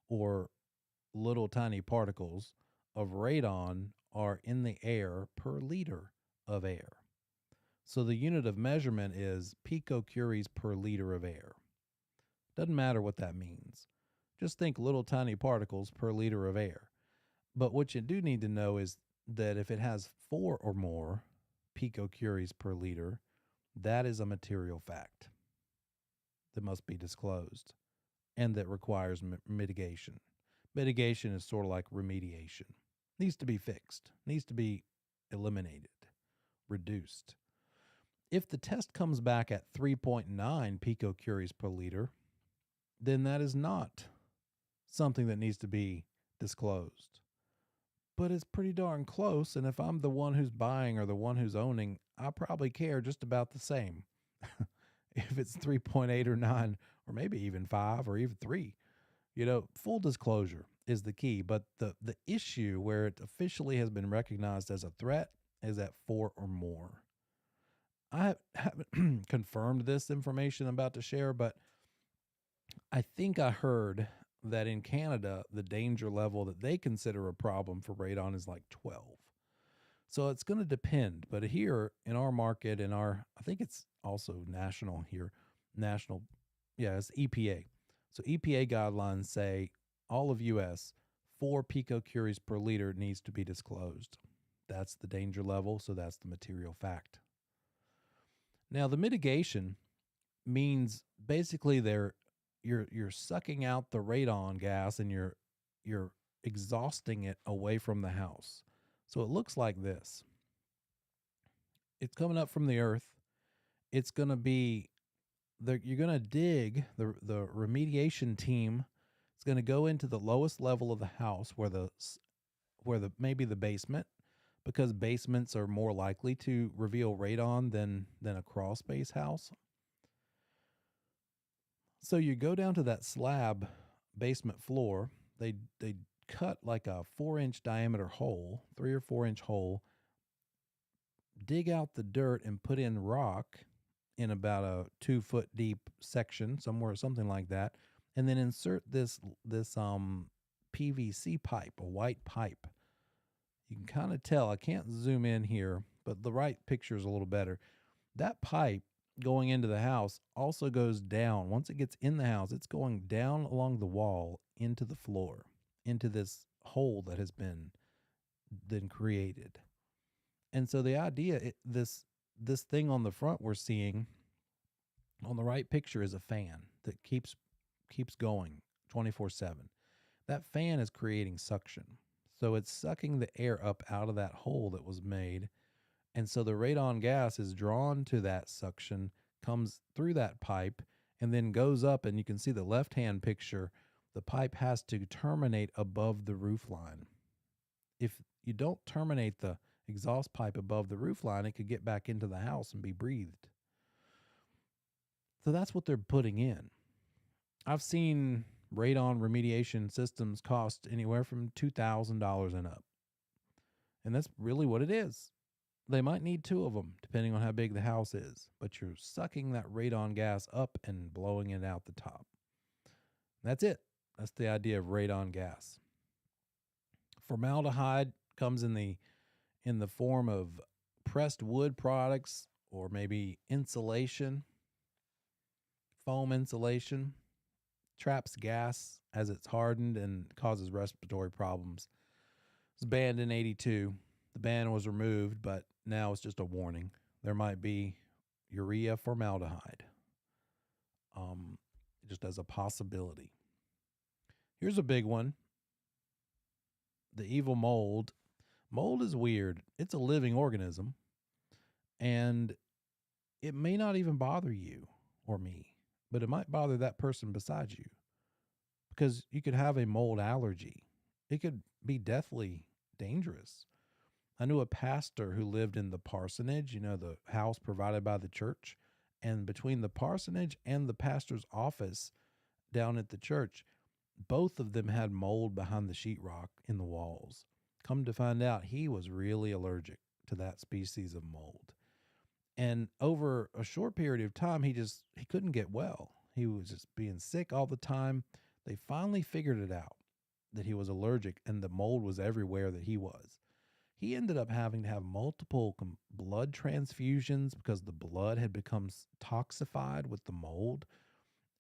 or little tiny particles of radon, are in the air per liter of air. So the unit of measurement is picocuries per liter of air. Doesn't matter what that means. Just think little tiny particles per liter of air. But what you do need to know is that if it has 4 or more picocuries per liter, that is a material fact that must be disclosed and that requires mitigation. Mitigation is sort of like remediation. Needs to be fixed, needs to be eliminated, reduced. If the test comes back at 3.9 picocuries per liter, then that is not something that needs to be disclosed. But it's pretty darn close, and if I'm the one who's buying or the one who's owning, I probably care just about the same. If it's 3.8 or 9, or maybe even 5 or even 3. Full disclosure is the key, but the issue where it officially has been recognized as a threat is at 4 or more. I haven't confirmed this information I'm about to share, but I think I heard that in Canada, the danger level that they consider a problem for radon is like 12. So it's going to depend. But here in our market, I think it's also national here, it's EPA. So EPA guidelines say all of U.S., 4 picocuries per liter needs to be disclosed. That's the danger level, so that's the material fact. Now, the mitigation means basically you're sucking out the radon gas and you're exhausting it away from the house. So it looks like this. It's coming up from the earth. It's going to be you're going to dig the remediation team. It's going to go into the lowest level of the house where maybe the basement, because basements are more likely to reveal radon than a crawl space house. So you go down to that slab basement floor. They cut like a 4-inch diameter hole, 3 or 4-inch hole, dig out the dirt and put in rock in about a 2-foot deep section, something like that, and then insert this PVC pipe, a white pipe. You can kind of tell. I can't zoom in here, but the right picture is a little better. That pipe going into the house also goes down. Once it gets in the house, it's going down along the wall into the floor, into this hole that has been created. And so the idea, this thing on the front we're seeing on the right picture is a fan that keeps going 24/7. That fan is creating suction. So it's sucking the air up out of that hole that was made. And so the radon gas is drawn to that suction, comes through that pipe, and then goes up. And you can see the left-hand picture, the pipe has to terminate above the roof line. If you don't terminate the exhaust pipe above the roof line, it could get back into the house and be breathed. So that's what they're putting in. I've seen radon remediation systems cost anywhere from $2,000 and up. And that's really what it is. They might need 2 of them, depending on how big the house is. But you're sucking that radon gas up and blowing it out the top. That's it. That's the idea of radon gas. Formaldehyde comes in the form of pressed wood products or maybe insulation, foam insulation, traps gas as it's hardened and causes respiratory problems. It was banned in 82. The ban was removed, but now it's just a warning. There might be urea formaldehyde, just as a possibility. Here's a big one. The evil mold. Mold is weird. It's a living organism, and it may not even bother you or me, but it might bother that person beside you because you could have a mold allergy. It could be deathly dangerous. I knew a pastor who lived in the parsonage, the house provided by the church, and between the parsonage and the pastor's office down at the church, both of them had mold behind the sheetrock in the walls. Come to find out, he was really allergic to that species of mold. And over a short period of time, he couldn't get well. He was just being sick all the time. They finally figured it out that he was allergic and the mold was everywhere that he was. He ended up having to have multiple blood transfusions because the blood had become toxified with the mold.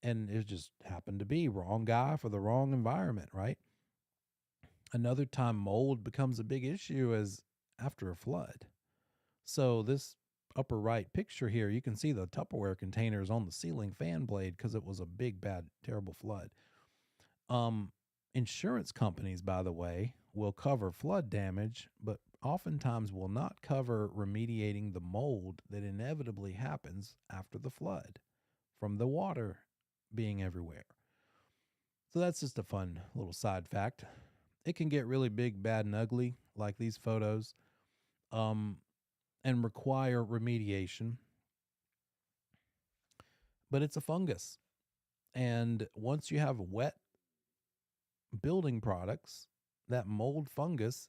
And it just happened to be wrong guy for the wrong environment, right? Another time mold becomes a big issue is after a flood. So this upper right picture here, you can see the Tupperware containers on the ceiling fan blade because it was a big, bad, terrible flood. Insurance companies, by the way, will cover flood damage, but oftentimes will not cover remediating the mold that inevitably happens after the flood from the water being everywhere. So that's just a fun little side fact. It can get really big, bad, and ugly, like these photos, and require remediation. But it's a fungus. And once you have wet building products, that mold fungus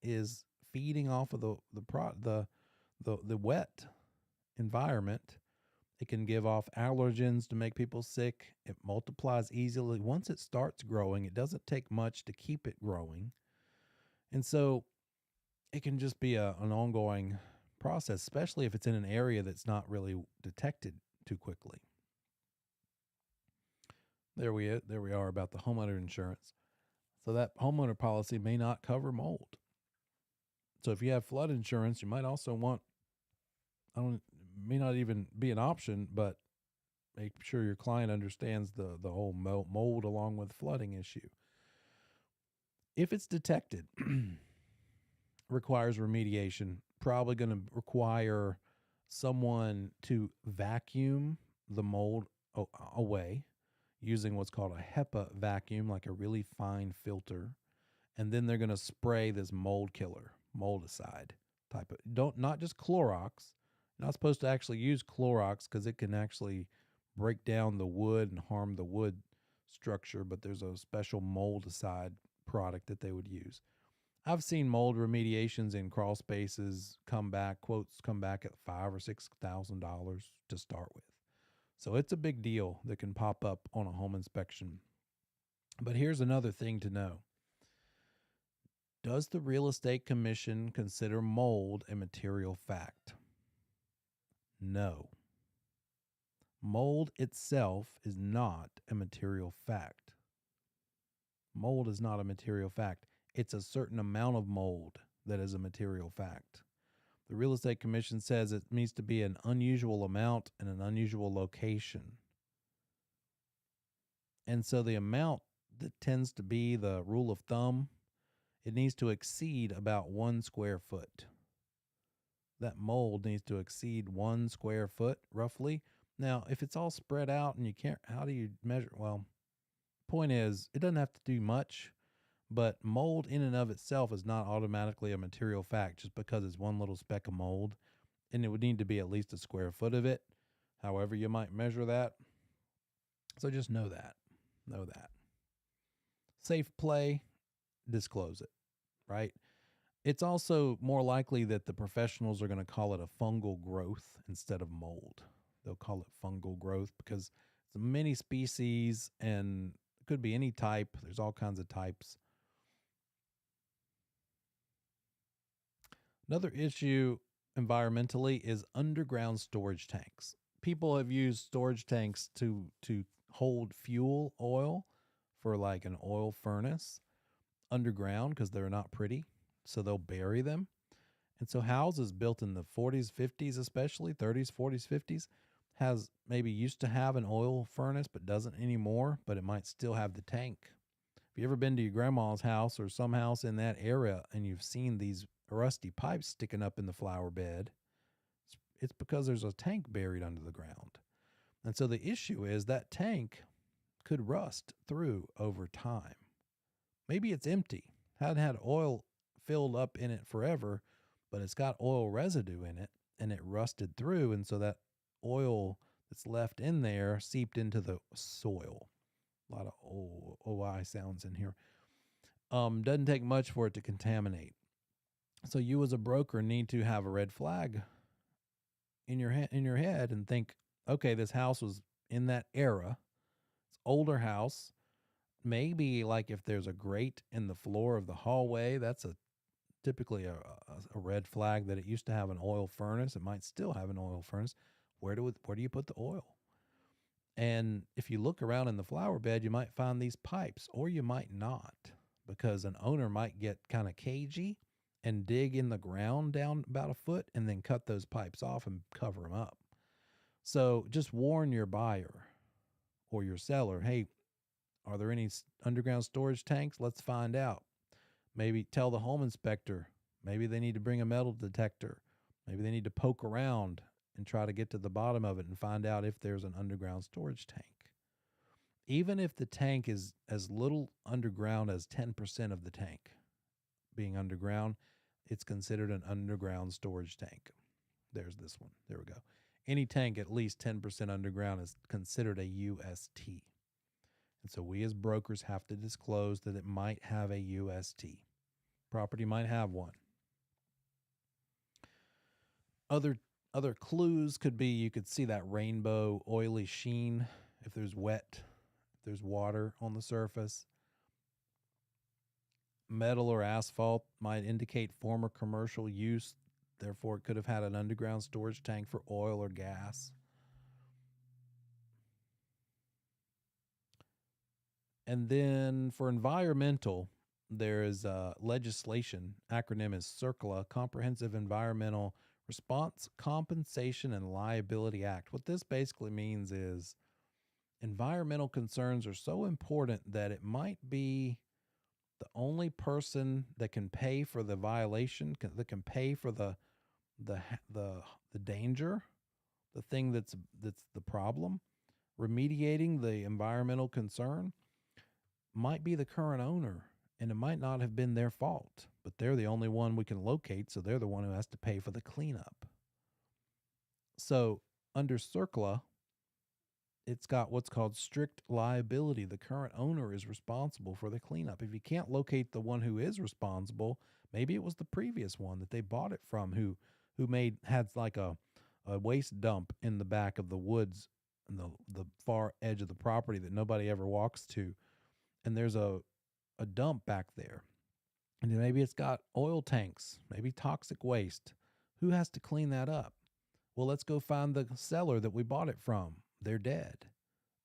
is feeding off of the wet environment. It can give off allergens to make people sick. It multiplies easily. Once it starts growing, it doesn't take much to keep it growing. And so it can just be an ongoing process, especially if it's in an area that's not really detected too quickly. There we are about the homeowner insurance. So that homeowner policy may not cover mold. So if you have flood insurance, you might also want, may not even be an option, but make sure your client understands the whole mold along with flooding issue. If it's detected, requires remediation, probably going to require someone to vacuum the mold away using what's called a HEPA vacuum, like a really fine filter. And then they're going to spray this mold killer, moldicide type of, not just Clorox. You're not supposed to actually use Clorox because it can actually break down the wood and harm the wood structure, but there's a special moldicide product that they would use. I've seen mold remediations in crawl spaces come back at $5,000 or $6,000 to start with. So it's a big deal that can pop up on a home inspection. But here's another thing to know. Does the Real Estate Commission consider mold a material fact? No. Mold itself is not a material fact. Mold is not a material fact. It's a certain amount of mold that is a material fact. The Real Estate Commission says it needs to be an unusual amount and an unusual location. And so the amount that tends to be the rule of thumb, it needs to exceed about 1 square foot. That mold needs to exceed 1 square foot roughly. Now, if it's all spread out and you can't, how do you measure? Well, point is, it doesn't have to do much. But mold in and of itself is not automatically a material fact just because it's one little speck of mold, and it would need to be at least 1 square foot of it, however you might measure that. So just know that. Know that. Safe play, disclose it, right? It's also more likely that the professionals are going to call it a fungal growth instead of mold. They'll call it fungal growth because it's many species and could be any type. There's all kinds of types. Another issue environmentally is underground storage tanks. People have used storage tanks to hold fuel oil for like an oil furnace underground because they're not pretty. So they'll bury them. And so houses built in the 40s, 50s, especially 30s, 40s, 50s, has maybe used to have an oil furnace but doesn't anymore, but it might still have the tank. If you ever been to your grandma's house or some house in that area and you've seen these rusty pipes sticking up in the flower bed, it's because there's a tank buried under the ground. And so the issue is that tank could rust through over time. Maybe it's empty, hadn't had oil filled up in it forever, but it's got oil residue in it and it rusted through. And so that oil that's left in there seeped into the soil. A lot of OI sounds in here. Doesn't take much for it to contaminate. So you as a broker need to have a red flag in your head and think, okay, this house was in that era. It's older house. Maybe like if there's a grate in the floor of the hallway, that's typically a red flag that it used to have an oil furnace. It might still have an oil furnace. Where do you put the oil? And if you look around in the flower bed, you might find these pipes, or you might not, because an owner might get kind of cagey and dig in the ground down about a foot and then cut those pipes off and cover them up. So just warn your buyer or your seller, hey, are there any underground storage tanks? Let's find out. Maybe tell the home inspector, maybe they need to bring a metal detector. Maybe they need to poke around and try to get to the bottom of it and find out if there's an underground storage tank. Even if the tank is as little underground as 10% of the tank being underground, it's considered an underground storage tank. There's this one. There we go. Any tank at least 10% underground is considered a UST. And so we as brokers have to disclose that it might have a UST. Property might have one. Other clues could be you could see that rainbow oily sheen if there's wet, if there's water on the surface. Metal or asphalt might indicate former commercial use. Therefore, it could have had an underground storage tank for oil or gas. And then for environmental, there is legislation. Acronym is CERCLA, Comprehensive Environmental Response, Compensation, and Liability Act. What this basically means is environmental concerns are so important that it might be the only person that can pay for the violation, that can pay for the danger, the thing that's the problem. Remediating the environmental concern might be the current owner, and it might not have been their fault, but they're the only one we can locate, so they're the one who has to pay for the cleanup. So under CERCLA, it's got what's called strict liability. The current owner is responsible for the cleanup. If you can't locate the one who is responsible, maybe it was the previous one that they bought it from who had like a waste dump in the back of the woods in the far edge of the property that nobody ever walks to. And there's a dump back there. And maybe it's got oil tanks, maybe toxic waste. Who has to clean that up? Well, let's go find the seller that we bought it from. They're dead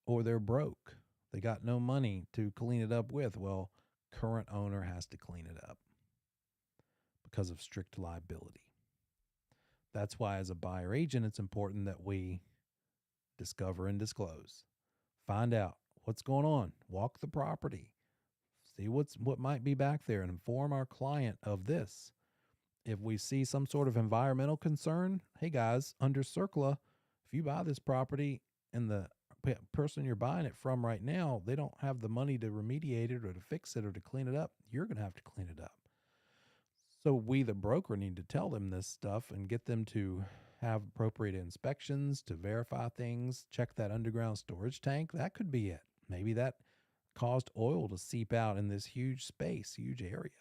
or they're broke. They got no money to clean it up with. Well, current owner has to clean it up because of strict liability. That's why as a buyer agent, it's important that we discover and disclose. Find out what's going on. Walk the property. See what might be back there and inform our client of this. If we see some sort of environmental concern, hey guys, under CERCLA, if you buy this property and the person you're buying it from right now, they don't have the money to remediate it or to fix it or to clean it up, you're going to have to clean it up. So we, the broker, need to tell them this stuff and get them to have appropriate inspections to verify things, check that underground storage tank. That could be it. Maybe that caused oil to seep out in this huge space, huge area.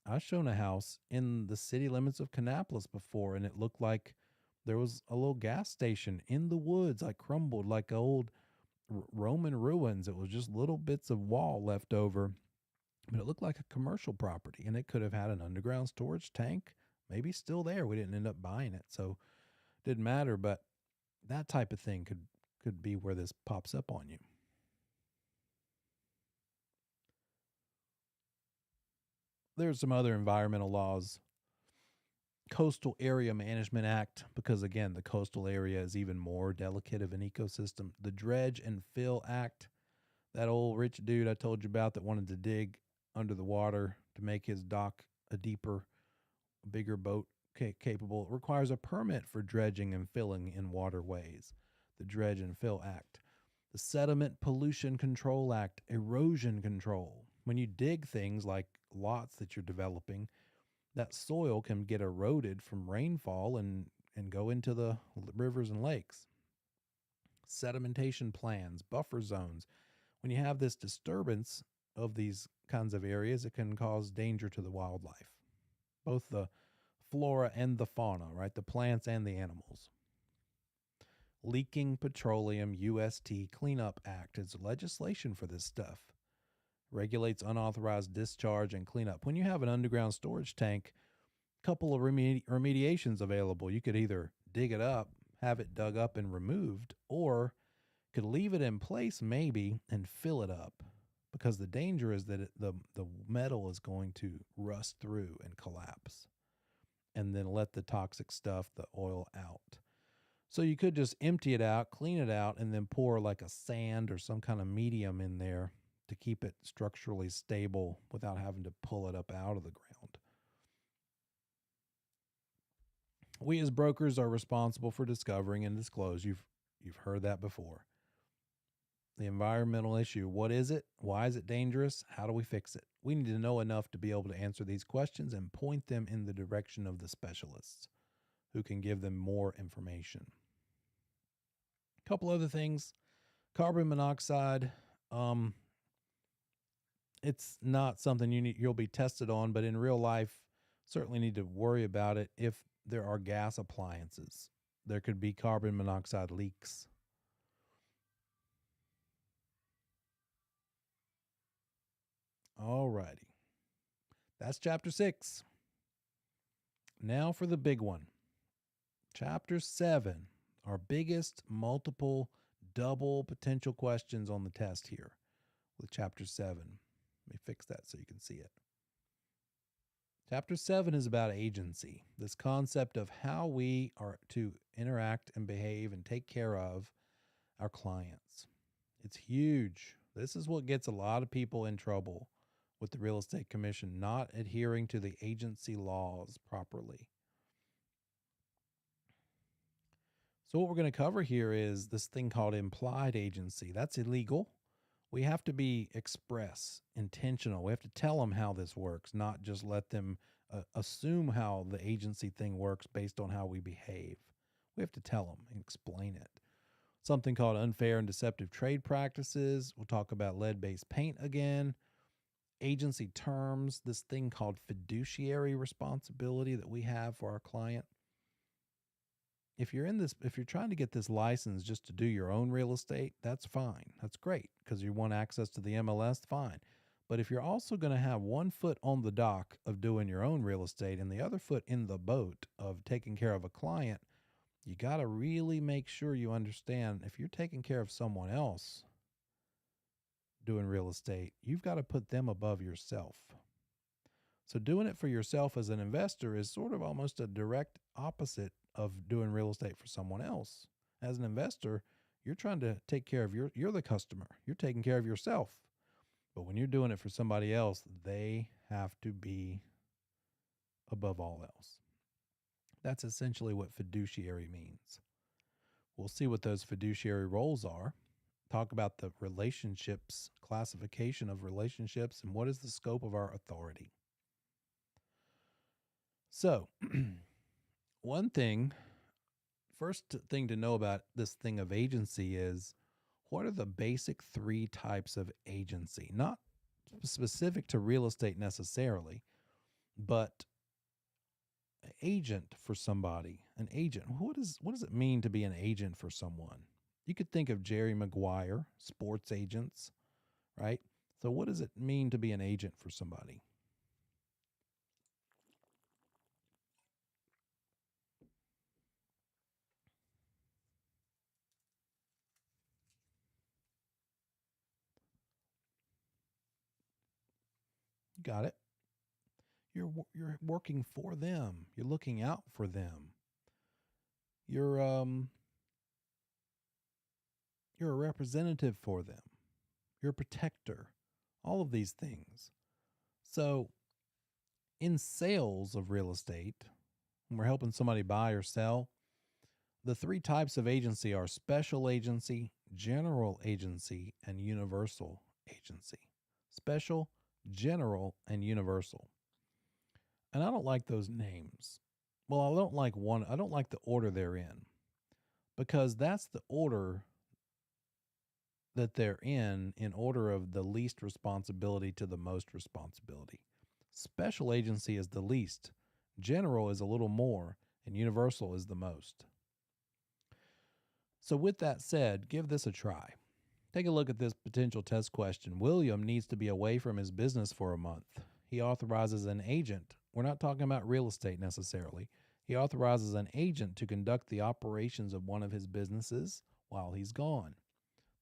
I've shown a house in the city limits of Kannapolis before, and it looked like there was a little gas station in the woods, like crumbled, like old Roman ruins. It was just little bits of wall left over, but it looked like a commercial property, and it could have had an underground storage tank, maybe still there. We didn't end up buying it, so it didn't matter. But that type of thing could be where this pops up on you. There's some other environmental laws. Coastal Area Management Act, because again, the coastal area is even more delicate of an ecosystem. The Dredge and Fill Act, that old rich dude I told you about that wanted to dig under the water to make his dock a deeper, bigger boat capable, it requires a permit for dredging and filling in waterways. The Dredge and Fill Act. The Sediment Pollution Control Act, erosion control. When you dig things like lots that you're developing, that soil can get eroded from rainfall and go into the rivers and lakes. Sedimentation plans, buffer zones. When you have this disturbance of these kinds of areas, it can cause danger to the wildlife, both the flora and the fauna, right? The plants and the animals. Leaking Petroleum UST Cleanup Act is legislation for this stuff. Regulates unauthorized discharge and cleanup. When you have an underground storage tank, a couple of remediations available. You could either dig it up, have it dug up and removed, or could leave it in place maybe and fill it up, because the danger is that the metal is going to rust through and collapse, and then let the toxic stuff, the oil, out. So you could just empty it out, clean it out, and then pour like a sand or some kind of medium in there to keep it structurally stable without having to pull it up out of the ground. We as brokers are responsible for discovering and disclose. You've heard that before. The environmental issue. What is it? Why is it dangerous? How do we fix it? We need to know enough to be able to answer these questions and point them in the direction of the specialists who can give them more information. A couple other things. Carbon monoxide. It's not something you'll be tested on, but in real life, certainly need to worry about it if there are gas appliances. There could be carbon monoxide leaks. All righty. That's chapter 6. Now for the big one. Chapter 7, our biggest multiple double potential questions on the test here with chapter 7. Let me fix that so you can see it. Chapter 7 is about agency, this concept of how we are to interact and behave and take care of our clients. It's huge. This is what gets a lot of people in trouble with the Real Estate Commission, not adhering to the agency laws properly. So what we're going to cover here is this thing called implied agency. That's illegal. We have to be express, intentional. We have to tell them how this works, not just let them assume how the agency thing works based on how we behave. We have to tell them and explain it. Something called unfair and deceptive trade practices. We'll talk about lead-based paint again. Agency terms, this thing called fiduciary responsibility that we have for our client. If you're trying to get this license just to do your own real estate, that's fine. That's great because you want access to the MLS, fine. But if you're also going to have one foot on the dock of doing your own real estate and the other foot in the boat of taking care of a client, you got to really make sure you understand if you're taking care of someone else doing real estate, you've got to put them above yourself. So doing it for yourself as an investor is sort of almost a direct opposite of doing real estate for someone else. As an investor, you're trying to take care of you're the customer. You're taking care of yourself. But when you're doing it for somebody else, they have to be above all else. That's essentially what fiduciary means. We'll see what those fiduciary roles are. Talk about the relationships, classification of relationships, and what is the scope of our authority. So, first thing to know about this thing of agency is, what are the basic 3 types of agency? Not specific to real estate necessarily, but agent for somebody. An agent. What does it mean to be an agent for someone? You could think of Jerry Maguire, sports agents, right? So, what does it mean to be an agent for somebody? You got it. You're working for them. You're looking out for them. You're um you're a representative for them. You're a protector. All of these things. So, in sales of real estate, when we're helping somebody buy or sell, the three types of agency are special agency, general agency, and universal agency. Special, general, and universal. And I don't like those names. Well, I don't like the order they're in, because that's the order that they're in order of the least responsibility to the most responsibility. Special agency is the least, general is a little more, and universal is the most. So, with that said, give this a try. Take a look at this potential test question. William needs to be away from his business for a month. He authorizes an agent. We're not talking about real estate necessarily. He authorizes an agent to conduct the operations of one of his businesses while he's gone.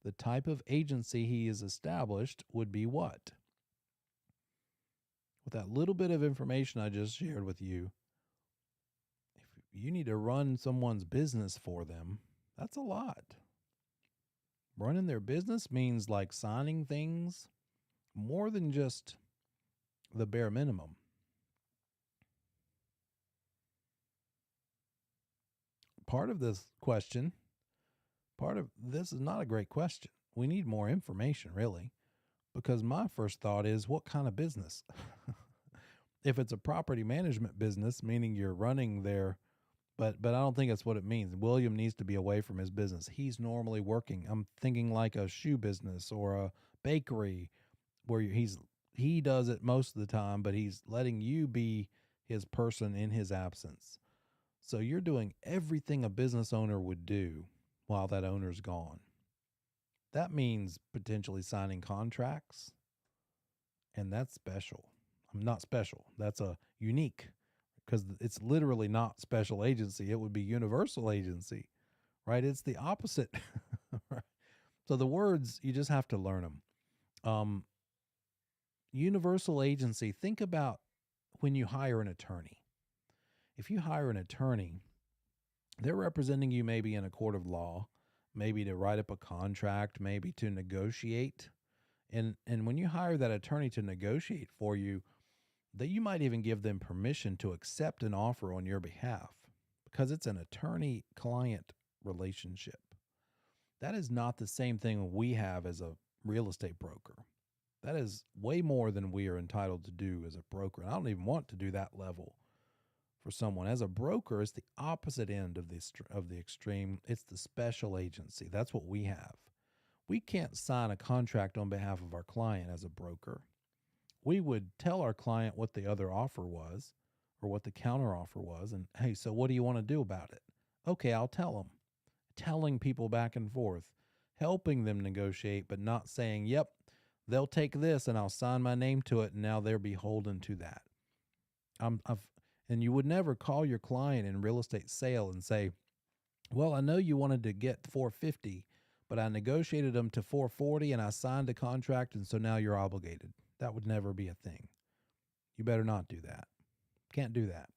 The type of agency he is established would be what? With that little bit of information I just shared with you, if you need to run someone's business for them, that's a lot. Running their business means like signing things more than just the bare minimum. Part of this is not a great question. We need more information, really, because my first thought is, what kind of business? If it's a property management business, meaning you're running their, but I don't think that's what it means. William needs to be away from his business. He's normally working. I'm thinking like a shoe business or a bakery where he does it most of the time, but he's letting you be his person in his absence. So you're doing everything a business owner would do while that owner's gone. That means potentially signing contracts, and that's special. I'm not special. That's a unique, because it's literally not special agency. It would be universal agency, right? It's the opposite. Right? So the words, you just have to learn them. Universal agency, think about when you hire an attorney. If you hire an attorney, they're representing you maybe in a court of law, maybe to write up a contract, maybe to negotiate. And when you hire that attorney to negotiate for you, that you might even give them permission to accept an offer on your behalf, because it's an attorney-client relationship. That is not the same thing we have as a real estate broker. That is way more than we are entitled to do as a broker. And I don't even want to do that level for someone. As a broker, it's the opposite end of the extreme. It's the special agency. That's what we have. We can't sign a contract on behalf of our client as a broker. We would tell our client what the other offer was or what the counter offer was. And hey, so what do you want to do about it? Okay, I'll tell them. Telling people back and forth, helping them negotiate, but not saying, yep, they'll take this and I'll sign my name to it, and now they're beholden to that. And you would never call your client in real estate sale and say, well, I know you wanted to get $450, but I negotiated them to $440 and I signed a contract, and so now you're obligated. That would never be a thing. You better not do that. Can't do that.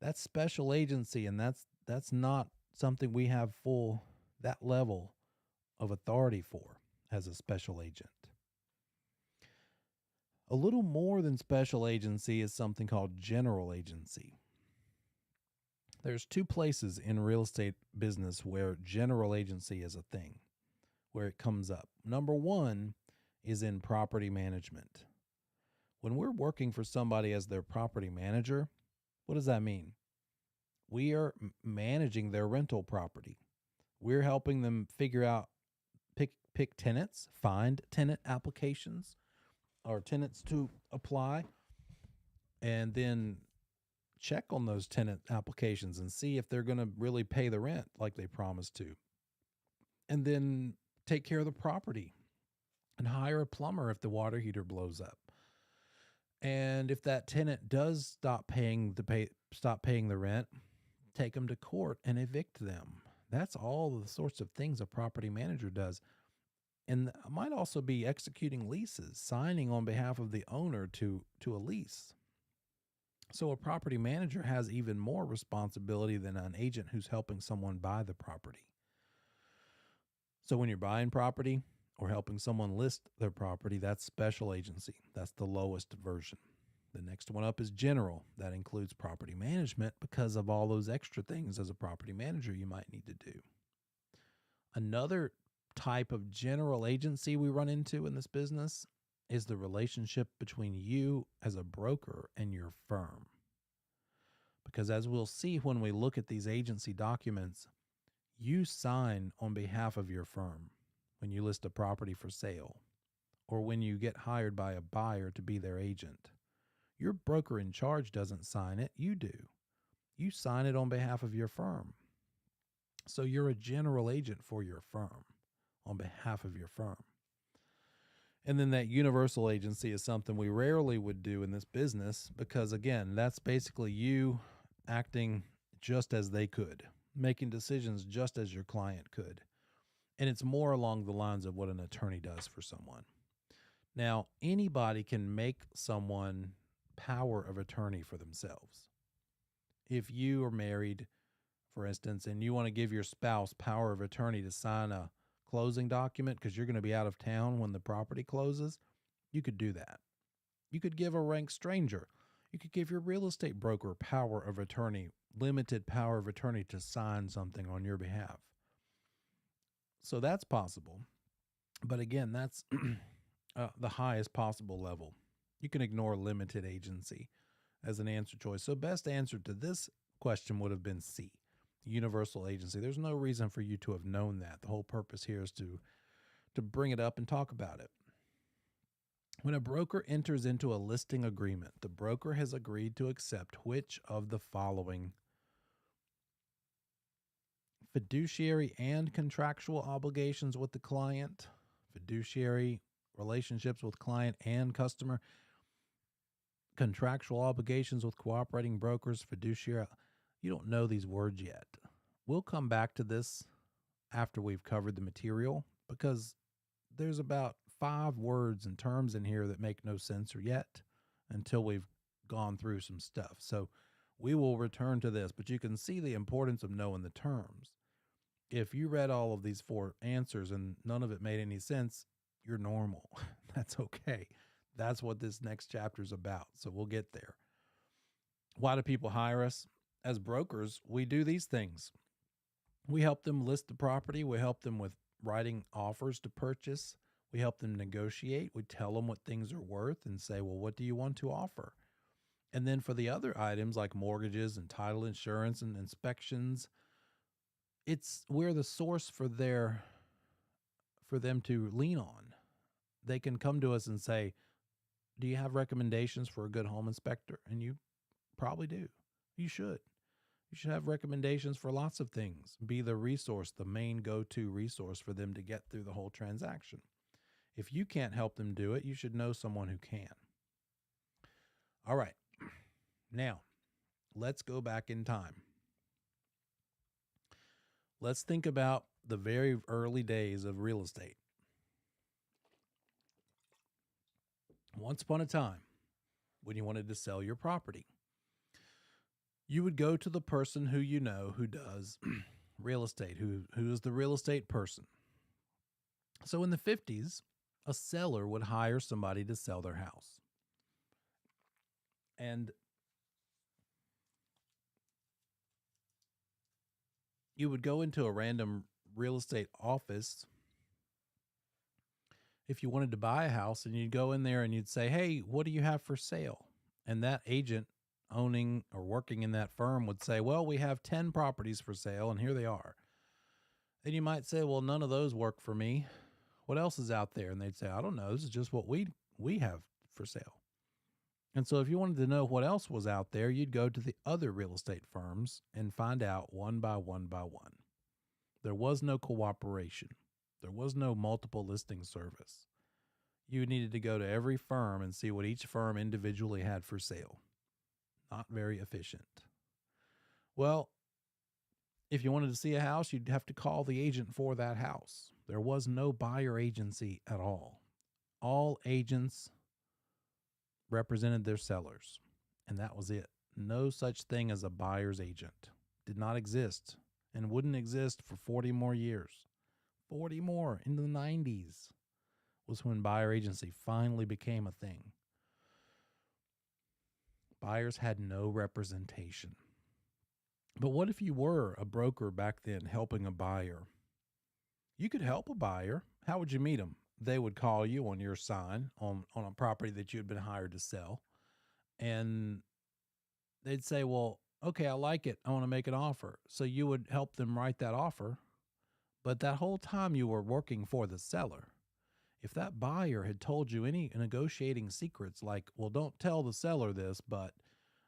That's special agency, and that's not something we have that level of authority for as a special agent. A little more than special agency is something called general agency. There's two places in real estate business where general agency is a thing, where it comes up. Number one is in property management. When we're working for somebody as their property manager, what does that mean? We are managing their rental property. We're helping them figure out, pick tenants, find tenant applications or tenants to apply, and then check on those tenant applications and see if they're going to really pay the rent like they promised to. and then take care of the property and hire a plumber if the water heater blows up. And if that tenant does stop paying the rent, take them to court and evict them. That's all the sorts of things a property manager does. And might also be executing leases, signing on behalf of the owner to a lease. So a property manager has even more responsibility than an agent who's helping someone buy the property. So when you're buying property or helping someone list their property, that's special agency. That's the lowest version. The next one up is general. That includes property management because of all those extra things as a property manager you might need to do. Another type of general agency we run into in this business is the relationship between you as a broker and your firm. Because as we'll see when we look at these agency documents, you sign on behalf of your firm when you list a property for sale or when you get hired by a buyer to be their agent. Your broker in charge doesn't sign it, you do. You sign it on behalf of your firm. So you're a general agent for your firm on behalf of your firm. And then that universal agency is something we rarely would do in this business because, again, that's basically you acting just as they could, making decisions just as your client could. And it's more along the lines of what an attorney does for someone. Now, anybody can make someone power of attorney for themselves. If you are married, for instance, and you want to give your spouse power of attorney to sign a closing document because you're going to be out of town when the property closes, you could do that. You could give a rank stranger. You could give your real estate broker power of attorney, limited power of attorney to sign something on your behalf. So that's possible. But again, that's the highest possible level. You can ignore limited agency as an answer choice. So best answer to this question would have been C, universal agency. There's no reason for you to have known that. The whole purpose here is to bring it up and talk about it. When a broker enters into a listing agreement, the broker has agreed to accept which of the following: fiduciary and contractual obligations with the client, fiduciary relationships with client and customer, contractual obligations with cooperating brokers, fiduciary. You don't know these words yet. We'll come back to this after we've covered the material because there's about 5 words and terms in here that make no sense yet until we've gone through some stuff. So we will return to this, but you can see the importance of knowing the terms. If you read all of these 4 answers and none of it made any sense, you're normal. That's okay. That's what this next chapter is about. So we'll get there. Why do people hire us? As brokers, we do these things. We help them list the property. We help them with writing offers to purchase. We help them negotiate. We tell them what things are worth and say, well, what do you want to offer? And then for the other items like mortgages and title insurance and inspections, we're the source for them to lean on. They can come to us and say, do you have recommendations for a good home inspector? And you probably do. You should. You should have recommendations for lots of things. Be the resource, the main go-to resource for them to get through the whole transaction. If you can't help them do it, you should know someone who can. All right. Now, let's go back in time. Let's think about the very early days of real estate. Once upon a time, when you wanted to sell your property, you would go to the person who you know who does real estate, who is the real estate person. So in the 50s, a seller would hire somebody to sell their house. And you would go into a random real estate office if you wanted to buy a house, and you'd go in there and you'd say, hey, what do you have for sale? And that agent owning or working in that firm would say, well, we have 10 properties for sale, and here they are. And you might say, well, none of those work for me. What else is out there? And they'd say, I don't know. This is just what we have for sale. And so if you wanted to know what else was out there, you'd go to the other real estate firms and find out one by one by one. There was no cooperation. There was no multiple listing service. You needed to go to every firm and see what each firm individually had for sale. Not very efficient. Well, if you wanted to see a house, you'd have to call the agent for that house. There was no buyer agency at all. All agents represented their sellers, and that was it. No such thing as a buyer's agent. Did not exist and wouldn't exist for 40 more years. 40 more. In the 90s was when buyer agency finally became a thing. Buyers had no representation. But what if you were a broker back then helping a buyer? You could help a buyer. How would you meet them? They would call you on your sign on a property that you had been hired to sell. And they'd say, well, okay, I like it. I want to make an offer. So you would help them write that offer. But that whole time you were working for the seller. If that buyer had told you any negotiating secrets like, well, don't tell the seller this, but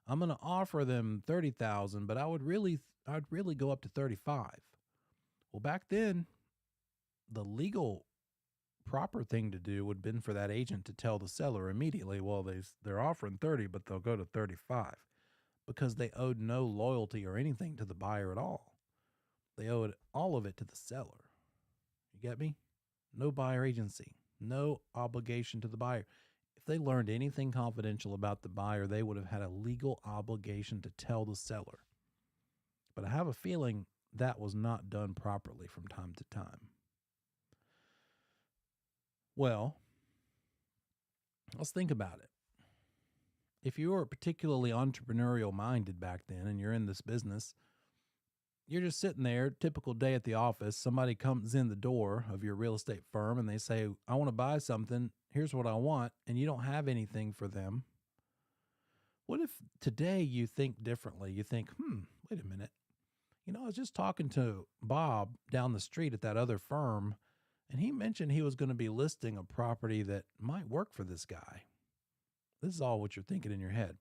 I'm going to offer them $30,000, but I'd really go up to 35. Well, back then, the legal proper thing to do would have been for that agent to tell the seller immediately, well, they're offering 30, but they'll go to 35, because they owed no loyalty or anything to the buyer at all. They owed all of it to the seller. You get me? No buyer agency, no obligation to the buyer. If they learned anything confidential about the buyer, they would have had a legal obligation to tell the seller. But I have a feeling that was not done properly from time to time. Well, let's think about it. If you were particularly entrepreneurial minded back then and you're in this business, you're just sitting there, typical day at the office. Somebody comes in the door of your real estate firm and they say, I want to buy something. Here's what I want. And you don't have anything for them. What if today you think differently? You think, wait a minute. I was just talking to Bob down the street at that other firm, and he mentioned he was going to be listing a property that might work for this guy. This is all what you're thinking in your head.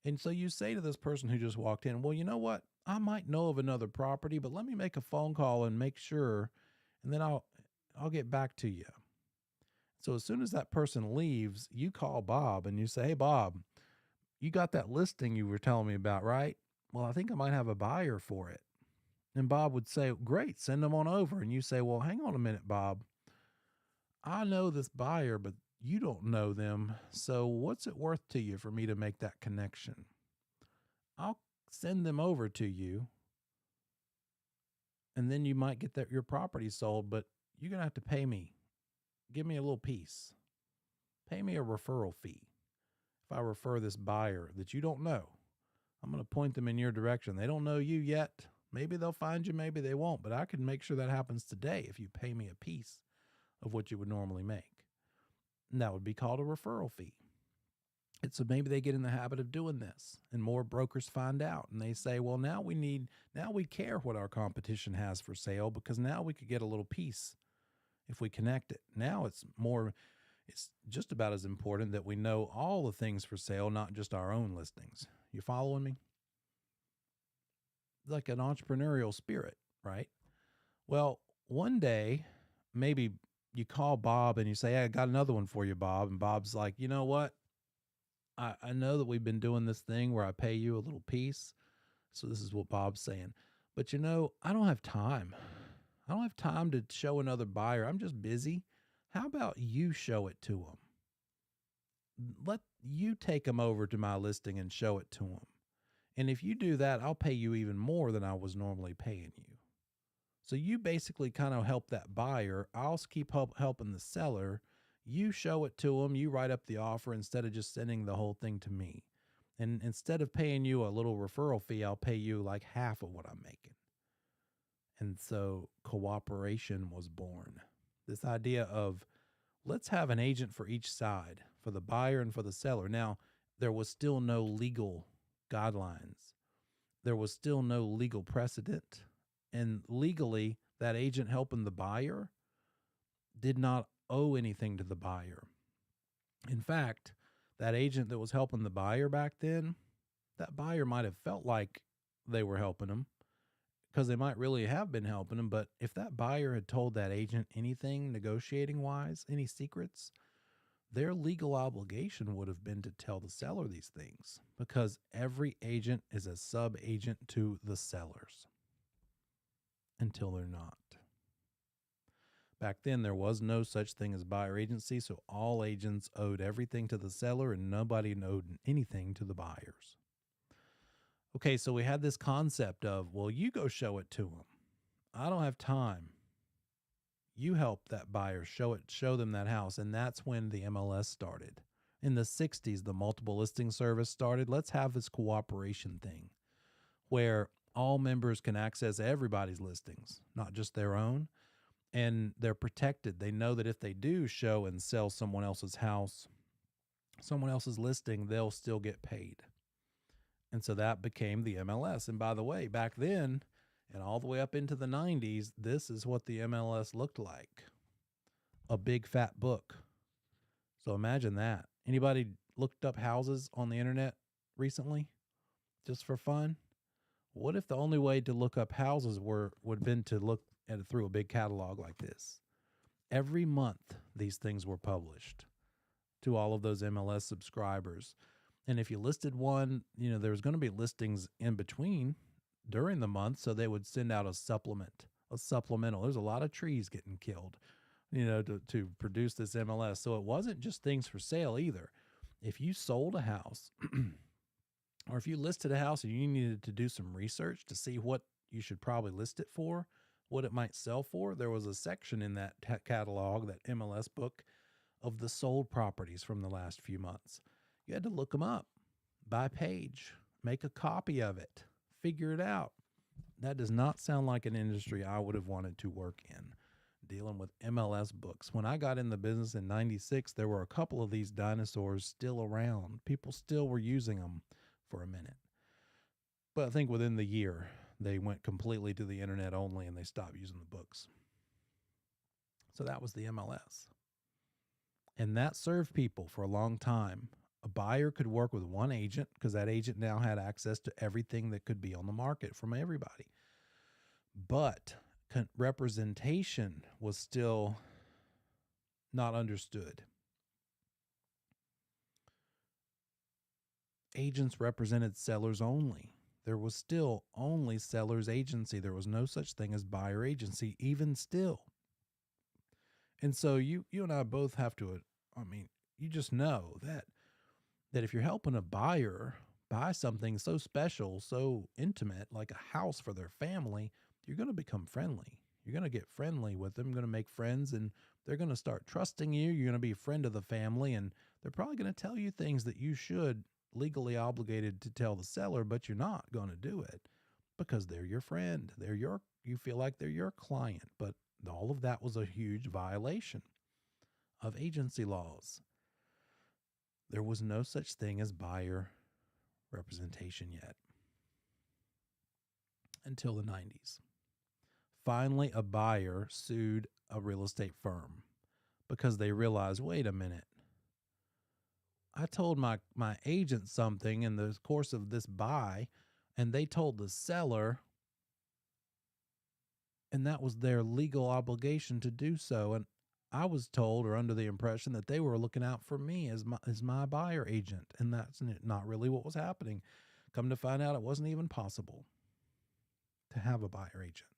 And so you say to this person who just walked in, well, you know what? I might know of another property, but let me make a phone call and make sure, and then I'll get back to you. So as soon as that person leaves, you call Bob and you say, hey, Bob, you got that listing you were telling me about, right? Well, I think I might have a buyer for it. And Bob would say, great, send them on over. And you say, well, hang on a minute, Bob. I know this buyer, but you don't know them. So what's it worth to you for me to make that connection? I'll send them over to you, and then you might get your property sold, but you're going to have to pay me. Give me a little piece. Pay me a referral fee. If I refer this buyer that you don't know, I'm going to point them in your direction. They don't know you yet. Maybe they'll find you, maybe they won't, but I can make sure that happens today if you pay me a piece of what you would normally make. And that would be called a referral fee. And so maybe they get in the habit of doing this, and more brokers find out, and they say, well, now we care what our competition has for sale, because now we could get a little piece if we connect it. Now it's just about as important that we know all the things for sale, not just our own listings. You following me? Like an entrepreneurial spirit, right? Well, one day, maybe you call Bob and you say, hey, I got another one for you, Bob. And Bob's like, you know what? I know that we've been doing this thing where I pay you a little piece. So this is what Bob's saying. But I don't have time. I don't have time to show another buyer. I'm just busy. How about you show it to them? Let you take them over to my listing and show it to them. And if you do that, I'll pay you even more than I was normally paying you. So you basically kind of help that buyer. I'll keep helping the seller. You show it to them. You write up the offer instead of just sending the whole thing to me. And instead of paying you a little referral fee, I'll pay you like half of what I'm making. And so cooperation was born. This idea of let's have an agent for each side, for the buyer and for the seller. Now, there was still no legal guidelines. There was still no legal precedent. And legally, that agent helping the buyer did not owe anything to the buyer. In fact, that agent that was helping the buyer back then, that buyer might have felt like they were helping him, because they might really have been helping them. But if that buyer had told that agent anything negotiating wise, any secrets, their legal obligation would have been to tell the seller these things, because every agent is a sub agent to the sellers until they're not. Back then, there was no such thing as buyer agency, so all agents owed everything to the seller and nobody owed anything to the buyers. Okay, so we had this concept of, well, you go show it to them. I don't have time. You help that buyer show them that house. And that's when the MLS started. In the 60s, the multiple listing service started. Let's have this cooperation thing where all members can access everybody's listings, not just their own. And they're protected. They know that if they do show and sell someone else's house, someone else's listing, they'll still get paid. And so that became the MLS. And by the way, back then and all the way up into the 90s, this is what the MLS looked like. A big fat book. So imagine that. Anybody looked up houses on the internet recently just for fun? What if the only way to look up houses would have been to look at it through a big catalog like this? Every month, these things were published to all of those MLS subscribers. And if you listed one, there was going to be listings in between during the month. So they would send out a supplemental. There's a lot of trees getting killed, to produce this MLS. So it wasn't just things for sale either. If you sold a house or if you listed a house and you needed to do some research to see what you should probably list it for, what it might sell for, there was a section in that catalog, that MLS book, of the sold properties from the last few months. You had to look them up by page, make a copy of it, figure it out. That does not sound like an industry I would have wanted to work in, dealing with MLS books. When I got in the business in 96, there were a couple of these dinosaurs still around. People still were using them for a minute. But I think within the year, they went completely to the internet only and they stopped using the books. So that was the MLS. And that served people for a long time. A buyer could work with one agent because that agent now had access to everything that could be on the market from everybody. But representation was still not understood. Agents represented sellers only. There was still only seller's agency. There was no such thing as buyer agency, even still. And so you and I both have to, you just know that if you're helping a buyer buy something so special, so intimate, like a house for their family, you're going to become friendly. You're going to get friendly with them, going to make friends, and they're going to start trusting you. You're going to be a friend of the family, and they're probably going to tell you things that you should legally obligated to tell the seller, but you're not going to do it because they're your friend. You feel like they're your client, but all of that was a huge violation of agency laws. There was no such thing as buyer representation yet until the 90s. Finally, a buyer sued a real estate firm because they realized, wait a minute, I told my agent something in the course of this buy, and they told the seller, and that was their legal obligation to do so. And I was told or under the impression that they were looking out for me as my buyer agent, and that's not really what was happening. Come to find out, it wasn't even possible to have a buyer agent.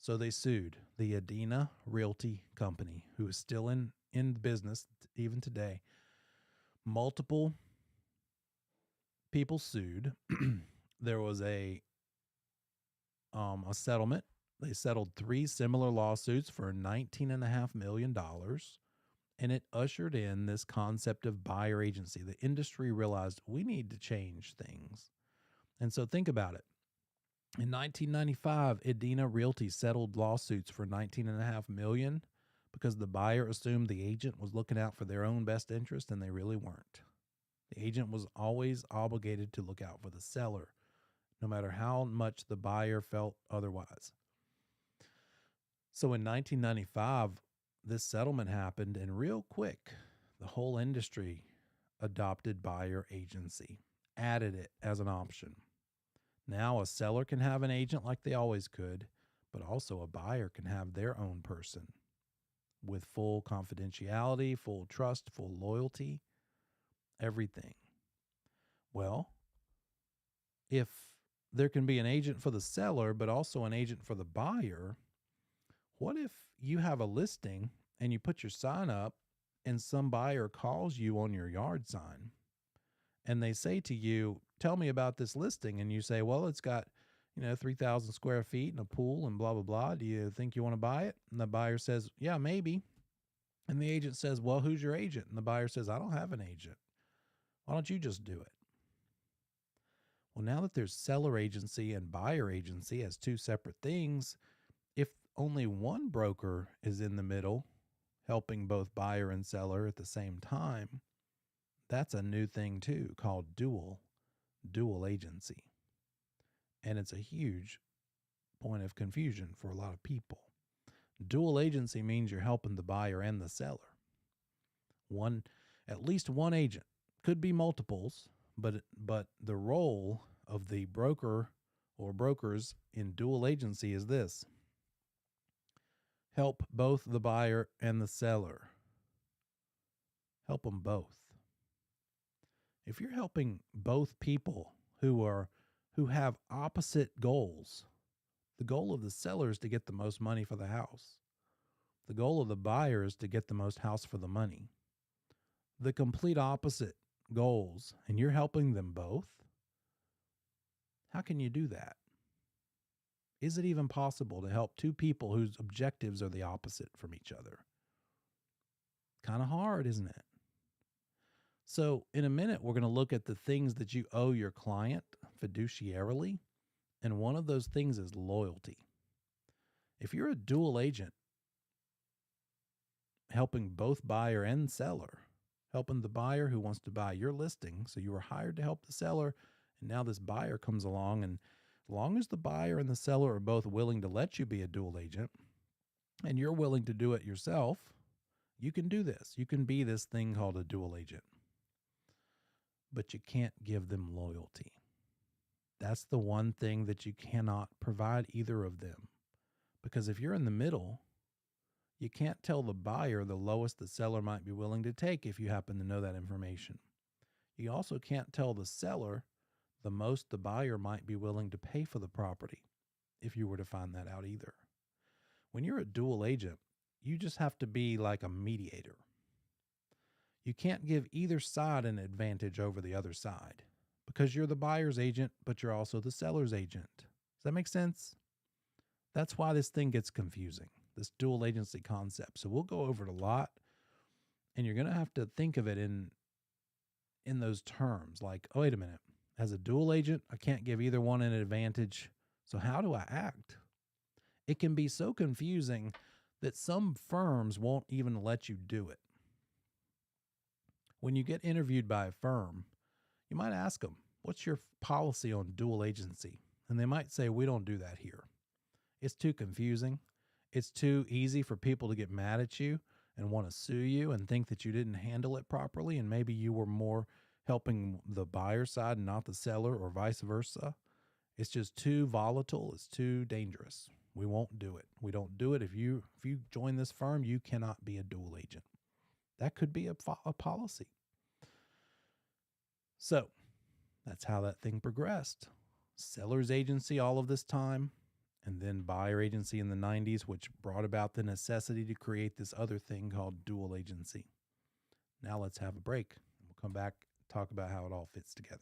So they sued the Adina Realty Company, who is still in business even today. Multiple people sued. There was a settlement. They settled 3 similar lawsuits for $19.5 million, and it ushered in this concept of buyer agency. The industry realized we need to change things. And so think about it. In 1995, Adina Realty settled lawsuits for $19.5 million because the buyer assumed the agent was looking out for their own best interest, and they really weren't. The agent was always obligated to look out for the seller, no matter how much the buyer felt otherwise. So in 1995, this settlement happened, and real quick, the whole industry adopted buyer agency, added it as an option. Now, a seller can have an agent like they always could, but also a buyer can have their own person with full confidentiality, full trust, full loyalty, everything. Well, if there can be an agent for the seller, but also an agent for the buyer, what if you have a listing and you put your sign up and some buyer calls you on your yard sign and they say to you, tell me about this listing. And you say, well, it's got, 3,000 square feet and a pool and blah, blah, blah. Do you think you want to buy it? And the buyer says, yeah, maybe. And the agent says, well, who's your agent? And the buyer says, I don't have an agent. Why don't you just do it? Well, now that there's seller agency and buyer agency as two separate things, if only one broker is in the middle, helping both buyer and seller at the same time, that's a new thing too, called dual agency. And it's a huge point of confusion for a lot of people. Dual agency means you're helping the buyer and the seller. At least one agent, could be multiples, but the role of the broker or brokers in dual agency is this: help both the buyer and the seller. Help them both. If you're helping both people who have opposite goals, the goal of the seller is to get the most money for the house. The goal of the buyer is to get the most house for the money. The complete opposite goals, and you're helping them both. How can you do that? Is it even possible to help two people whose objectives are the opposite from each other? Kind of hard, isn't it? So in a minute, we're going to look at the things that you owe your client fiduciarily. And one of those things is loyalty. If you're a dual agent helping both buyer and seller, helping the buyer who wants to buy your listing, so you were hired to help the seller, and now this buyer comes along, and as long as the buyer and the seller are both willing to let you be a dual agent and you're willing to do it yourself, you can do this. You can be this thing called a dual agent. But you can't give them loyalty. That's the one thing that you cannot provide either of them. Because if you're in the middle, you can't tell the buyer the lowest the seller might be willing to take if you happen to know that information. You also can't tell the seller the most the buyer might be willing to pay for the property if you were to find that out either. When you're a dual agent, you just have to be like a mediator. You can't give either side an advantage over the other side because you're the buyer's agent, but you're also the seller's agent. Does that make sense? That's why this thing gets confusing, this dual agency concept. So we'll go over it a lot, and you're going to have to think of it in those terms like, oh, wait a minute. As a dual agent, I can't give either one an advantage. So how do I act? It can be so confusing that some firms won't even let you do it. When you get interviewed by a firm, you might ask them, what's your policy on dual agency? And they might say, we don't do that here. It's too confusing. It's too easy for people to get mad at you and want to sue you and think that you didn't handle it properly. And maybe you were more helping the buyer side and not the seller, or vice versa. It's just too volatile. It's too dangerous. We won't do it. We don't do it. If you join this firm, you cannot be a dual agent. That could be a policy. So that's how that thing progressed. Seller's agency all of this time, and then buyer agency in the 90s, which brought about the necessity to create this other thing called dual agency. Now let's have a break. We'll come back, talk about how it all fits together.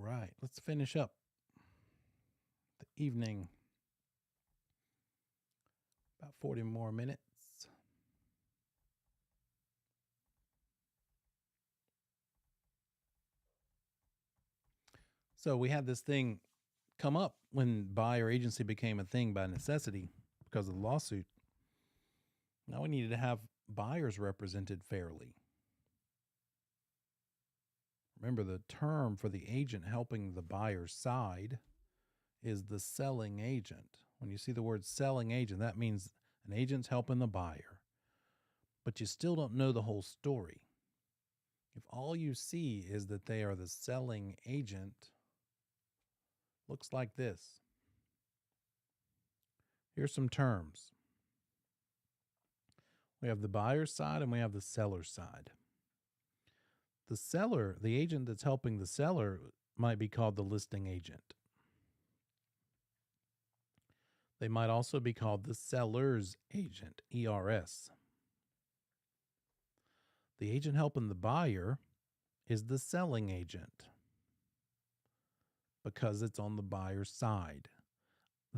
right, let's finish up the evening. About 40 more minutes. So we had this thing come up when buyer agency became a thing by necessity because of the lawsuit. Now we needed to have buyers represented fairly. Remember, the term for the agent helping the buyer's side is the selling agent. When you see the word selling agent, that means an agent's helping the buyer. But you still don't know the whole story. If all you see is that they are the selling agent, looks like this. Here's some terms. We have the buyer's side and we have the seller's side. The seller, the agent that's helping the seller, might be called the listing agent. They might also be called the seller's agent, ERS. The agent helping the buyer is the selling agent because it's on the buyer's side.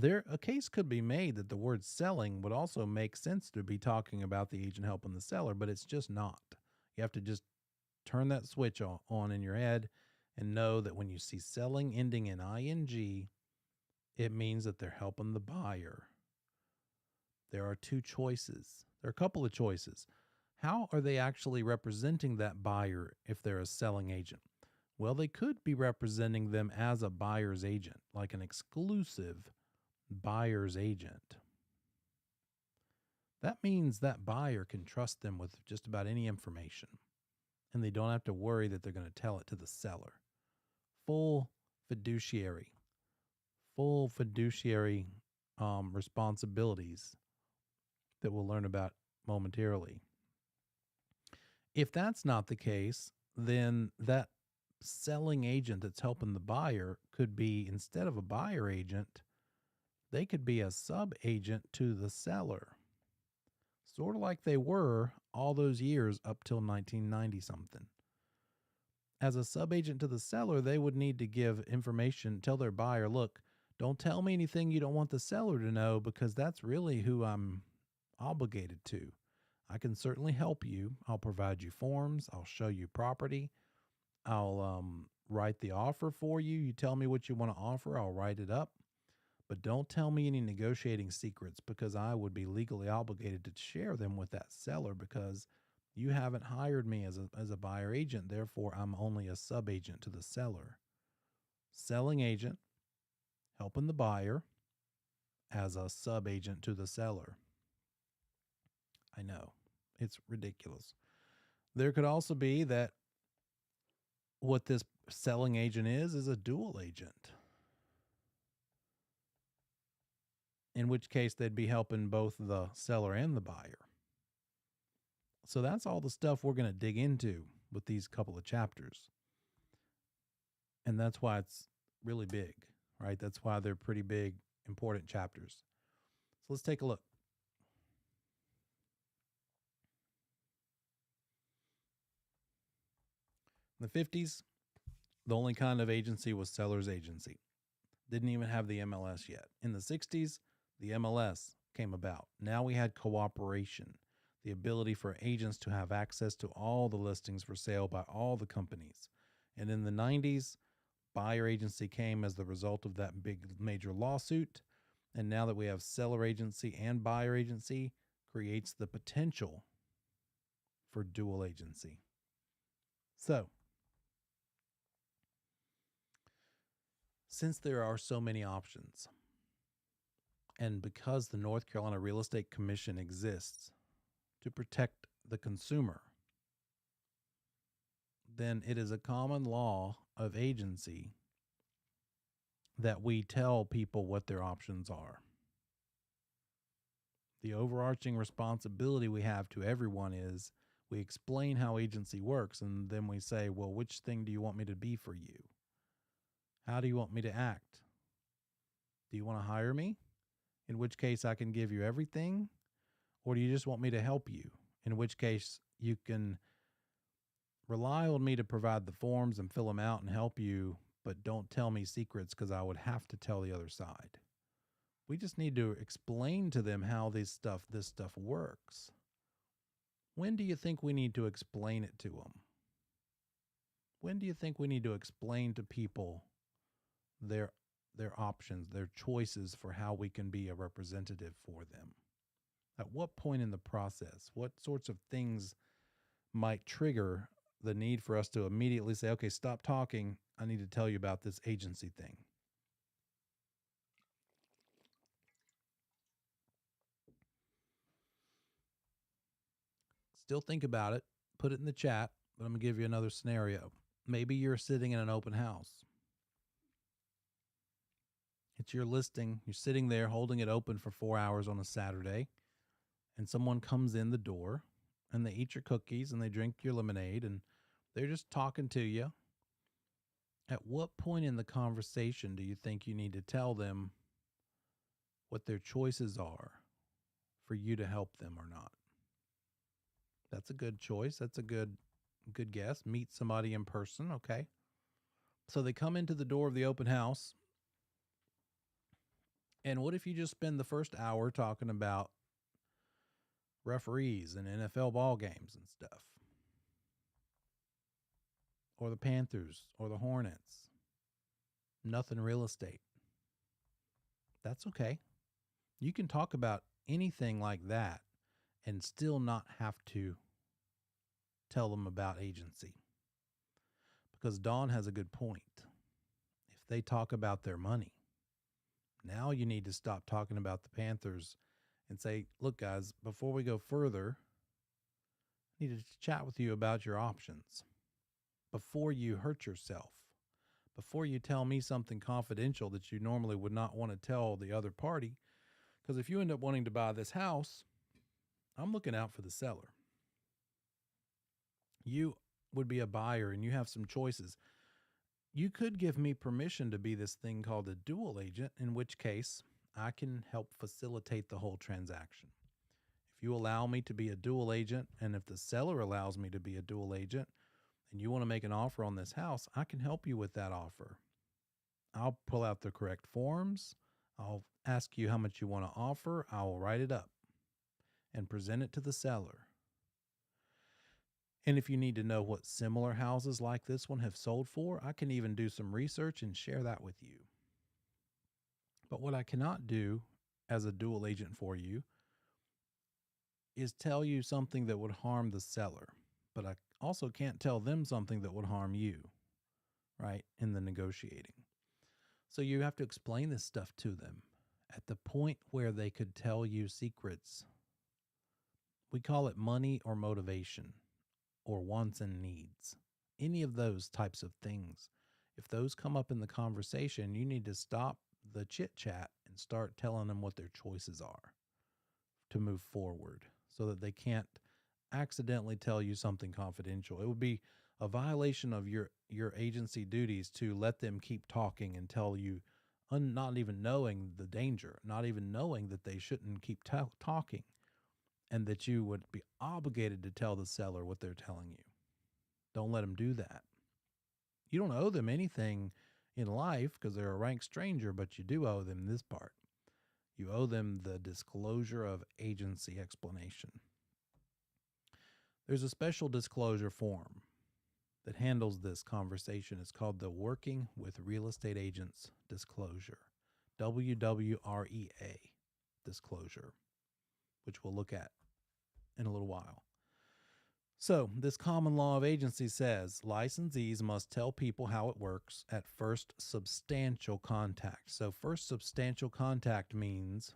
A case could be made that the word selling would also make sense to be talking about the agent helping the seller, but it's just not. You have to just turn that switch on in your head and know that when you see selling ending in ing, it means that they're helping the buyer. There are two choices. There are a couple of choices. How are they actually representing that buyer if they're a selling agent? Well, they could be representing them as a buyer's agent, like an exclusive buyer's agent. That means that buyer can trust them with just about any information, and they don't have to worry that they're going to tell it to the seller. Full fiduciary responsibilities that we'll learn about momentarily. If that's not the case, then that selling agent that's helping the buyer could be, instead of a buyer agent, they could be a sub-agent to the seller. Sort of like they were all those years up till 1990 something. As a sub-agent to the seller, they would need to give information, tell their buyer, look, don't tell me anything you don't want the seller to know because that's really who I'm obligated to. I can certainly help you. I'll provide you forms. I'll show you property. I'll write the offer for you. You tell me what you want to offer. I'll write it up. But don't tell me any negotiating secrets because I would be legally obligated to share them with that seller because you haven't hired me as a buyer agent. Therefore, I'm only a sub-agent to the seller. Selling agent, helping the buyer as a sub-agent to the seller. I know, it's ridiculous. There could also be that what this selling agent is a dual agent, in which case they'd be helping both the seller and the buyer. So that's all the stuff we're going to dig into with these couple of chapters. And that's why it's really big, right? That's why they're pretty big, important chapters. So let's take a look. In the 50s, the only kind of agency was seller's agency. Didn't even have the MLS yet. In the 60s, the MLS came about. Now we had cooperation, the ability for agents to have access to all the listings for sale by all the companies. And in the 90s, buyer agency came as the result of that big major lawsuit. And now that we have seller agency and buyer agency, creates the potential for dual agency. So, since there are so many options, and because the North Carolina Real Estate Commission exists to protect the consumer, then it is a common law of agency that we tell people what their options are. The overarching responsibility we have to everyone is we explain how agency works, and then we say, well, which thing do you want me to be for you? How do you want me to act? Do you want to hire me? In which case I can give you everything? Or do you just want me to help you? In which case you can rely on me to provide the forms and fill them out and help you, but don't tell me secrets because I would have to tell the other side. We just need to explain to them how this stuff works. When do you think we need to explain it to them? When do you think we need to explain to people their options, their choices for how we can be a representative for them? At what point in the process? What sorts of things might trigger the need for us to immediately say, okay, stop talking. I need to tell you about this agency thing. Still think about it. Put it in the chat, but I'm going to give you another scenario. Maybe you're sitting in an open house. It's your listing. You're sitting there holding it open for 4 hours on a Saturday, and someone comes in the door and they eat your cookies and they drink your lemonade and they're just talking to you. At what point in the conversation do you think you need to tell them what their choices are for you to help them or not? That's a good choice. That's a good guess. Meet somebody in person. Okay. So they come into the door of the open house. And what if you just spend the first hour talking about referees and NFL ball games and stuff? Or the Panthers or the Hornets. Nothing real estate. That's okay. You can talk about anything like that and still not have to tell them about agency. Because Dawn has a good point. If they talk about their money, now you need to stop talking about the Panthers and say, look, guys, before we go further, I need to chat with you about your options before you hurt yourself, before you tell me something confidential that you normally would not want to tell the other party. Because if you end up wanting to buy this house, I'm looking out for the seller. You would be a buyer and you have some choices. You could give me permission to be this thing called a dual agent, in which case I can help facilitate the whole transaction. If you allow me to be a dual agent, and if the seller allows me to be a dual agent, and you want to make an offer on this house, I can help you with that offer. I'll pull out the correct forms. I'll ask you how much you want to offer. I will write it up and present it to the seller. And if you need to know what similar houses like this one have sold for, I can even do some research and share that with you. But what I cannot do as a dual agent for you is tell you something that would harm the seller. But I also can't tell them something that would harm you, right, in the negotiating. So you have to explain this stuff to them at the point where they could tell you secrets. We call it money or motivation, or wants and needs. Any of those types of things. If those come up in the conversation, you need to stop the chit chat and start telling them what their choices are to move forward so that they can't accidentally tell you something confidential. It would be a violation of your agency duties to let them keep talking and tell you, not even knowing the danger, not even knowing that they shouldn't keep talking, and that you would be obligated to tell the seller what they're telling you. Don't let them do that. You don't owe them anything in life because they're a rank stranger, but you do owe them this part. You owe them the disclosure of agency explanation. There's a special disclosure form that handles this conversation. It's called the Working with Real Estate Agents Disclosure, WWREA disclosure, which we'll look at in a little while. So this common law of agency says licensees must tell people how it works at first substantial contact. So first substantial contact means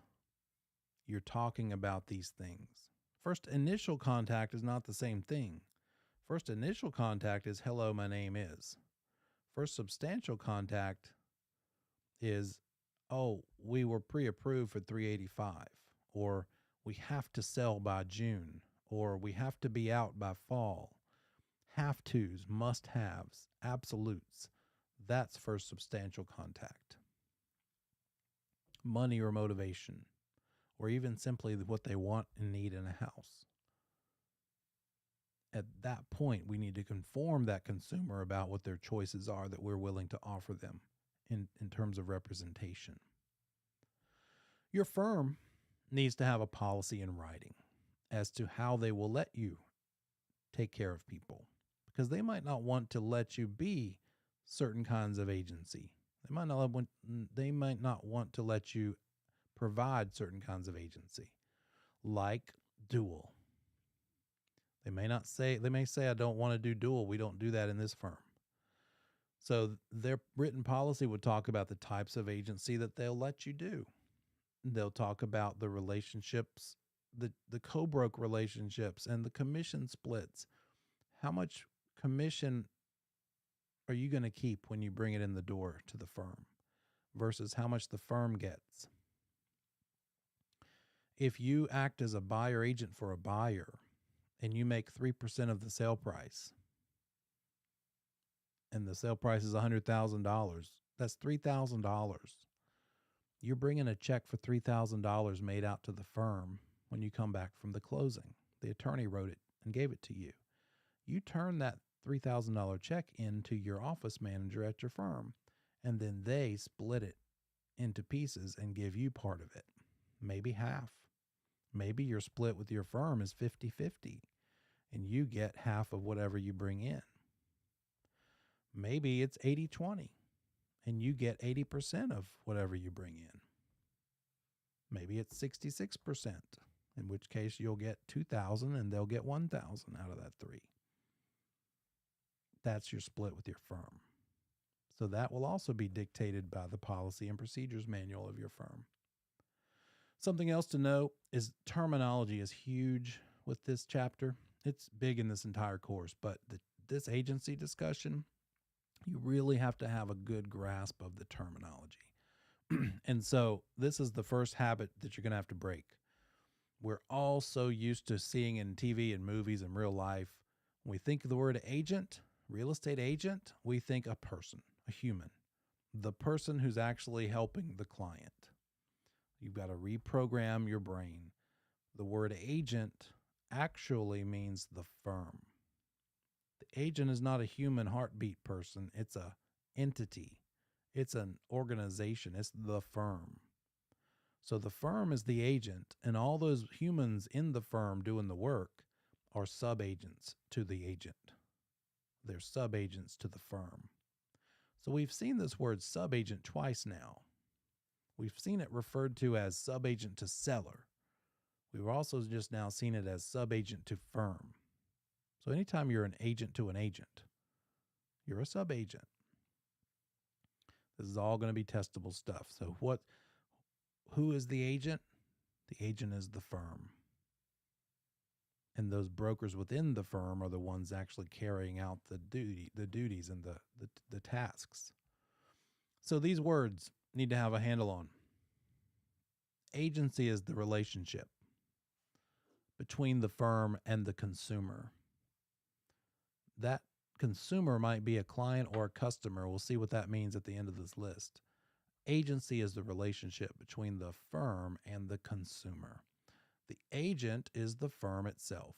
you're talking about these things. First initial contact is not the same thing. First initial contact is, hello, my name is. First substantial contact is, oh, we were pre-approved for 385, or we have to sell by June, or we have to be out by fall. Have tos, must haves, absolutes. That's first substantial contact. Money or motivation, or even simply what they want and need in a house. at that point, we need to inform that consumer about what their choices are that we're willing to offer them in terms of representation. Your firm needs to have a policy in writing as to how they will let you take care of people, because they might not want to let you be certain kinds of agency. They might not want to let you provide certain kinds of agency, like dual. They may say, I don't want to do dual. We don't do that in this firm. So their written policy would talk about the types of agency that they'll let you do. They'll talk about the relationships, the co-broke relationships and the commission splits. How much commission are you going to keep when you bring it in the door to the firm versus how much the firm gets? If you act as a buyer agent for a buyer and you make 3% of the sale price, and the sale price is $100,000, that's $3,000. You're bringing a check for $3,000 made out to the firm when you come back from the closing. The attorney wrote it and gave it to you. You turn that $3,000 check into your office manager at your firm, and then they split it into pieces and give you part of it, maybe half. Maybe your split with your firm is 50-50, and you get half of whatever you bring in. Maybe it's 80-20, and you get 80% of whatever you bring in. Maybe it's 66%, in which case you'll get $2,000 and they'll get $1,000 out of that $3,000. That's your split with your firm. So that will also be dictated by the policy and procedures manual of your firm. Something else to know is terminology is huge with this chapter. It's big in this entire course, but this agency discussion, you really have to have a good grasp of the terminology. And so this is the first habit that you're going to have to break. We're all so used to seeing in TV and movies and real life, when we think of the word agent, real estate agent, we think a person, a human, the person who's actually helping the client. You've got to reprogram your brain. The word agent actually means the firm. The agent is not a human heartbeat person. It's a entity. It's an organization. It's the firm. So the firm is the agent, and all those humans in the firm doing the work are sub-agents to the agent. They're sub-agents to the firm. So we've seen this word sub-agent twice now. We've seen it referred to as sub-agent to seller. We've also just now seen it as sub-agent to firm. So anytime you're an agent to an agent, you're a sub-agent. This is all going to be testable stuff. So who is the agent? The agent is the firm. And those brokers within the firm are the ones actually carrying out the duties and the tasks. So these words need to have a handle on. Agency is the relationship between the firm and the consumer. That consumer might be a client or a customer. We'll see what that means at the end of this list. Agency is the relationship between the firm and the consumer. The agent is the firm itself.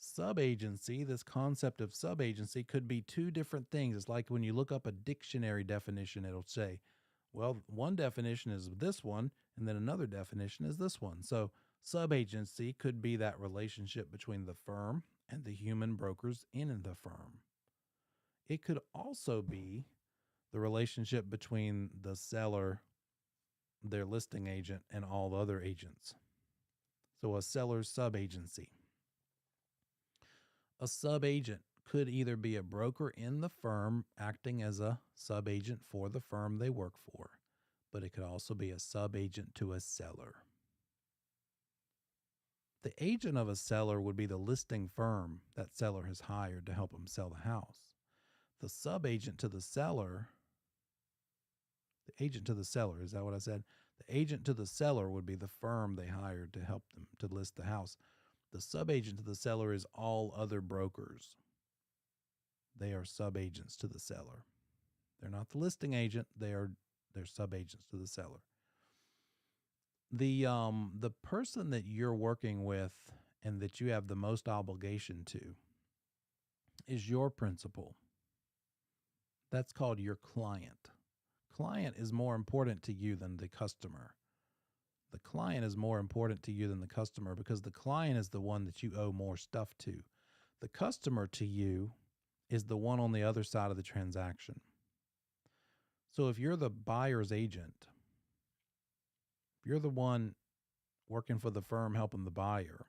Subagency, this concept of subagency, could be two different things. It's like when you look up a dictionary definition, it'll say, well, one definition is this one, and then another definition is this one. So subagency could be that relationship between the firm and the human brokers in the firm. It could also be the relationship between the seller, their listing agent, and all the other agents. So a seller's subagency. A subagent could either be a broker in the firm acting as a subagent for the firm they work for, but it could also be a subagent to a seller. The agent of a seller would be the listing firm that seller has hired to help him sell the house. The subagent to the seller, the agent to the seller, is that what I said? The agent to the seller would be the firm they hired to help them to list the house. The subagent to the seller is all other brokers. They are subagents to the seller. They're not the listing agent. They're subagents to the seller. The person that you're working with and that you have the most obligation to is your principal. That's called your client. Client is more important to you than the customer. The client is more important to you than the customer because the client is the one that you owe more stuff to. The customer to you is the one on the other side of the transaction. So if you're the buyer's agent, if you're the one working for the firm helping the buyer,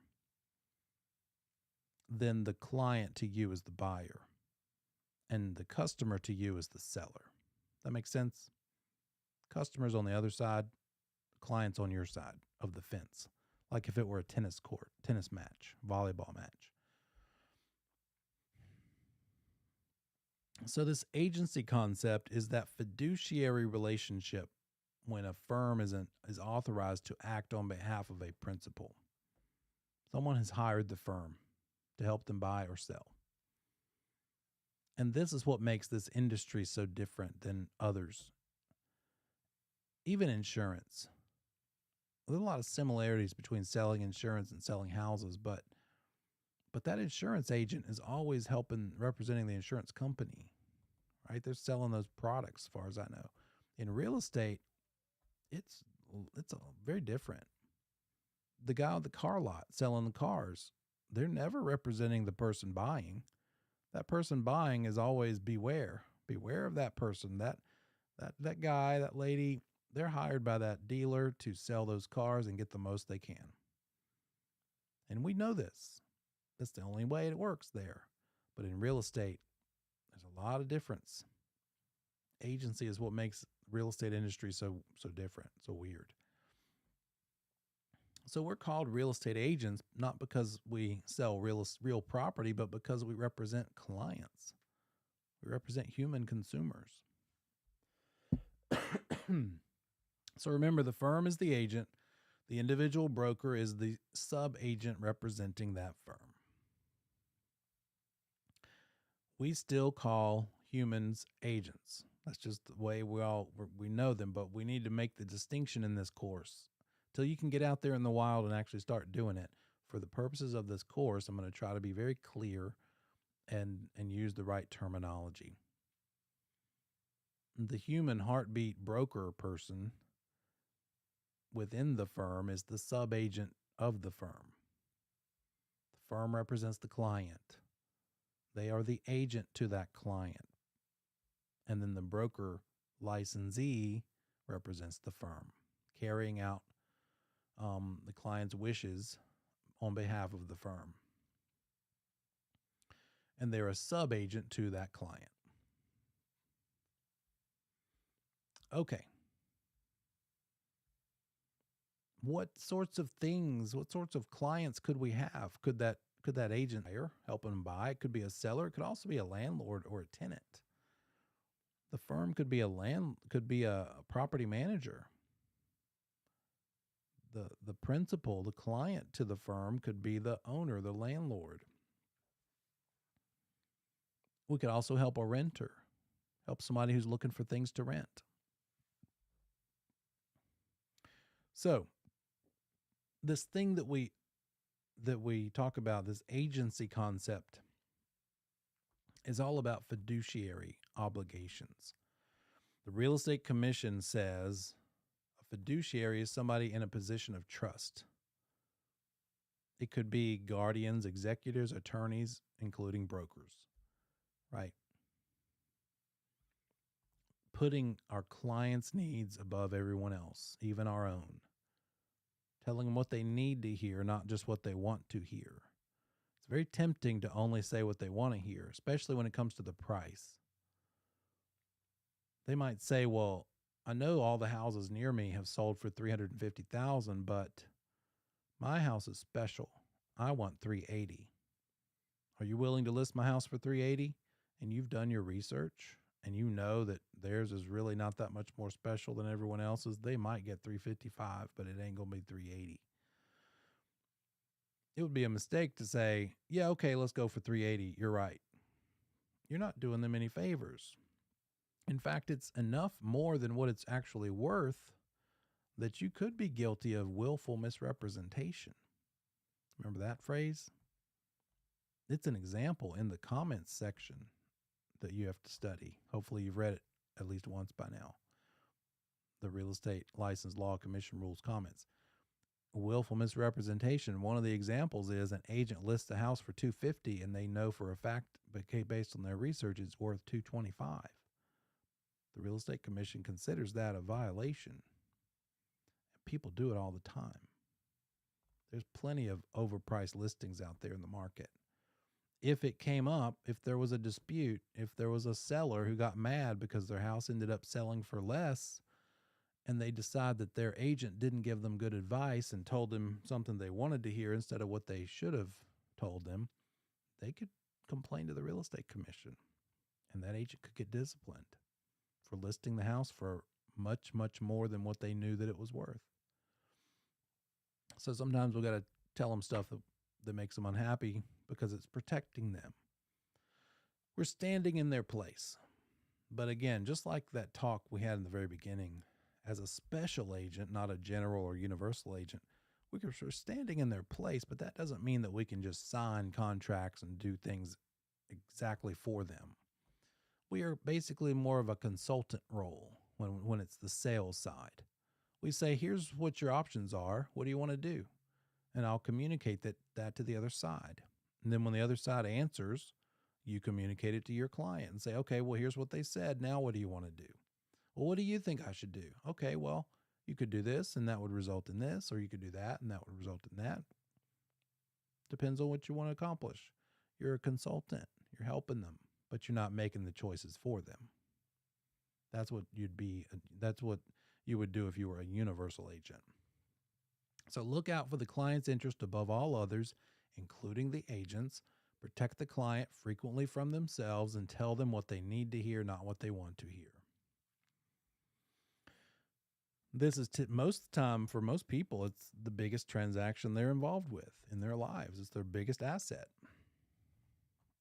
then the client to you is the buyer and the customer to you is the seller. That makes sense? Customers on the other side, clients on your side of the fence, like if it were a tennis court, tennis match, volleyball match. So this agency concept is that fiduciary relationship when a firm is authorized to act on behalf of a principal. Someone has hired the firm to help them buy or sell. And this is what makes this industry so different than others. Even insurance. There's a lot of similarities between selling insurance and selling houses, but that insurance agent is always representing the insurance company, right? They're selling those products, as far as I know. In real estate, it's very different. The guy at the car lot selling the cars, they're never representing the person buying. That person buying is always beware of that person, that guy, that lady. They're hired by that dealer to sell those cars and get the most they can. And we know this. That's the only way it works there. But in real estate, there's a lot of difference. Agency is what makes the real estate industry so different, so weird. So we're called real estate agents, not because we sell real property, but because we represent clients. We represent human consumers. So remember, the firm is the agent. The individual broker is the sub-agent representing that firm. We still call humans agents. That's just the way we know them, but we need to make the distinction in this course. Till you can get out there in the wild and actually start doing it. For the purposes of this course, I'm going to try to be very clear and use the right terminology. The human heartbeat broker person within the firm is the sub-agent of the firm. The firm represents the client. They are the agent to that client. And then the broker licensee represents the firm, carrying out the client's wishes on behalf of the firm. And they're a sub-agent to that client. Okay. What sorts of clients could we have? Could that agent help them buy? It could be a seller. It could also be a landlord or a tenant. The firm could be a property manager. The principal, the client to the firm could be the owner, the landlord. We could also help a renter, help somebody who's looking for things to rent. So this thing that we talk about, this agency concept, is all about fiduciary obligations. The Real Estate Commission says a fiduciary is somebody in a position of trust. It could be guardians, executors, attorneys, including brokers, right? Putting our clients' needs above everyone else, even our own. Telling them what they need to hear, not just what they want to hear. It's very tempting to only say what they want to hear, especially when it comes to the price. They might say, well, I know all the houses near me have sold for $350,000, but my house is special. I want $380,000. Are you willing to list my house for $380,000? And you've done your research and you know that theirs is really not that much more special than everyone else's. They might get $355,000, but it ain't going to be $380,000. It would be a mistake to say, yeah, okay, let's go for $380,000. You're right. You're not doing them any favors. In fact, it's enough more than what it's actually worth that you could be guilty of willful misrepresentation. Remember that phrase? It's an example in the comments section that you have to study. Hopefully you've read it at least once by now. The Real Estate License Law Commission Rules comments. Willful misrepresentation. One of the examples is an agent lists a house for $250 and they know for a fact, based on their research, it's worth $225. The Real Estate Commission considers that a violation. And people do it all the time. There's plenty of overpriced listings out there in the market. If it came up, if there was a dispute, if there was a seller who got mad because their house ended up selling for less, and they decide that their agent didn't give them good advice and told them something they wanted to hear instead of what they should have told them, they could complain to the Real Estate Commission, and that agent could get disciplined for listing the house for much, much more than what they knew that it was worth. So sometimes we got to tell them stuff that makes them unhappy because it's protecting them. We're standing in their place. But again, just like that talk we had in the very beginning, as a special agent, not a general or universal agent, we're standing in their place, but that doesn't mean that we can just sign contracts and do things exactly for them. We are basically more of a consultant role when it's the sales side. We say, here's what your options are. What do you want to do? And I'll communicate that to the other side. And then when the other side answers, you communicate it to your client and say, okay, well, here's what they said. Now what do you want to do? Well, what do you think I should do? Okay, well, you could do this and that would result in this, or you could do that and that would result in that. Depends on what you want to accomplish. You're a consultant. You're helping them, but you're not making the choices for them. That's what you would do if you were a universal agent. So look out for the client's interest above all others, including the agents. Protect the client frequently from themselves and tell them what they need to hear, not what they want to hear. This is most of the time, for most people, it's the biggest transaction they're involved with in their lives. It's their biggest asset.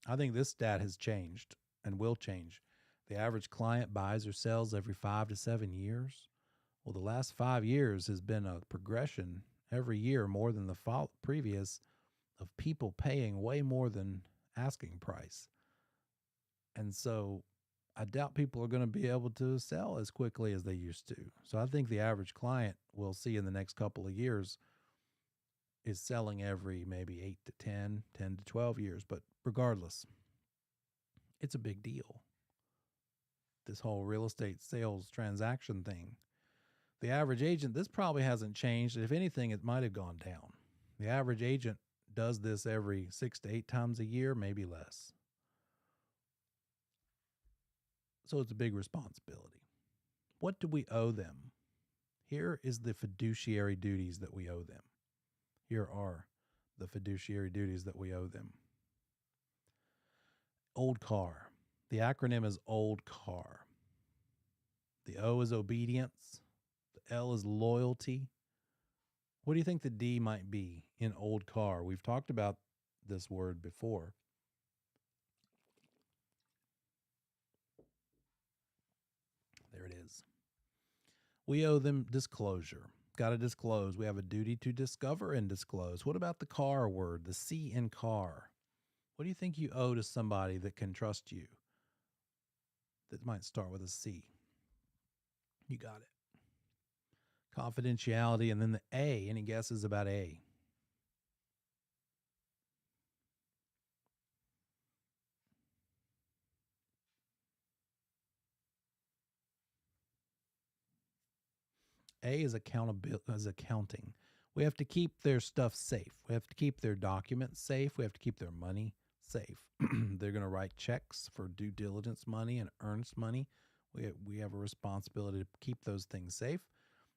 I think this stat has changed and will change. The average client buys or sells every 5 to 7 years. Well, the last 5 years has been a progression every year more than the previous of people paying way more than asking price. And so I doubt people are going to be able to sell as quickly as they used to. So I think the average client we'll see in the next couple of years is selling every maybe 8 to 10 to 12 years. But regardless, it's a big deal. This whole real estate sales transaction thing. The average agent, this probably hasn't changed. If anything, it might have gone down. The average agent does this every 6 to 8 times a year, maybe less. So it's a big responsibility. What do we owe them? Here is the fiduciary duties that we owe them. Here are the fiduciary duties that we owe them. Old car. The acronym is old car. The O is obedience. The L is loyalty. What do you think the D might be in old car? We've talked about this word before. There it is. We owe them disclosure. Got to disclose. We have a duty to discover and disclose. What about the car word, the C in car? What do you think you owe to somebody that can trust you? That might start with a C. You got it. Confidentiality, and then the A. Any guesses about A? A is accountability, is accounting. We have to keep their stuff safe. We have to keep their documents safe. We have to keep their money safe. They're going to write checks for due diligence money and earnest money. We have a responsibility to keep those things safe.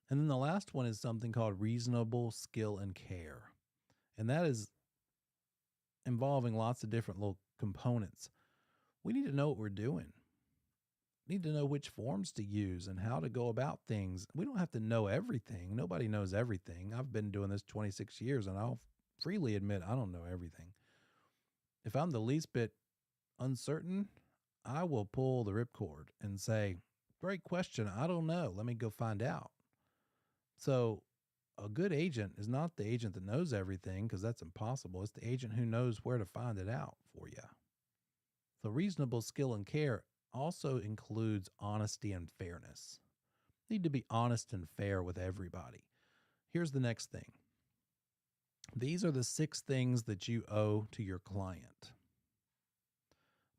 And then the last one is something called reasonable skill and care. And that is involving lots of different little components. We need to know what we're doing. We need to know which forms to use and how to go about things. We don't have to know everything. Nobody knows everything. I've been doing this 26 years, and I'll freely admit I don't know everything. If I'm the least bit uncertain, I will pull the ripcord and say, great question. I don't know. Let me go find out. So a good agent is not the agent that knows everything, because that's impossible. It's the agent who knows where to find it out for you. So reasonable skill and care also includes honesty and fairness. You need to be honest and fair with everybody. Here's the next thing. These are the 6 things that you owe to your client.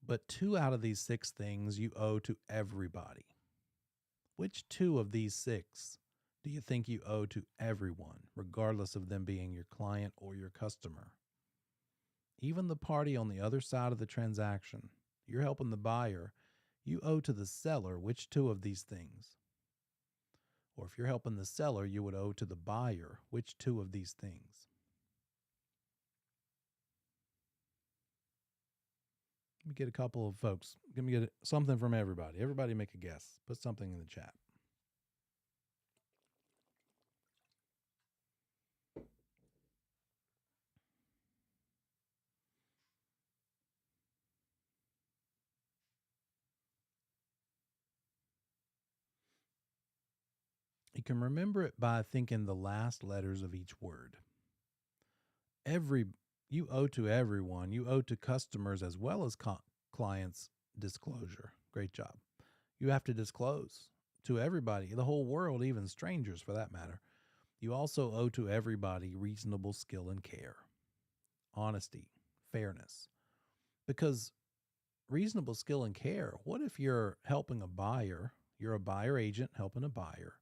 But 2 out of these 6 things you owe to everybody. Which 2 of these 6 do you think you owe to everyone, regardless of them being your client or your customer? Even the party on the other side of the transaction, you're helping the buyer, you owe to the seller which 2 of these things? Or if you're helping the seller, you would owe to the buyer which 2 of these things? Let me get a couple of folks. Let me get something from everybody. Everybody make a guess. Put something in the chat. You can remember it by thinking the last letters of each word. You owe to everyone. You owe to customers as well as clients disclosure. Great job. You have to disclose to everybody, the whole world, even strangers for that matter. You also owe to everybody reasonable skill and care, honesty, fairness. Because reasonable skill and care, what if you're helping a buyer, you're a buyer agent helping a buyer,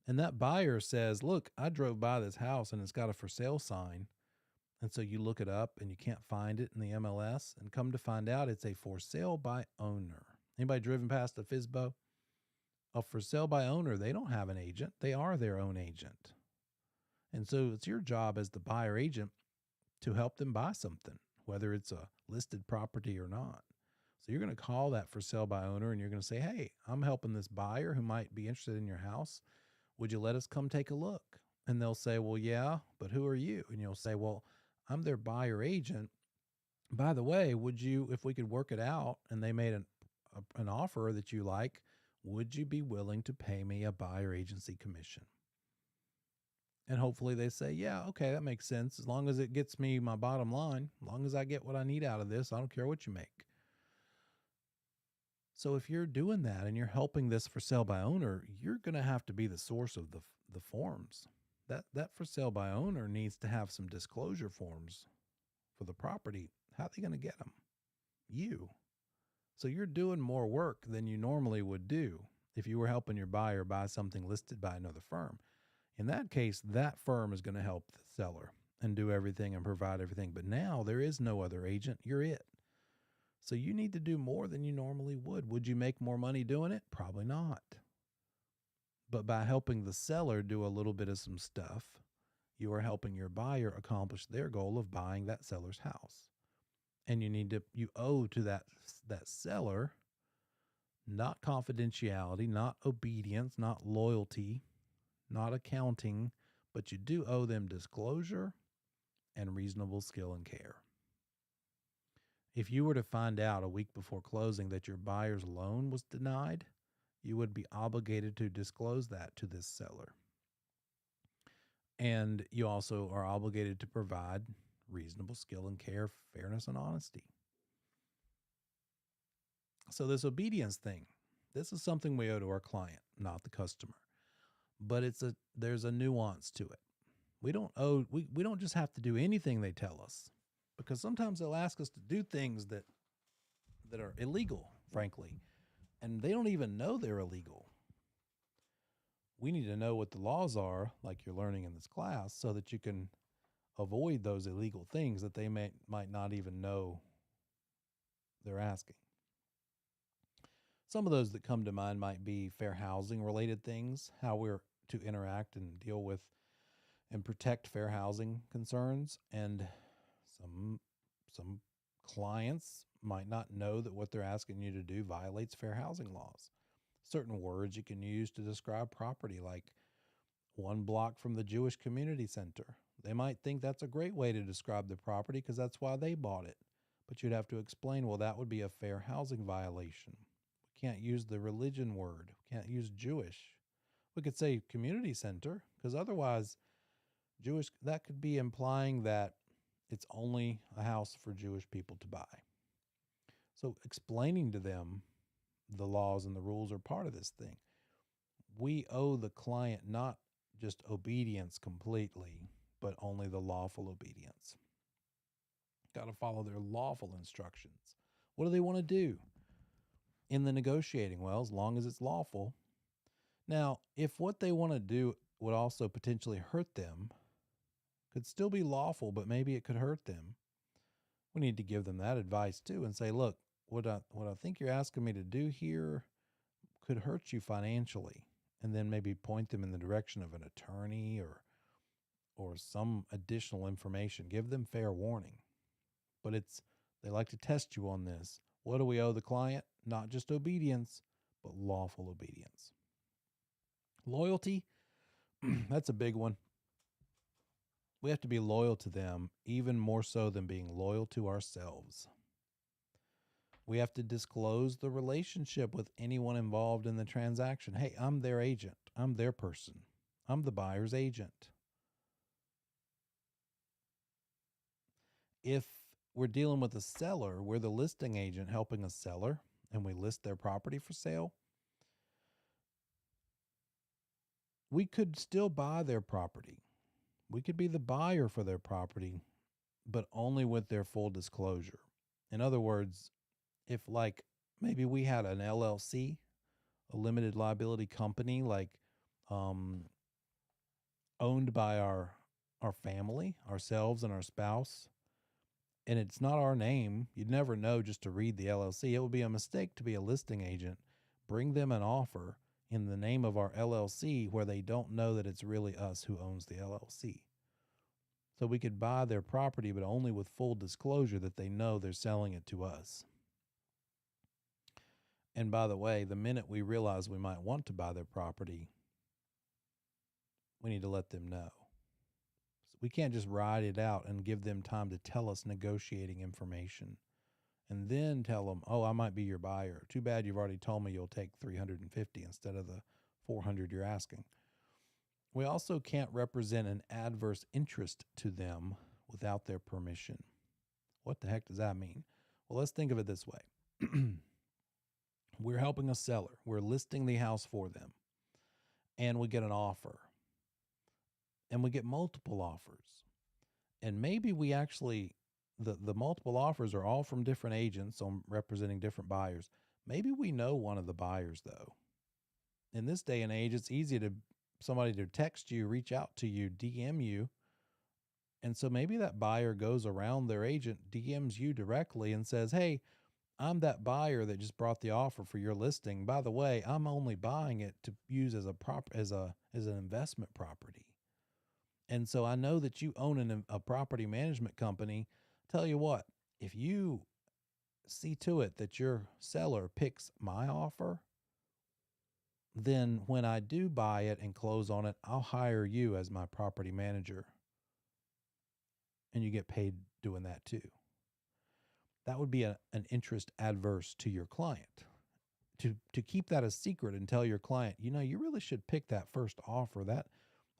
and that buyer says, look, I drove by this house and it's got a for sale sign. And so you look it up and you can't find it in the MLS, and come to find out it's a for sale by owner. Anybody driven past a FSBO? A for sale by owner, they don't have an agent. They are their own agent. And so it's your job as the buyer agent to help them buy something, whether it's a listed property or not. So you're going to call that for sale by owner and you're going to say, hey, I'm helping this buyer who might be interested in your house. Would you let us come take a look? And they'll say, well, yeah, but who are you? And you'll say, well, I'm their buyer agent. By the way, would you, if we could work it out and they made an offer that you like, would you be willing to pay me a buyer agency commission? And hopefully they say, yeah, okay, that makes sense. As long as it gets me my bottom line, as long as I get what I need out of this, I don't care what you make. So if you're doing that and you're helping this for sale by owner, you're going to have to be the source of the forms. That for sale by owner needs to have some disclosure forms for the property. How are they going to get them? You. So you're doing more work than you normally would do if you were helping your buyer buy something listed by another firm. In that case, that firm is going to help the seller and do everything and provide everything. But now there is no other agent. You're it. So you need to do more than you normally would. Would you make more money doing it? Probably not. But by helping the seller do a little bit of some stuff, you are helping your buyer accomplish their goal of buying that seller's house. And you owe to that seller, not confidentiality, not obedience, not loyalty, not accounting, but you do owe them disclosure and reasonable skill and care. If you were to find out a week before closing that your buyer's loan was denied, you would be obligated to disclose that to this seller. And you also are obligated to provide reasonable skill and care, fairness, and honesty. So this obedience thing, this is something we owe to our client, not the customer. But there's a nuance to it. We don't just have to do anything they tell us, because sometimes they'll ask us to do things that are illegal, frankly, and they don't even know they're illegal. We need to know what the laws are, like you're learning in this class, so that you can avoid those illegal things that they might not even know they're asking. Some of those that come to mind might be fair housing related things, how we're to interact and deal with and protect fair housing concerns. And some clients might not know that what they're asking you to do violates fair housing laws. Certain words you can use to describe property, like 1 block from the Jewish Community Center. They might think that's a great way to describe the property because that's why they bought it. But you'd have to explain, well, that would be a fair housing violation. We can't use the religion word. We can't use Jewish. We could say community center, because otherwise Jewish, that could be implying that it's only a house for Jewish people to buy. So explaining to them the laws and the rules are part of this thing. We owe the client not just obedience completely, but only the lawful obedience. Got to follow their lawful instructions. What do they want to do in the negotiating? Well, as long as it's lawful. Now, if what they want to do would also potentially hurt them, could still be lawful, but maybe it could hurt them, we need to give them that advice too and say, look, what I think you're asking me to do here could hurt you financially. And then maybe point them in the direction of an attorney or some additional information. Give them fair warning. But they like to test you on this. What do we owe the client? Not just obedience, but lawful obedience. Loyalty, that's a big one. We have to be loyal to them, even more so than being loyal to ourselves. We have to disclose the relationship with anyone involved in the transaction. Hey, I'm their agent. I'm their person. I'm the buyer's agent. If we're dealing with a seller, we're the listing agent helping a seller, and we list their property for sale. We could still buy their property. We could be the buyer for their property, but only with their full disclosure. In other words, if like maybe we had an LLC, a limited liability company, like owned by our family, ourselves and our spouse, and it's not our name, you'd never know just to read the LLC. It would be a mistake to be a listing agent, bring them an offer in the name of our LLC where they don't know that it's really us who owns the LLC. So we could buy their property, but only with full disclosure that they know they're selling it to us. And by the way, the minute we realize we might want to buy their property, we need to let them know. So we can't just ride it out and give them time to tell us negotiating information and then tell them, oh, I might be your buyer. Too bad you've already told me you'll take $350 instead of the $400 you're asking. We also can't represent an adverse interest to them without their permission. What the heck does that mean? Well, let's think of it this way. We're helping a seller. We're listing the house for them. And we get an offer. And we get multiple offers. And maybe we actually, the multiple offers are all from different agents on representing different buyers. Maybe we know one of the buyers, though. In this day and age, it's easy to somebody to text you, reach out to you, DM you. And so maybe that buyer goes around their agent, DMs you directly and says, hey, I'm that buyer that just brought the offer for your listing. By the way, I'm only buying it to use as an investment property. And so I know that you own a property management company. Tell you what, if you see to it that your seller picks my offer, then when I do buy it and close on it, I'll hire you as my property manager. And you get paid doing that too. That would be an interest adverse to your client. To keep that a secret and tell your client, you really should pick that first offer.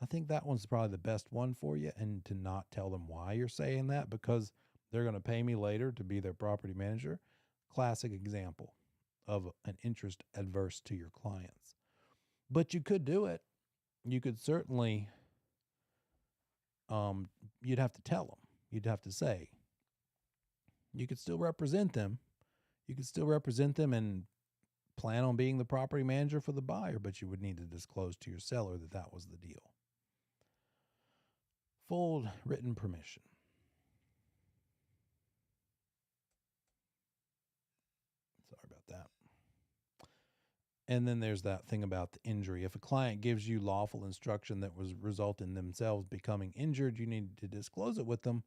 I think that one's probably the best one for you, and to not tell them why you're saying that because they're going to pay me later to be their property manager. Classic example of an interest adverse to your clients. But you could do it. You could certainly, you'd have to tell them. You'd have to say, you could still represent them. You could still represent them and plan on being the property manager for the buyer, but you would need to disclose to your seller that that was the deal. Full written permission. Sorry about that. And then there's that thing about the injury. If a client gives you lawful instruction that was result in themselves becoming injured, you need to disclose it with them,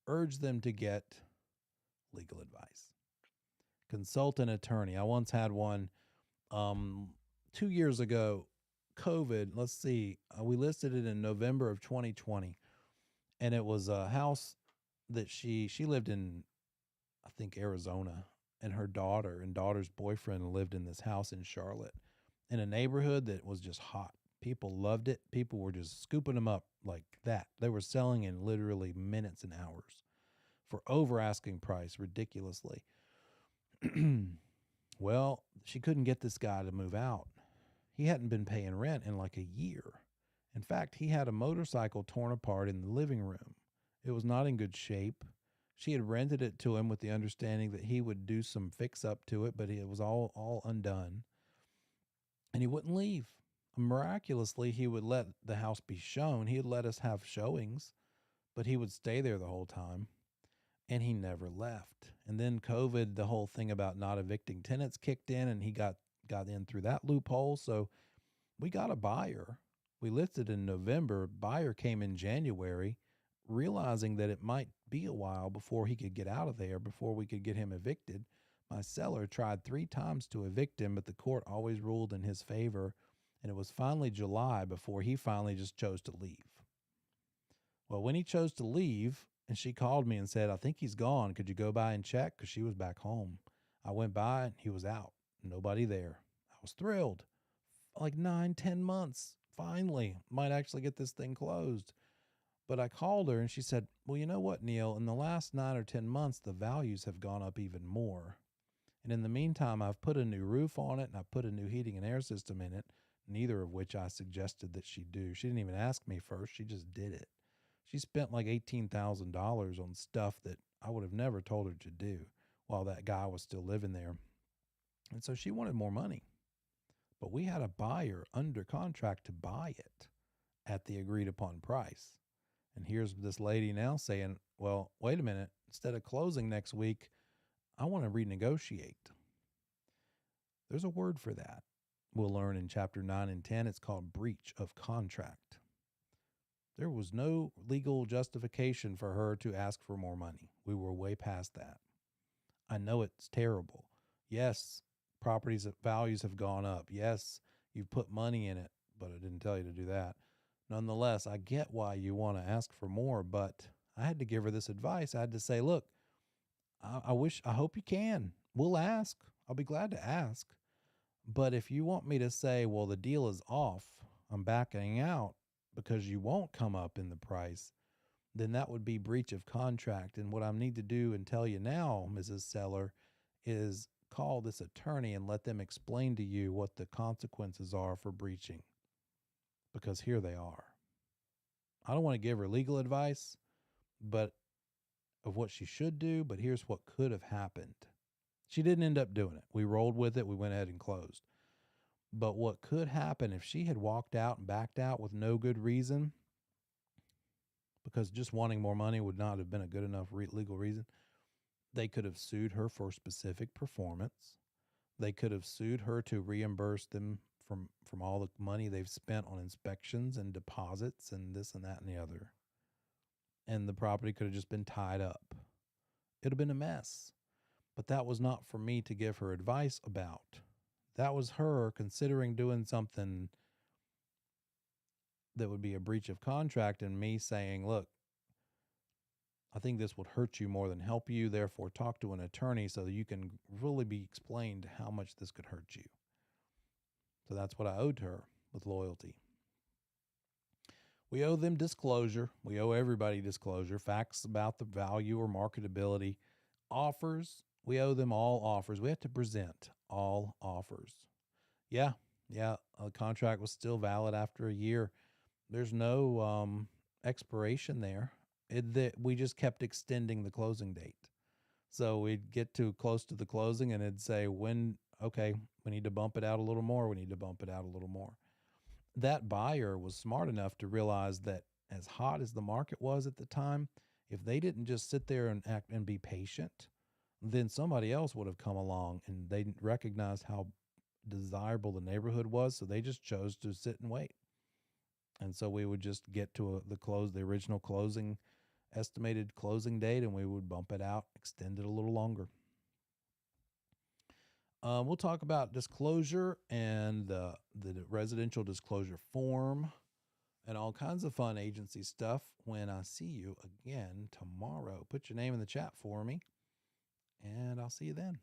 urge them to get legal advice. Consult an attorney. I once had one 2 years ago, COVID. Let's see. We listed it in November of 2020. And it was a house that she lived in, I think, Arizona. And her daughter and daughter's boyfriend lived in this house in Charlotte in a neighborhood that was just hot. People loved it. People were just scooping them up like that. They were selling in literally minutes and hours for over asking price ridiculously. Well, she couldn't get this guy to move out. He hadn't been paying rent in like a year. In fact, he had a motorcycle torn apart in the living room. It was not in good shape. She had rented it to him with the understanding that he would do some fix up to it, but it was all undone. And he wouldn't leave. Miraculously, he would let the house be shown. He would let us have showings, but he would stay there the whole time. And he never left. And then COVID, the whole thing about not evicting tenants kicked in, and he got in through that loophole. So we got a buyer. We listed in November. Buyer came in January, realizing that it might be a while before he could get out of there, before we could get him evicted. My seller tried 3 times to evict him, but the court always ruled in his favor. And it was finally July before he finally just chose to leave. Well, when he chose to leave, and she called me and said, I think he's gone. Could you go by and check? Because she was back home. I went by and he was out. Nobody there. I was thrilled. Like 9-10 months. Finally, might actually get this thing closed. But I called her and she said, well, you know what, Neil? In the last 9 or 10 months, the values have gone up even more. And in the meantime, I've put a new roof on it and I've put a new heating and air system in it, neither of which I suggested that she do. She didn't even ask me first. She just did it. She spent like $18,000 on stuff that I would have never told her to do while that guy was still living there. And so she wanted more money. But we had a buyer under contract to buy it at the agreed upon price. And here's this lady now saying, well, wait a minute. Instead of closing next week, I want to renegotiate. There's a word for that. We'll learn in chapter 9 and 10. It's called breach of contract. There was no legal justification for her to ask for more money. We were way past that. I know it's terrible. Yes, properties values have gone up. Yes, you've put money in it, but I didn't tell you to do that. Nonetheless, I get why you want to ask for more, but I had to give her this advice. I had to say, look, I hope you can. We'll ask. I'll be glad to ask. But if you want me to say, well, the deal is off, I'm backing out because you won't come up in the price, then that would be breach of contract. And what I need to do and tell you now, Mrs. Seller, is call this attorney and let them explain to you what the consequences are for breaching. Because here they are. I don't want to give her legal advice, but of what she should do, but here's what could have happened. She didn't end up doing it. We rolled with it. We went ahead and closed. But what could happen if she had walked out and backed out with no good reason, because just wanting more money would not have been a good enough legal reason, they could have sued her for specific performance. They could have sued her to reimburse them from all the money they've spent on inspections and deposits and this and that and the other. And the property could have just been tied up. It would have been a mess. But that was not for me to give her advice about. That was her considering doing something that would be a breach of contract and me saying, look, I think this would hurt you more than help you. Therefore, talk to an attorney so that you can really be explained how much this could hurt you. So that's what I owed her with loyalty. We owe them disclosure. We owe everybody disclosure. Facts about the value or marketability. Offers. We owe them all offers. We have to present all offers. Yeah. The contract was still valid after a year. There's no expiration there. We just kept extending the closing date. So we'd get too close to the closing and it'd say, okay, we need to bump it out a little more. We need to bump it out a little more. That buyer was smart enough to realize that as hot as the market was at the time, if they didn't just sit there and act and be patient, then somebody else would have come along and they recognized how desirable the neighborhood was. So they just chose to sit and wait. And so we would just get to the original estimated closing date, and we would bump it out, extend it a little longer. We'll talk about disclosure and the residential disclosure form and all kinds of fun agency stuff when I see you again tomorrow. Put your name in the chat for me, and I'll see you then.